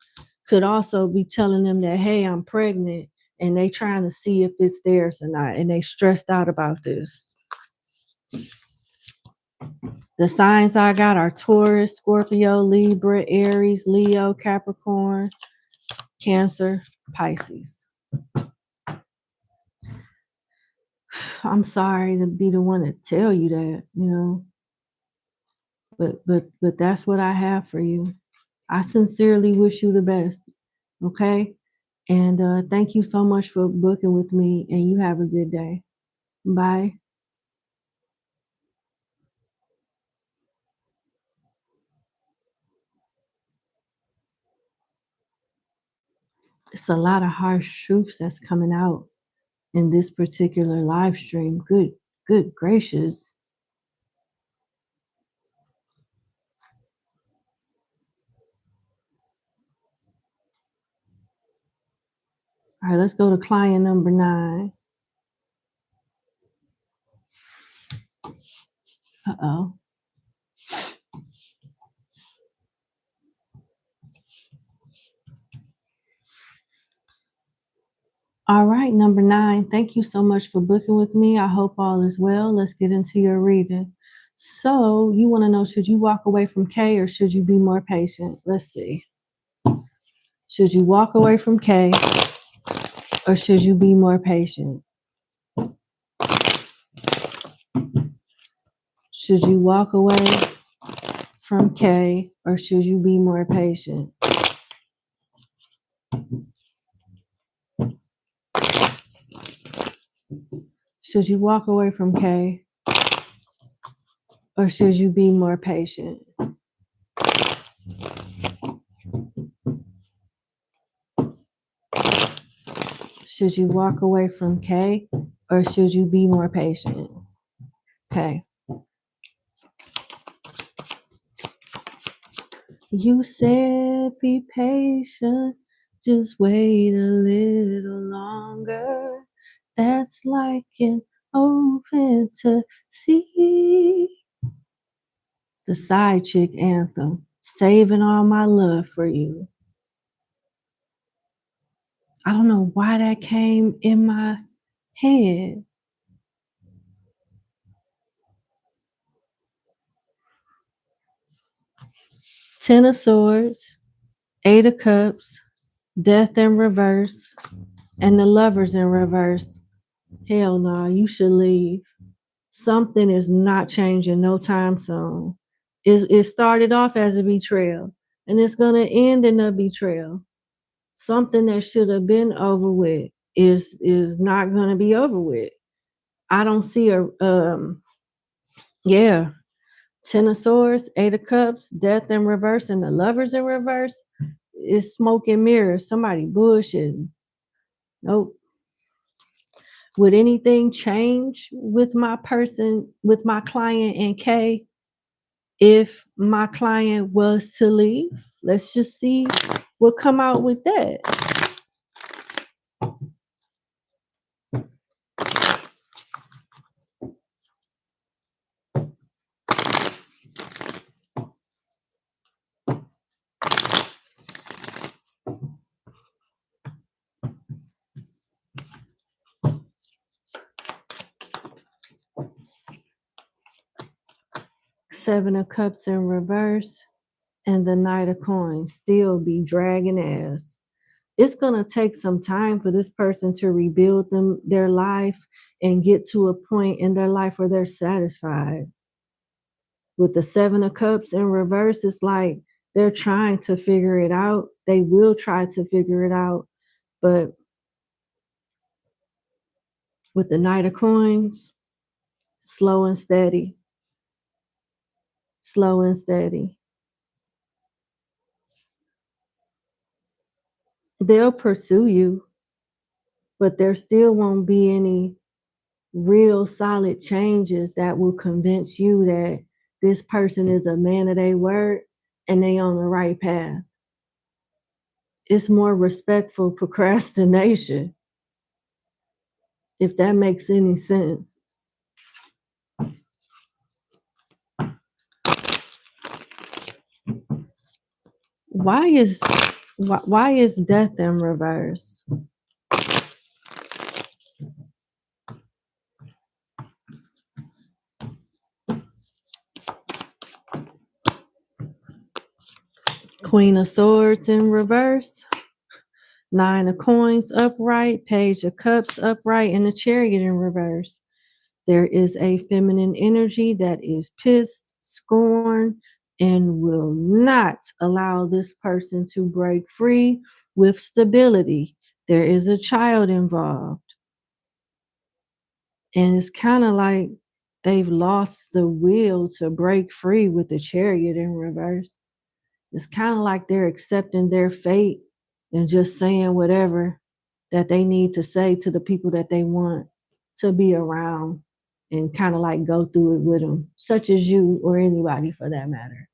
could also be telling them that, hey, I'm pregnant, and they trying to see if it's theirs or not, and they stressed out about this. The signs I got are Taurus, Scorpio, Libra, Aries, Leo, Capricorn, Cancer, Pisces. I'm sorry to be the one to tell you that, you know, but that's what I have for you. I sincerely wish you the best. Okay? And thank you so much for booking with me, and you have a good day. Bye. It's a lot of harsh truths that's coming out in this particular live stream. Good gracious. All right, let's go to client number 9. Uh-oh. All right, number 9. Thank you so much for booking with me. I hope all is well. Let's get into your reading. So you want to know, should you walk away from K or should you be more patient? Let's see. Should you walk away from K or should you be more patient? Should you walk away from K or should you be more patient? Should you walk away from K or should you be more patient? Should you walk away from K or should you be more patient? Okay. You said be patient, just wait a little longer. That's like an open to see. The side chick anthem, saving all my love for you. I don't know why that came in my head. Ten of Swords, Eight of Cups, Death in reverse, and the Lovers in reverse. Hell no, you should leave. Something is not changing no time soon. It started off as a betrayal, and it's going to end in a betrayal. Something that should have been over with is not going to be over with. I don't see a yeah. Ten of Swords, Eight of Cups, Death in reverse, and the Lovers in reverse. It's smoke and mirrors. Somebody bullshitting. Nope. Would anything change with my person, with my client and K, if my client was to leave? Let's just see what come out with that. Seven of Cups in reverse and the Knight of Coins still be dragging ass. It's going to take some time for this person to rebuild their life and get to a point in their life where they're satisfied. With the Seven of Cups in reverse, it's like they're trying to figure it out. They will try to figure it out. But with the Knight of Coins, slow and steady. Slow and steady. They'll pursue you, but there still won't be any real solid changes that will convince you that this person is a man of their word and they on the right path. It's more respectful procrastination, if that makes any sense. Why is death in reverse? Queen of Swords in reverse, Nine of Coins upright, Page of Cups upright, and the Chariot in reverse. There is a feminine energy that is pissed, scorned, and will not allow this person to break free with stability. There is a child involved. And it's kind of like they've lost the will to break free with the Chariot in reverse. It's kind of like they're accepting their fate and just saying whatever that they need to say to the people that they want to be around and kind of like go through it with them, such as you or anybody for that matter.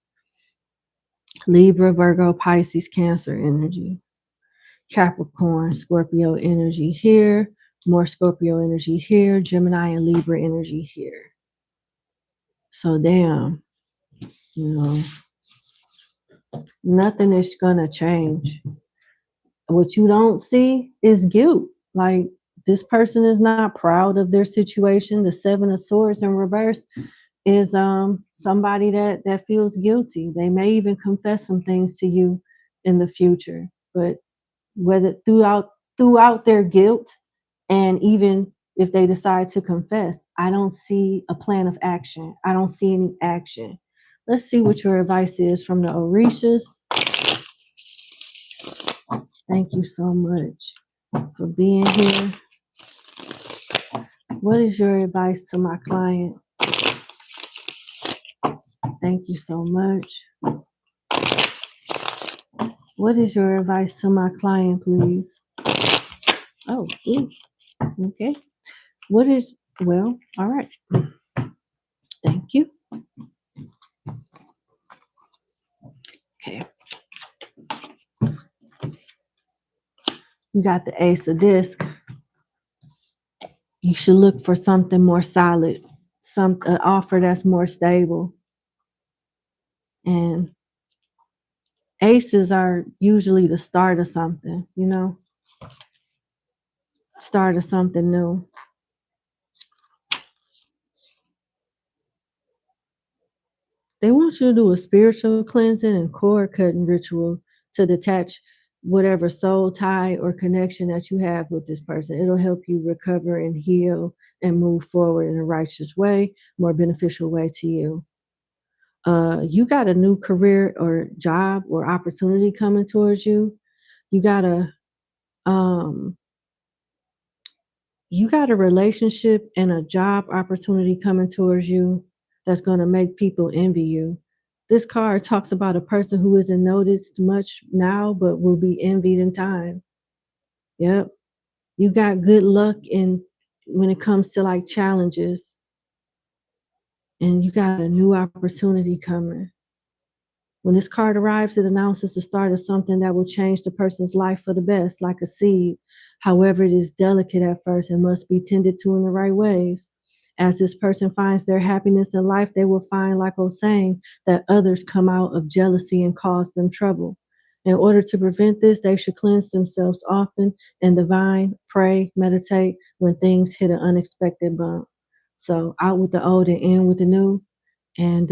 Libra, Virgo, Pisces, Cancer energy. Capricorn, Scorpio energy here. More Scorpio energy here. Gemini and Libra energy here. So damn, you know, nothing is gonna change. What you don't see is guilt. Like, this person is not proud of their situation. The Seven of Swords in reverse is somebody that feels guilty. They may even confess some things to you in the future, but whether throughout their guilt, and even if they decide to confess, I don't see a plan of action. I don't see any action. Let's see what your advice is from the Orishas. Thank you so much for being here. What is your advice to my client? Thank you so much. What is your advice to my client, please? Oh, okay. Well, all right. Thank you. Okay. You got the Ace of Disc. You should look for something more solid, an offer that's more stable. And aces are usually the start of something, you know, start of something new. They want you to do a spiritual cleansing and cord cutting ritual to detach whatever soul tie or connection that you have with this person. It'll help you recover and heal and move forward in a righteous way, more beneficial way to you. You got a new career or job or opportunity coming towards you. You got a relationship and a job opportunity coming towards you that's going to make people envy you. This card talks about a person who isn't noticed much now, but will be envied in time. Yep. You got good luck when it comes to like challenges, and you got a new opportunity coming. When this card arrives, it announces the start of something that will change the person's life for the best, like a seed. However, it is delicate at first and must be tended to in the right ways. As this person finds their happiness in life, they will find, like I was saying, that others come out of jealousy and cause them trouble. In order to prevent this, they should cleanse themselves often and divine, pray, meditate when things hit an unexpected bump. So out with the old and in with the new. And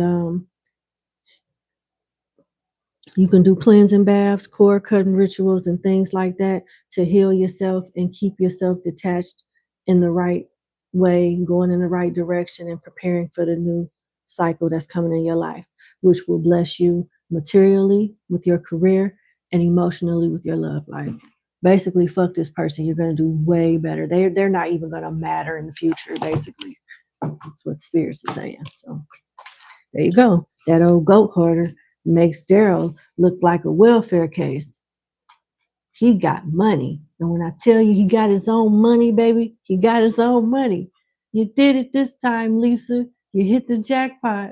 you can do cleansing baths, cord cutting rituals, and things like that to heal yourself and keep yourself detached in the right way, going in the right direction, and preparing for the new cycle that's coming in your life, which will bless you materially with your career and emotionally with your love life. Basically, fuck this person. You're going to do way better. They're not even going to matter in the future, basically. That's what spirits are saying. So there you go. That old goat hoarder makes Daryl look like a welfare case. He got money. And when I tell you he got his own money, baby, he got his own money. You did it this time, Lisa. You hit the jackpot.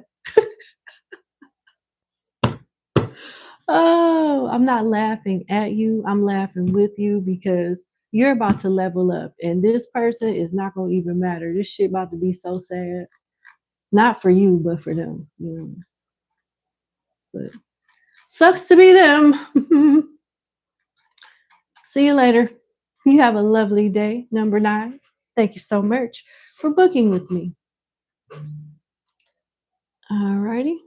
Oh, I'm not laughing at you. I'm laughing with you because you're about to level up. And this person is not going to even matter. This shit about to be so sad. Not for you, but for them. You know. But sucks to be them. See you later. You have a lovely day. Number 9. Thank you so much for booking with me. All righty.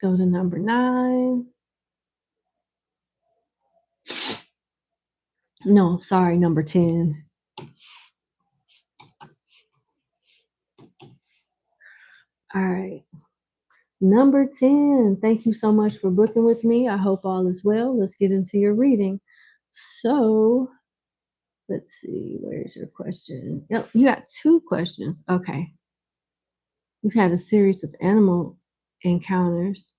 Let's go to number 9. No, sorry, number 10. All right. Number 10. Thank you so much for booking with me. I hope all is well. Let's get into your reading. So, let's see. Where's your question? Yep, you got 2 questions. Okay. You've had a series of animal encounters.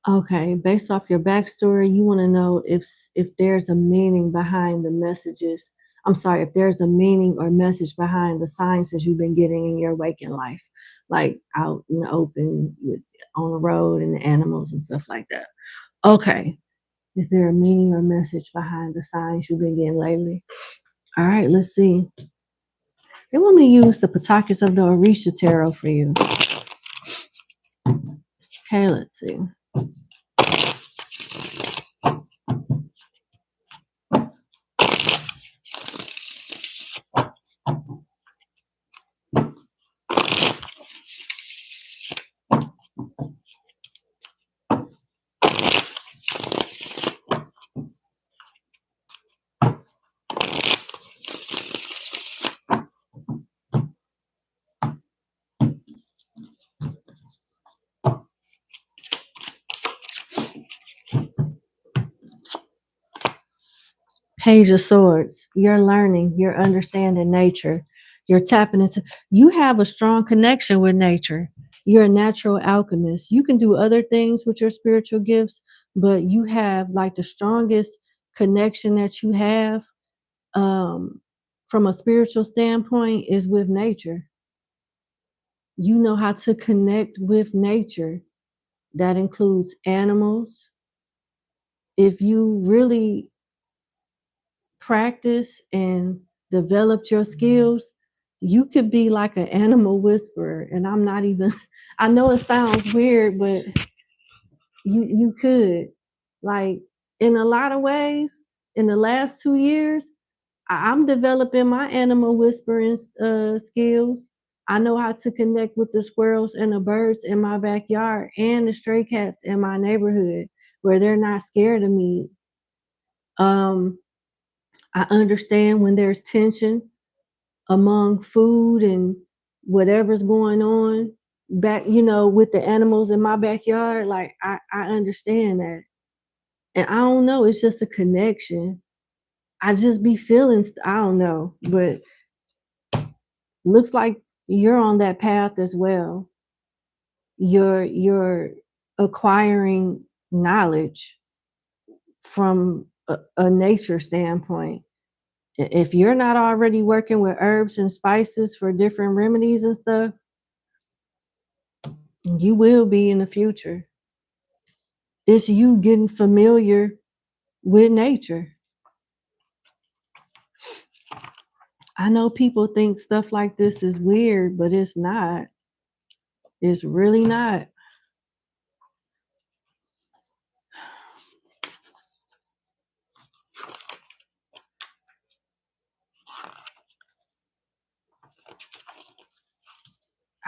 Okay, based off your backstory, you want to know if there's a meaning behind the messages. I'm sorry, if there's a meaning or message behind the signs that you've been getting in your waking life, like out in the open, on the road, and the animals and stuff like that. Okay, is there a meaning or message behind the signs you've been getting lately? All right, let's see. They want me to use the Patakas of the Orisha Tarot for you. Okay, let's see. Page of Swords. You're learning, you're understanding nature. You're tapping into, you have a strong connection with nature. You're a natural alchemist. You can do other things with your spiritual gifts, but you have like the strongest connection that you have from a spiritual standpoint is with nature. You know how to connect with nature. That includes animals. If you really practice and developed your skills, you could be like an animal whisperer. And I'm not even, I know it sounds weird, but you could. Like, in a lot of ways, in the last 2 years, I'm developing my animal whispering skills. I know how to connect with the squirrels and the birds in my backyard and the stray cats in my neighborhood where they're not scared of me. Um, I understand when there's tension among food and whatever's going on back, with the animals in my backyard. Like, I understand that. And I don't know, it's just a connection. I just be feeling, I don't know, but looks like you're on that path as well. You're acquiring knowledge from a nature standpoint. If you're not already working with herbs and spices for different remedies and stuff, you will be in the future. It's you getting familiar with nature. I know people think stuff like this is weird, but it's not. It's really not.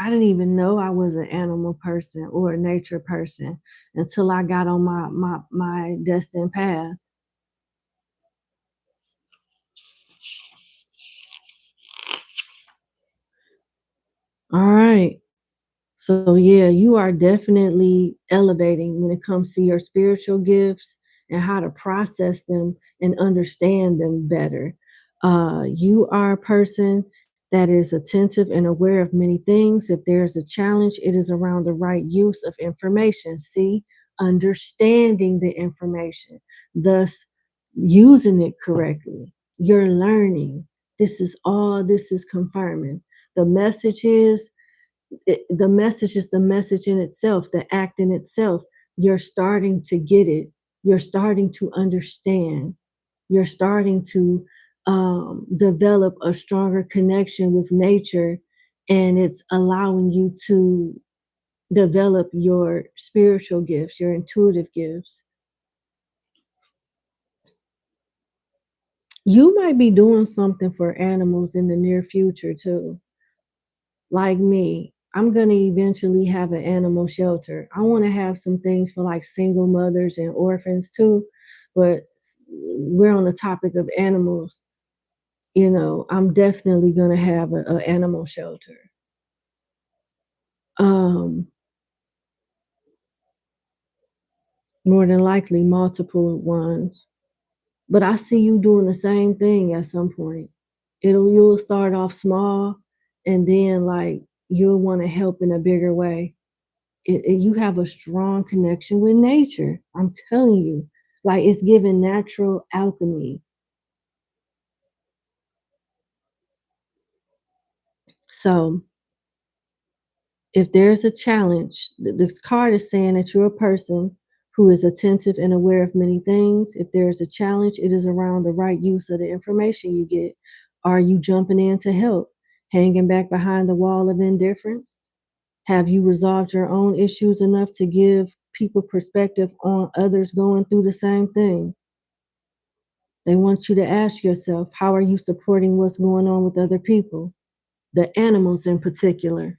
I didn't even know I was an animal person or a nature person until I got on my destined path. All right. So yeah, you are definitely elevating when it comes to your spiritual gifts and how to process them and understand them better. You are a person that is attentive and aware of many things. If there's a challenge, it is around the right use of information. See, understanding the information, thus using it correctly. You're learning. This is confirming. The message is the message is the message in itself, the act in itself. You're starting to get it. You're starting to understand. You're starting to develop a stronger connection with nature, and it's allowing you to develop your spiritual gifts, your intuitive gifts. You might be doing something for animals in the near future too. Like me, I'm going to eventually have an animal shelter. I want to have some things for like single mothers and orphans too. But we're on the topic of animals. You know, I'm definitely going to have an animal shelter. Um, More than likely multiple ones. But I see you doing the same thing at some point. You'll start off small, and then like you'll want to help in a bigger way. You have a strong connection with nature. I'm telling you, like it's giving natural alchemy. So if there's a challenge, this card is saying that you're a person who is attentive and aware of many things. If there's a challenge, it is around the right use of the information you get. Are you jumping in to help? Hanging back behind the wall of indifference? Have you resolved your own issues enough to give people perspective on others going through the same thing? They want you to ask yourself, how are you supporting what's going on with other people? The animals in particular.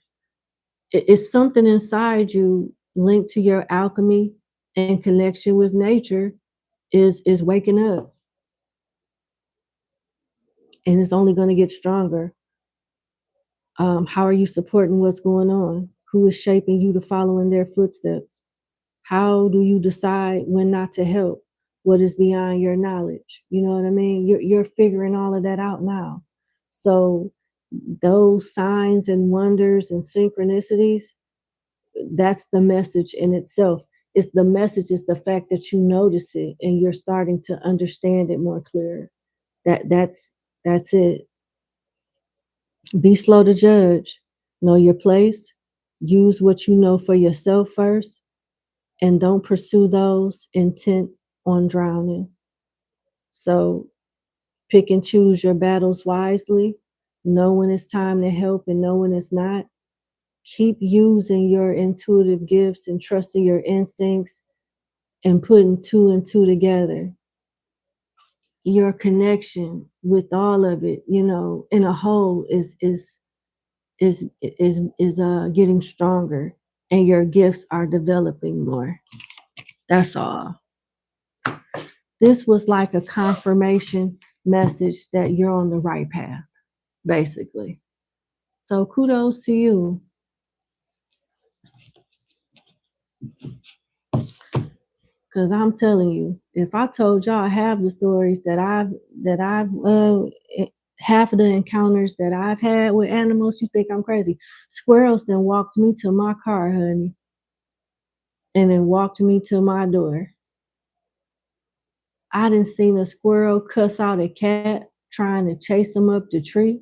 It's something inside you linked to your alchemy and connection with nature is waking up, and it's only going to get stronger. How are you supporting what's going on? Who is shaping you to follow in their footsteps? How do you decide when not to help? What is beyond your knowledge? You know what I mean? You're figuring all of that out now. So those signs and wonders and synchronicities, that's the message in itself. It's the message is the fact that you notice it and you're starting to understand it more clear. That's it. Be slow to judge. Know your place. Use what you know for yourself first, and don't pursue those intent on drowning. So pick and choose your battles wisely. Know when it's time to help and know when it's not. Keep using your intuitive gifts and trusting your instincts and putting two and two together. Your connection with all of it, you know, in a whole is getting stronger, and your gifts are developing more. That's all. This was like a confirmation message that you're on the right path, basically. So kudos to you. Cause I'm telling you, if I told y'all half the stories that I've half of the encounters that I've had with animals, you think I'm crazy. Squirrels then walked me to my car, honey, and then walked me to my door. I done seen a squirrel cuss out a cat trying to chase him up the tree.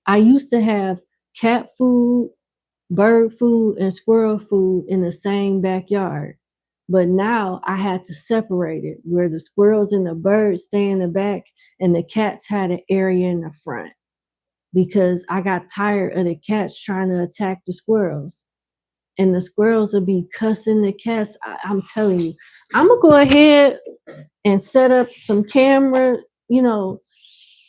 I used to have cat food, bird food, and squirrel food in the same backyard. But now I had to separate it where the squirrels and the birds stay in the back and the cats had an area in the front because I got tired of the cats trying to attack the squirrels. And the squirrels will be cussing the cats. I'm telling you, I'm gonna go ahead and set up some camera, you know,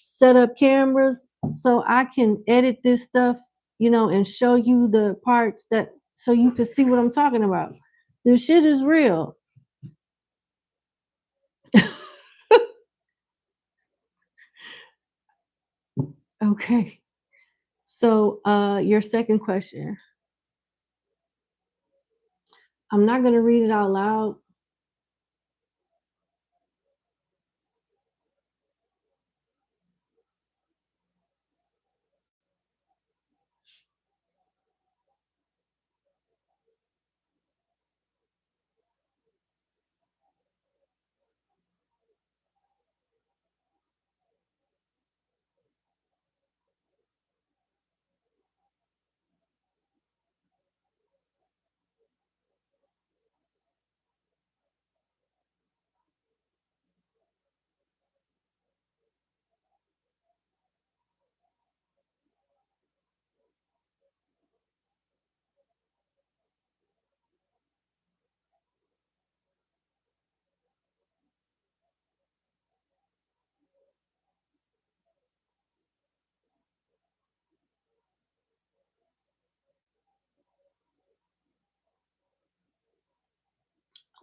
set up cameras so I can edit this stuff, you know, and show you the parts that so you can see what I'm talking about. This shit is real. Okay. So your second question. I'm not gonna read it out loud.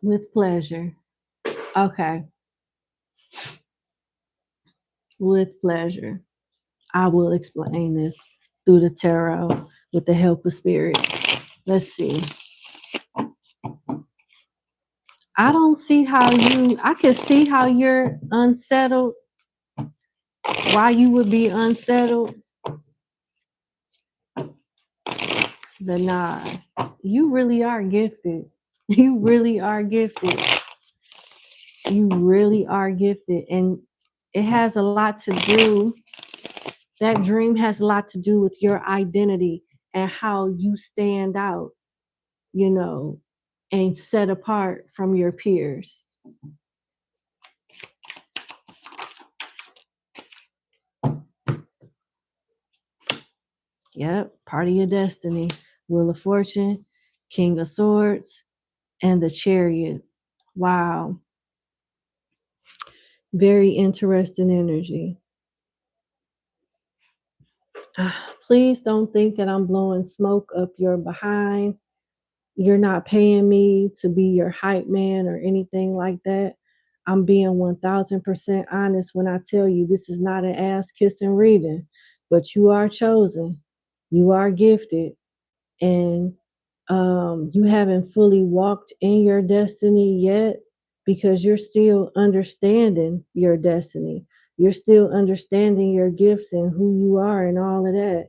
With pleasure. Okay. With pleasure. I will explain this through the tarot with the help of spirit. Let's see. I don't see how I can see how you're unsettled, why you would be unsettled. But nah, you really are gifted. You really are gifted. You really are gifted. And it has a lot to do, that dream has a lot to do with your identity and how you stand out, you know, and set apart from your peers. Yep, part of your destiny. Wheel of Fortune, King of Swords, and the Chariot. Wow. Very interesting energy. Please don't think that I'm blowing smoke up your behind. You're not paying me to be your hype man or anything like that. I'm being 1000% honest when I tell you this is not an ass kissing reading, but you are chosen. You are gifted. And you haven't fully walked in your destiny yet because you're still understanding your destiny. You're still understanding your gifts and who you are and all of that.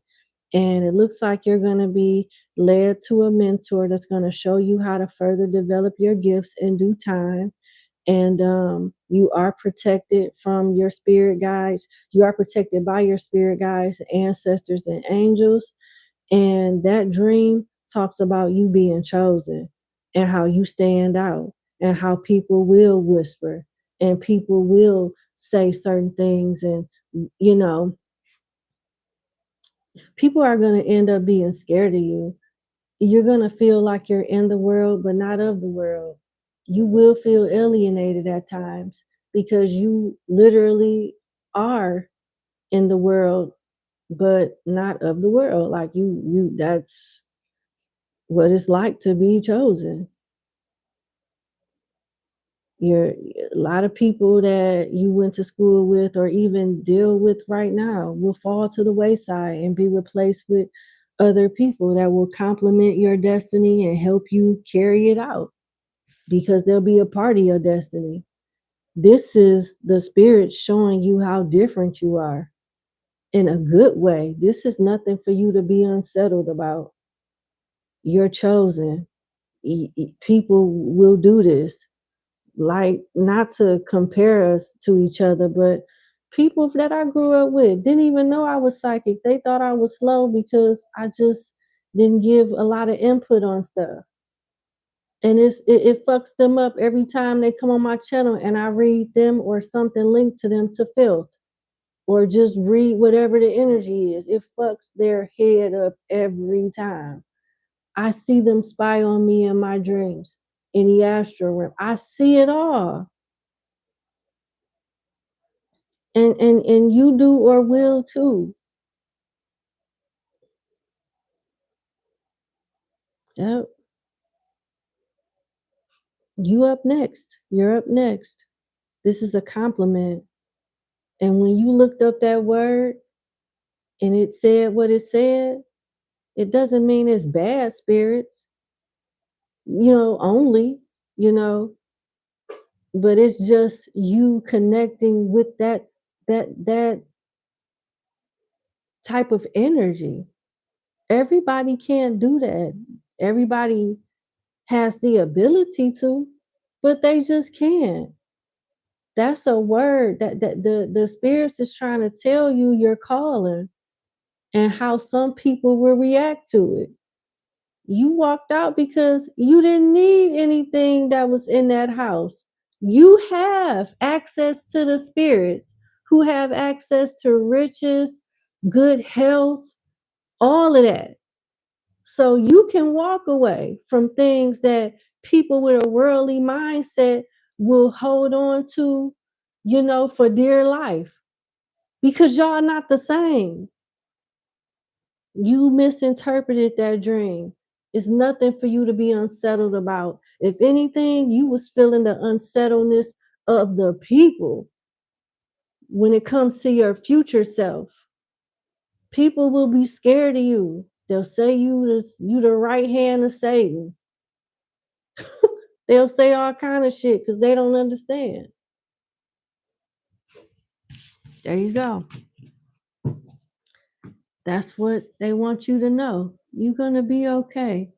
And it looks like you're going to be led to a mentor that's going to show you how to further develop your gifts in due time. And you are protected from your spirit guides. You are protected by your spirit guides, ancestors, and angels. And that dream talks about you being chosen and how you stand out and how people will whisper and people will say certain things. And, you know, people are going to end up being scared of you. You're going to feel like you're in the world, but not of the world. You will feel alienated at times because you literally are in the world, but not of the world. Like that's what it's like to be chosen. You're a lot of people that you went to school with or even deal with right now will fall to the wayside and be replaced with other people that will complement your destiny and help you carry it out because they'll be a part of your destiny. This is the spirit showing you how different you are in a good way. This is nothing for you to be unsettled about. You're chosen. People will do this. Like, not to compare us to each other, but people that I grew up with didn't even know I was psychic. They thought I was slow because I just didn't give a lot of input on stuff. And it fucks them up every time they come on my channel and I read them or something linked to them to filth or just read whatever the energy is. It fucks their head up every time. I see them spy on me in my dreams, in the astral realm. I see it all. And you do or will too. Yep. You up next. You're up next. This is a compliment. And when you looked up that word and it said what it said, it doesn't mean it's bad spirits, only, you know, but it's just you connecting with that type of energy. Everybody can't do that. Everybody has the ability to, but they just can't. That's a word that the spirits is trying to tell you you're calling and how some people will react to it. You walked out because you didn't need anything that was in that house. You have access to the spirits who have access to riches, good health, all of that. So you can walk away from things that people with a worldly mindset will hold on to, for dear life because y'all not the same. You misinterpreted that dream It's nothing for you to be unsettled about. If anything, you was feeling the unsettledness of the people when it comes to your future self. People will be scared of you. They'll say you the right hand of Satan. They'll say all kind of shit because they don't understand. There you go. That's what they want you to know. You're gonna be okay.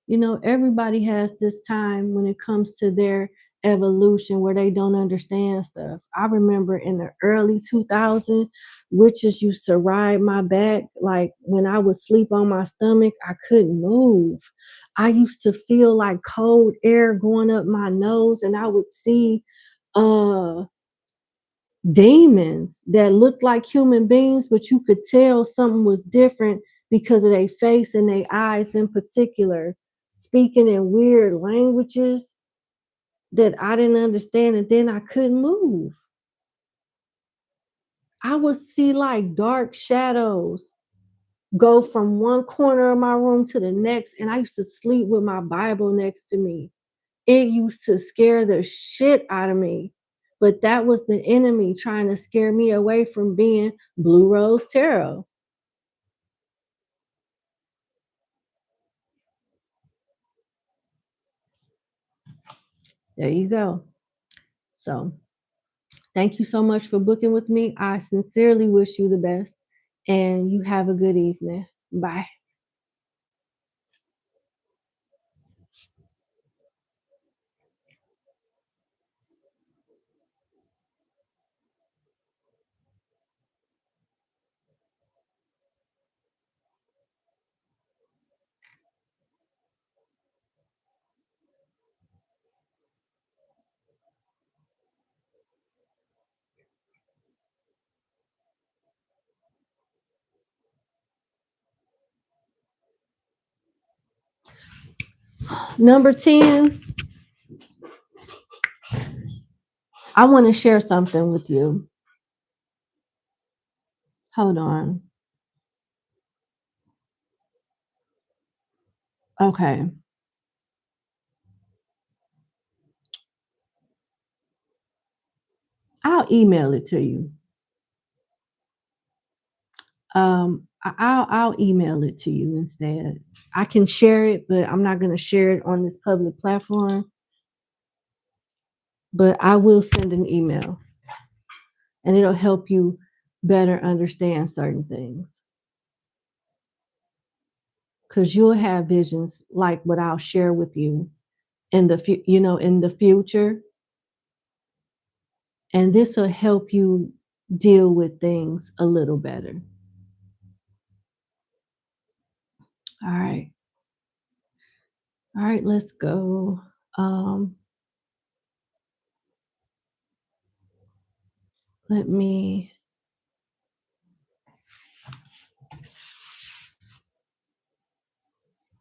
You know, everybody has this time when it comes to their evolution where they don't understand stuff. I remember in the early 2000s, witches used to ride my back. Like when I would sleep on my stomach, I couldn't move. I used to feel like cold air going up my nose, and I would see uh demons that looked like human beings, but you could tell something was different because of their face and their eyes in particular, speaking in weird languages that I didn't understand, and then I couldn't move. I would see like dark shadows go from one corner of my room to the next, and I used to sleep with my Bible next to me. It used to scare the shit out of me. But that was the enemy trying to scare me away from being Blue Rose Tarot. There you go. So thank you so much for booking with me. I sincerely wish you the best, and you have a good evening. Bye. Number 10, I want to share something with you. Hold on. Okay. I'll email it to you. I'll email it to you instead. I can share it, but I'm not going to share it on this public platform. But I will send an email, and it'll help you better understand certain things. Because you'll have visions like what I'll share with you in the in the future, and this will help you deal with things a little better. All right, let's go. Let me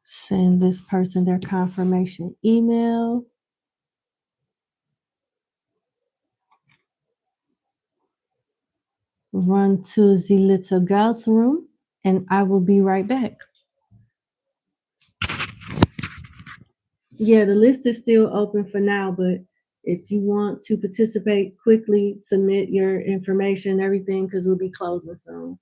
send this person their confirmation email. Run to the little girl's room, and I will be right back. Yeah, the list is still open for now, but if you want to participate quickly, submit your information, everything, because we'll be closing soon.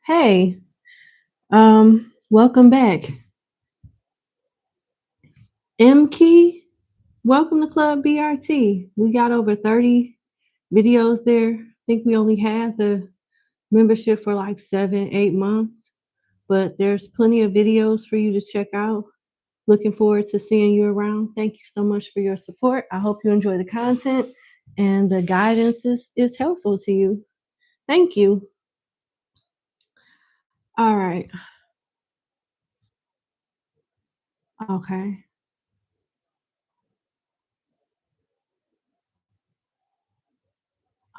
Hey, welcome back. M Key, welcome to Club BRT. We got over 30 videos there. I think we only had the membership for like 7, 8 months, but there's plenty of videos for you to check out. Looking forward to seeing you around. Thank you so much for your support. I hope you enjoy the content and the guidance is helpful to you. Thank you. All right. Okay.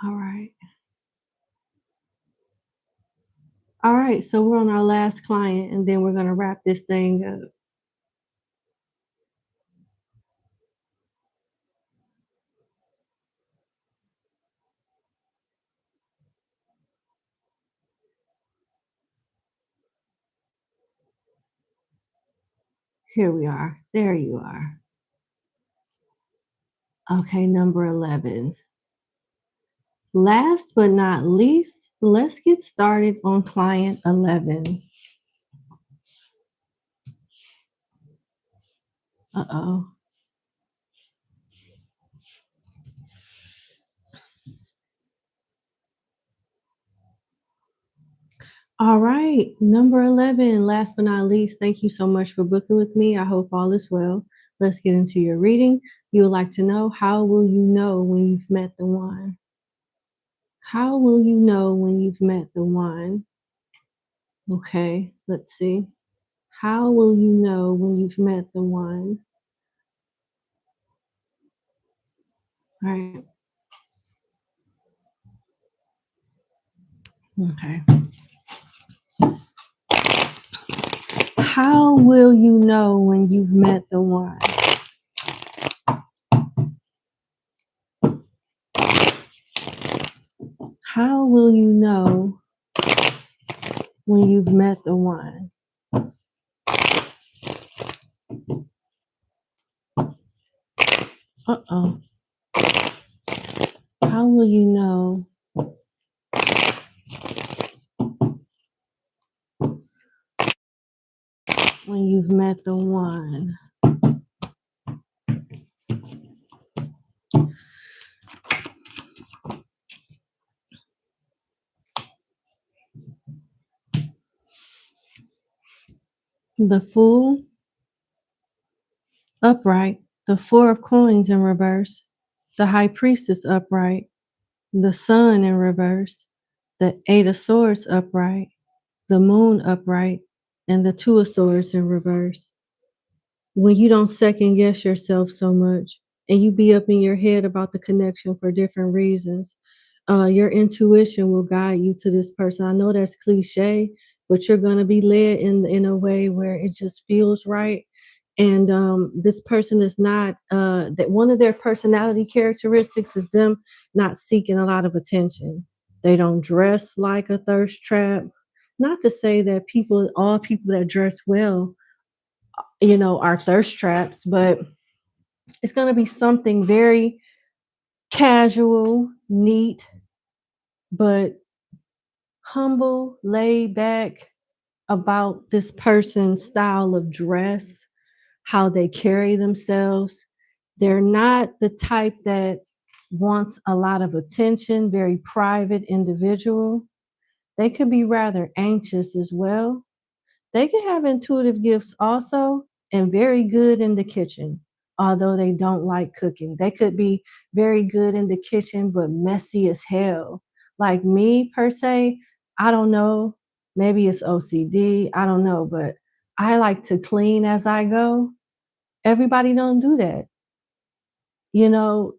All right. All right. So we're on our last client and then we're going to wrap this thing up. Here we are. There you are. Okay, number 11. Last but not least, let's get started on client 11. Uh-oh. All right, number 11, last but not least, thank you so much for booking with me. I hope all is well. Let's get into your reading. You would like to know, how will you know when you've met the one? How will you know when you've met the one? Okay, let's see. How will you know when you've met the one? All right. Okay. How will you know when you've met the one? How will you know when you've met the one? Uh-oh. How will you know when you've met the one? The Fool, upright. The Four of Coins in reverse. The High Priestess upright. The Sun in reverse. The Eight of Swords upright. The Moon upright. And the Two of Swords in reverse. When you don't second guess yourself so much and you be up in your head about the connection for different reasons, your intuition will guide you to this person. I know that's cliche, but you're going to be led in a way where it just feels right. And this person is not, that one of their personality characteristics is them not seeking a lot of attention. They don't dress like a thirst trap. Not to say that all people that dress well, are thirst traps, but it's going to be something very casual, neat, but humble, laid back about this person's style of dress, how they carry themselves. They're not the type that wants a lot of attention, very private individual. They could be rather anxious as well. They can have intuitive gifts also and very good in the kitchen, although they don't like cooking. They could be very good in the kitchen, but messy as hell. Like me, per se, I don't know. Maybe it's OCD. I don't know, but I like to clean as I go. Everybody don't do that.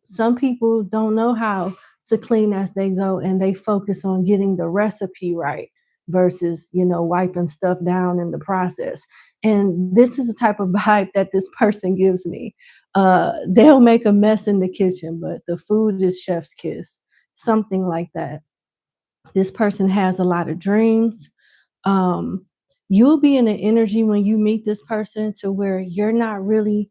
Some people don't know how to clean as they go and they focus on getting the recipe right versus, wiping stuff down in the process. And this is the type of vibe that this person gives me. They'll make a mess in the kitchen, but the food is chef's kiss, something like that. This person has a lot of dreams. Um, you'll be in an energy when you meet this person to where you're not really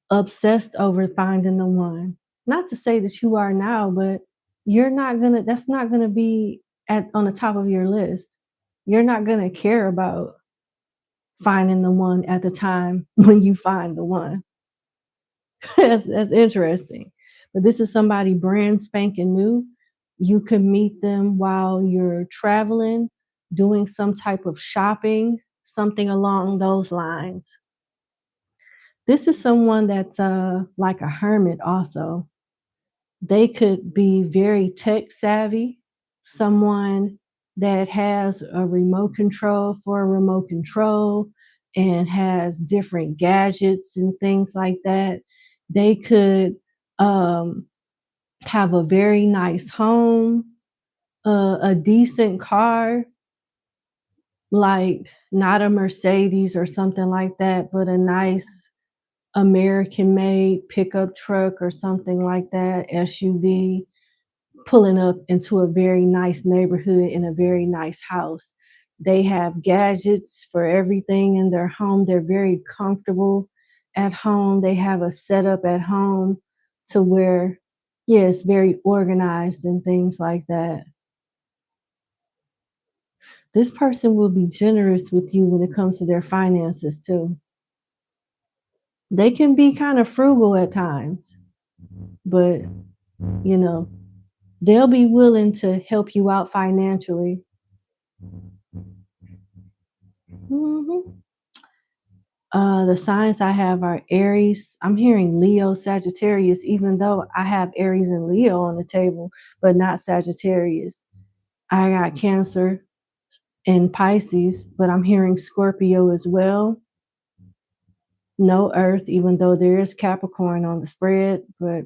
obsessed over finding the one. Not to say that you are now, but that's not gonna be on the top of your list. You're not going to care about finding the one at the time when you find the one. That's interesting. But this is somebody brand spanking new. You could meet them while you're traveling, doing some type of shopping, something along those lines. This is someone that's like a hermit also. They could be very tech savvy, someone that has a remote control for a remote control and has different gadgets and things like that. They could have a very nice home, a decent car, like not a Mercedes or something like that, but a nice American made pickup truck or something like that, SUV, pulling up into a very nice neighborhood in a very nice house. They have gadgets for everything in their home. They're very comfortable at home. They have a setup at home to where, yeah, it's very organized and things like that. This person will be generous with you when it comes to their finances too. They can be kind of frugal at times, but you know, they'll be willing to help you out financially. Mhm. The signs I have are Aries. I'm hearing Leo, Sagittarius, even though I have Aries and Leo on the table, but not Sagittarius. I got Cancer and Pisces, but I'm hearing Scorpio as well. No Earth, even though there is Capricorn on the spread, but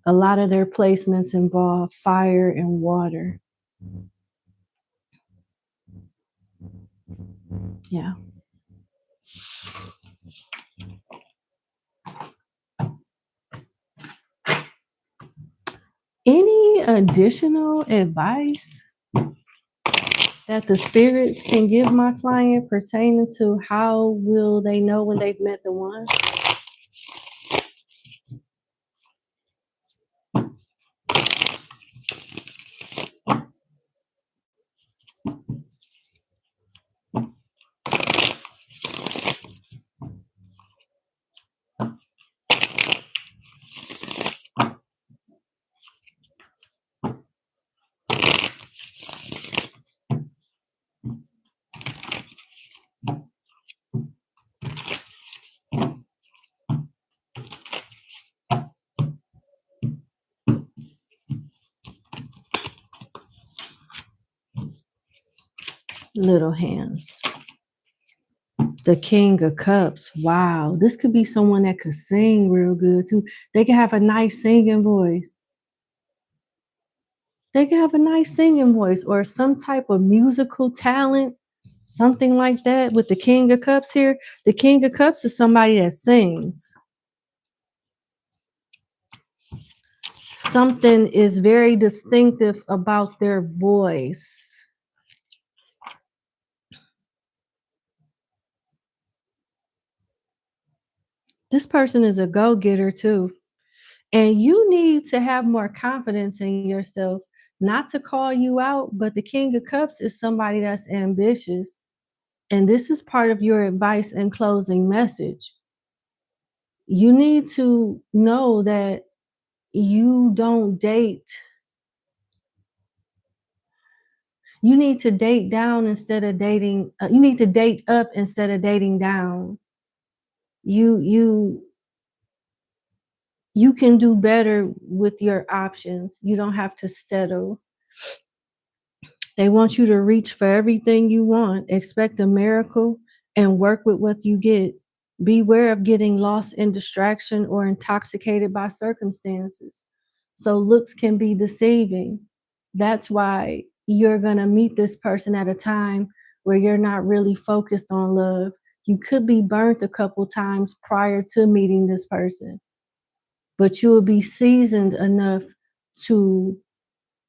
a lot of their placements involve fire and water. Yeah. Any additional advice that the spirits can give my client pertaining to how will they know when they've met the one? Little hands. The King of Cups. Wow. This could be someone that could sing real good too. They could have a nice singing voice. They could have a nice singing voice or some type of musical talent, something like that with the King of Cups here. The King of Cups is somebody that sings. Something is very distinctive about their voice. This person is a go-getter too. And you need to have more confidence in yourself, not to call you out, but the King of Cups is somebody that's ambitious. And this is part of your advice and closing message. You need to know that you don't date. You need to date down instead of dating. You need to date up instead of dating down. You you can do better with your options. You don't have to settle. They want you to reach for everything you want, expect a miracle, and work with what you get. Beware of getting lost in distraction or intoxicated by circumstances. So looks can be deceiving. That's why you're going to meet this person at a time where you're not really focused on love. You could be burnt a couple times prior to meeting this person, but you will be seasoned enough to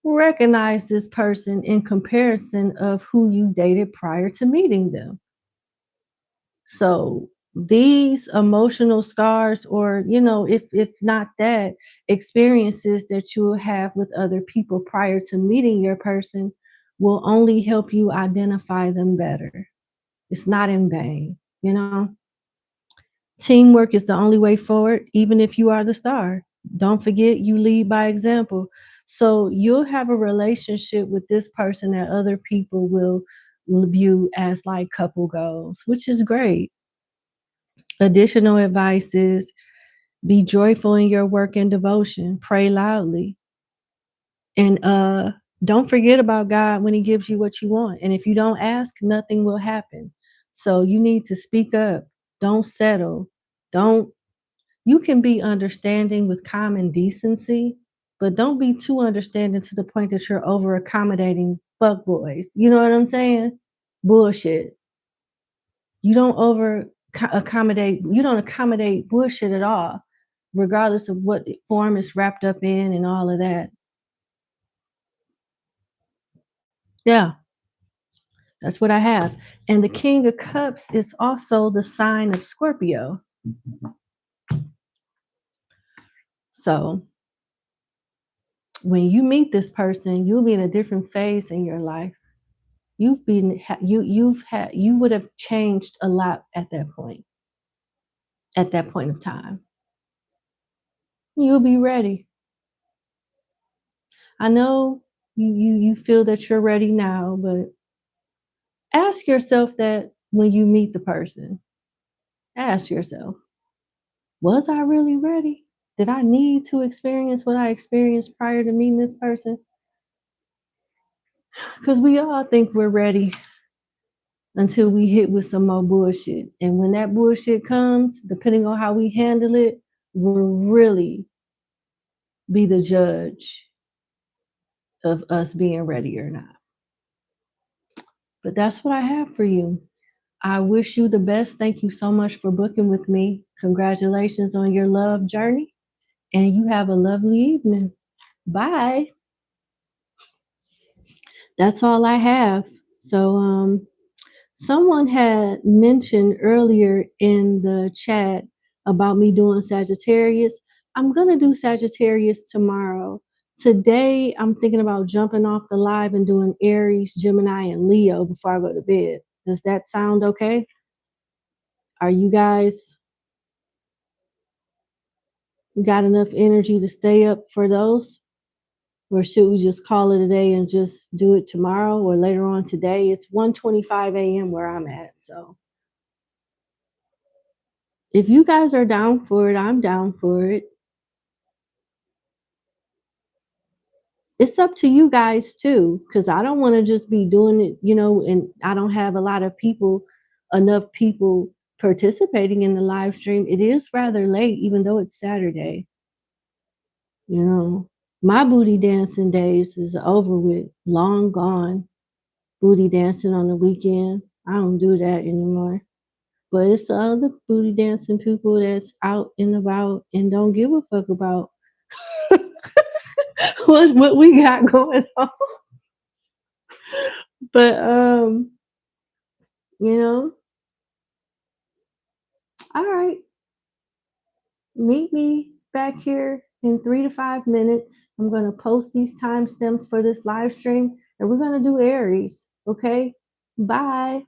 recognize this person in comparison of who you dated prior to meeting them. So these emotional scars, or if not that, experiences that you will have with other people prior to meeting your person will only help you identify them better. It's not in vain. Teamwork is the only way forward, even if you are the star. Don't forget, you lead by example. So you'll have a relationship with this person that other people will view as like couple goals, which is great. Additional advice is be joyful in your work and devotion. Pray loudly. And don't forget about God when he gives you what you want. And if you don't ask, nothing will happen. So you need to speak up. Don't settle. Don't You can be understanding with common decency, but don't be too understanding to the point that you're over accommodating fuckboys. You know what I'm saying? Bullshit. You don't over accommodate, you don't accommodate bullshit at all, regardless of what form it's wrapped up in and all of that. Yeah, that's what I have. And the King of Cups is also the sign of Scorpio. So when you meet this person, you'll be in a different phase in your life. You would have changed a lot at that point of time. You'll be ready. I know you feel that you're ready now, but ask yourself that when you meet the person. Ask yourself, was I really ready? Did I need to experience what I experienced prior to meeting this person? Because we all think we're ready until we hit with some more bullshit. And when that bullshit comes, depending on how we handle it, will really be the judge of us being ready or not. But that's what I have for you. I wish you the best. Thank you so much for booking with me. Congratulations on your love journey. And you have a lovely evening. Bye. That's all I have. So, someone had mentioned earlier in the chat about me doing Sagittarius. I'm going to do Sagittarius tomorrow. Today, I'm thinking about jumping off the live and doing Aries, Gemini, and Leo before I go to bed. Does that sound okay? Are you guys got enough energy to stay up for those? Or should we just call it a day and just do it tomorrow or later on today? It's 1:25 a.m. where I'm at. So if you guys are down for it, I'm down for it. It's up to you guys too, because I don't want to just be doing it, and I don't have a lot of enough people participating in the live stream. It is rather late, even though it's Saturday. My booty dancing days is over with, long gone. Booty dancing on the weekend. I don't do that anymore. But it's the other booty dancing people that's out and about and don't give a fuck about what we got going on. But you know, all right. Meet me back here in 3 to 5 minutes. I'm gonna post these timestamps for this live stream and we're gonna do Aries. Okay. Bye.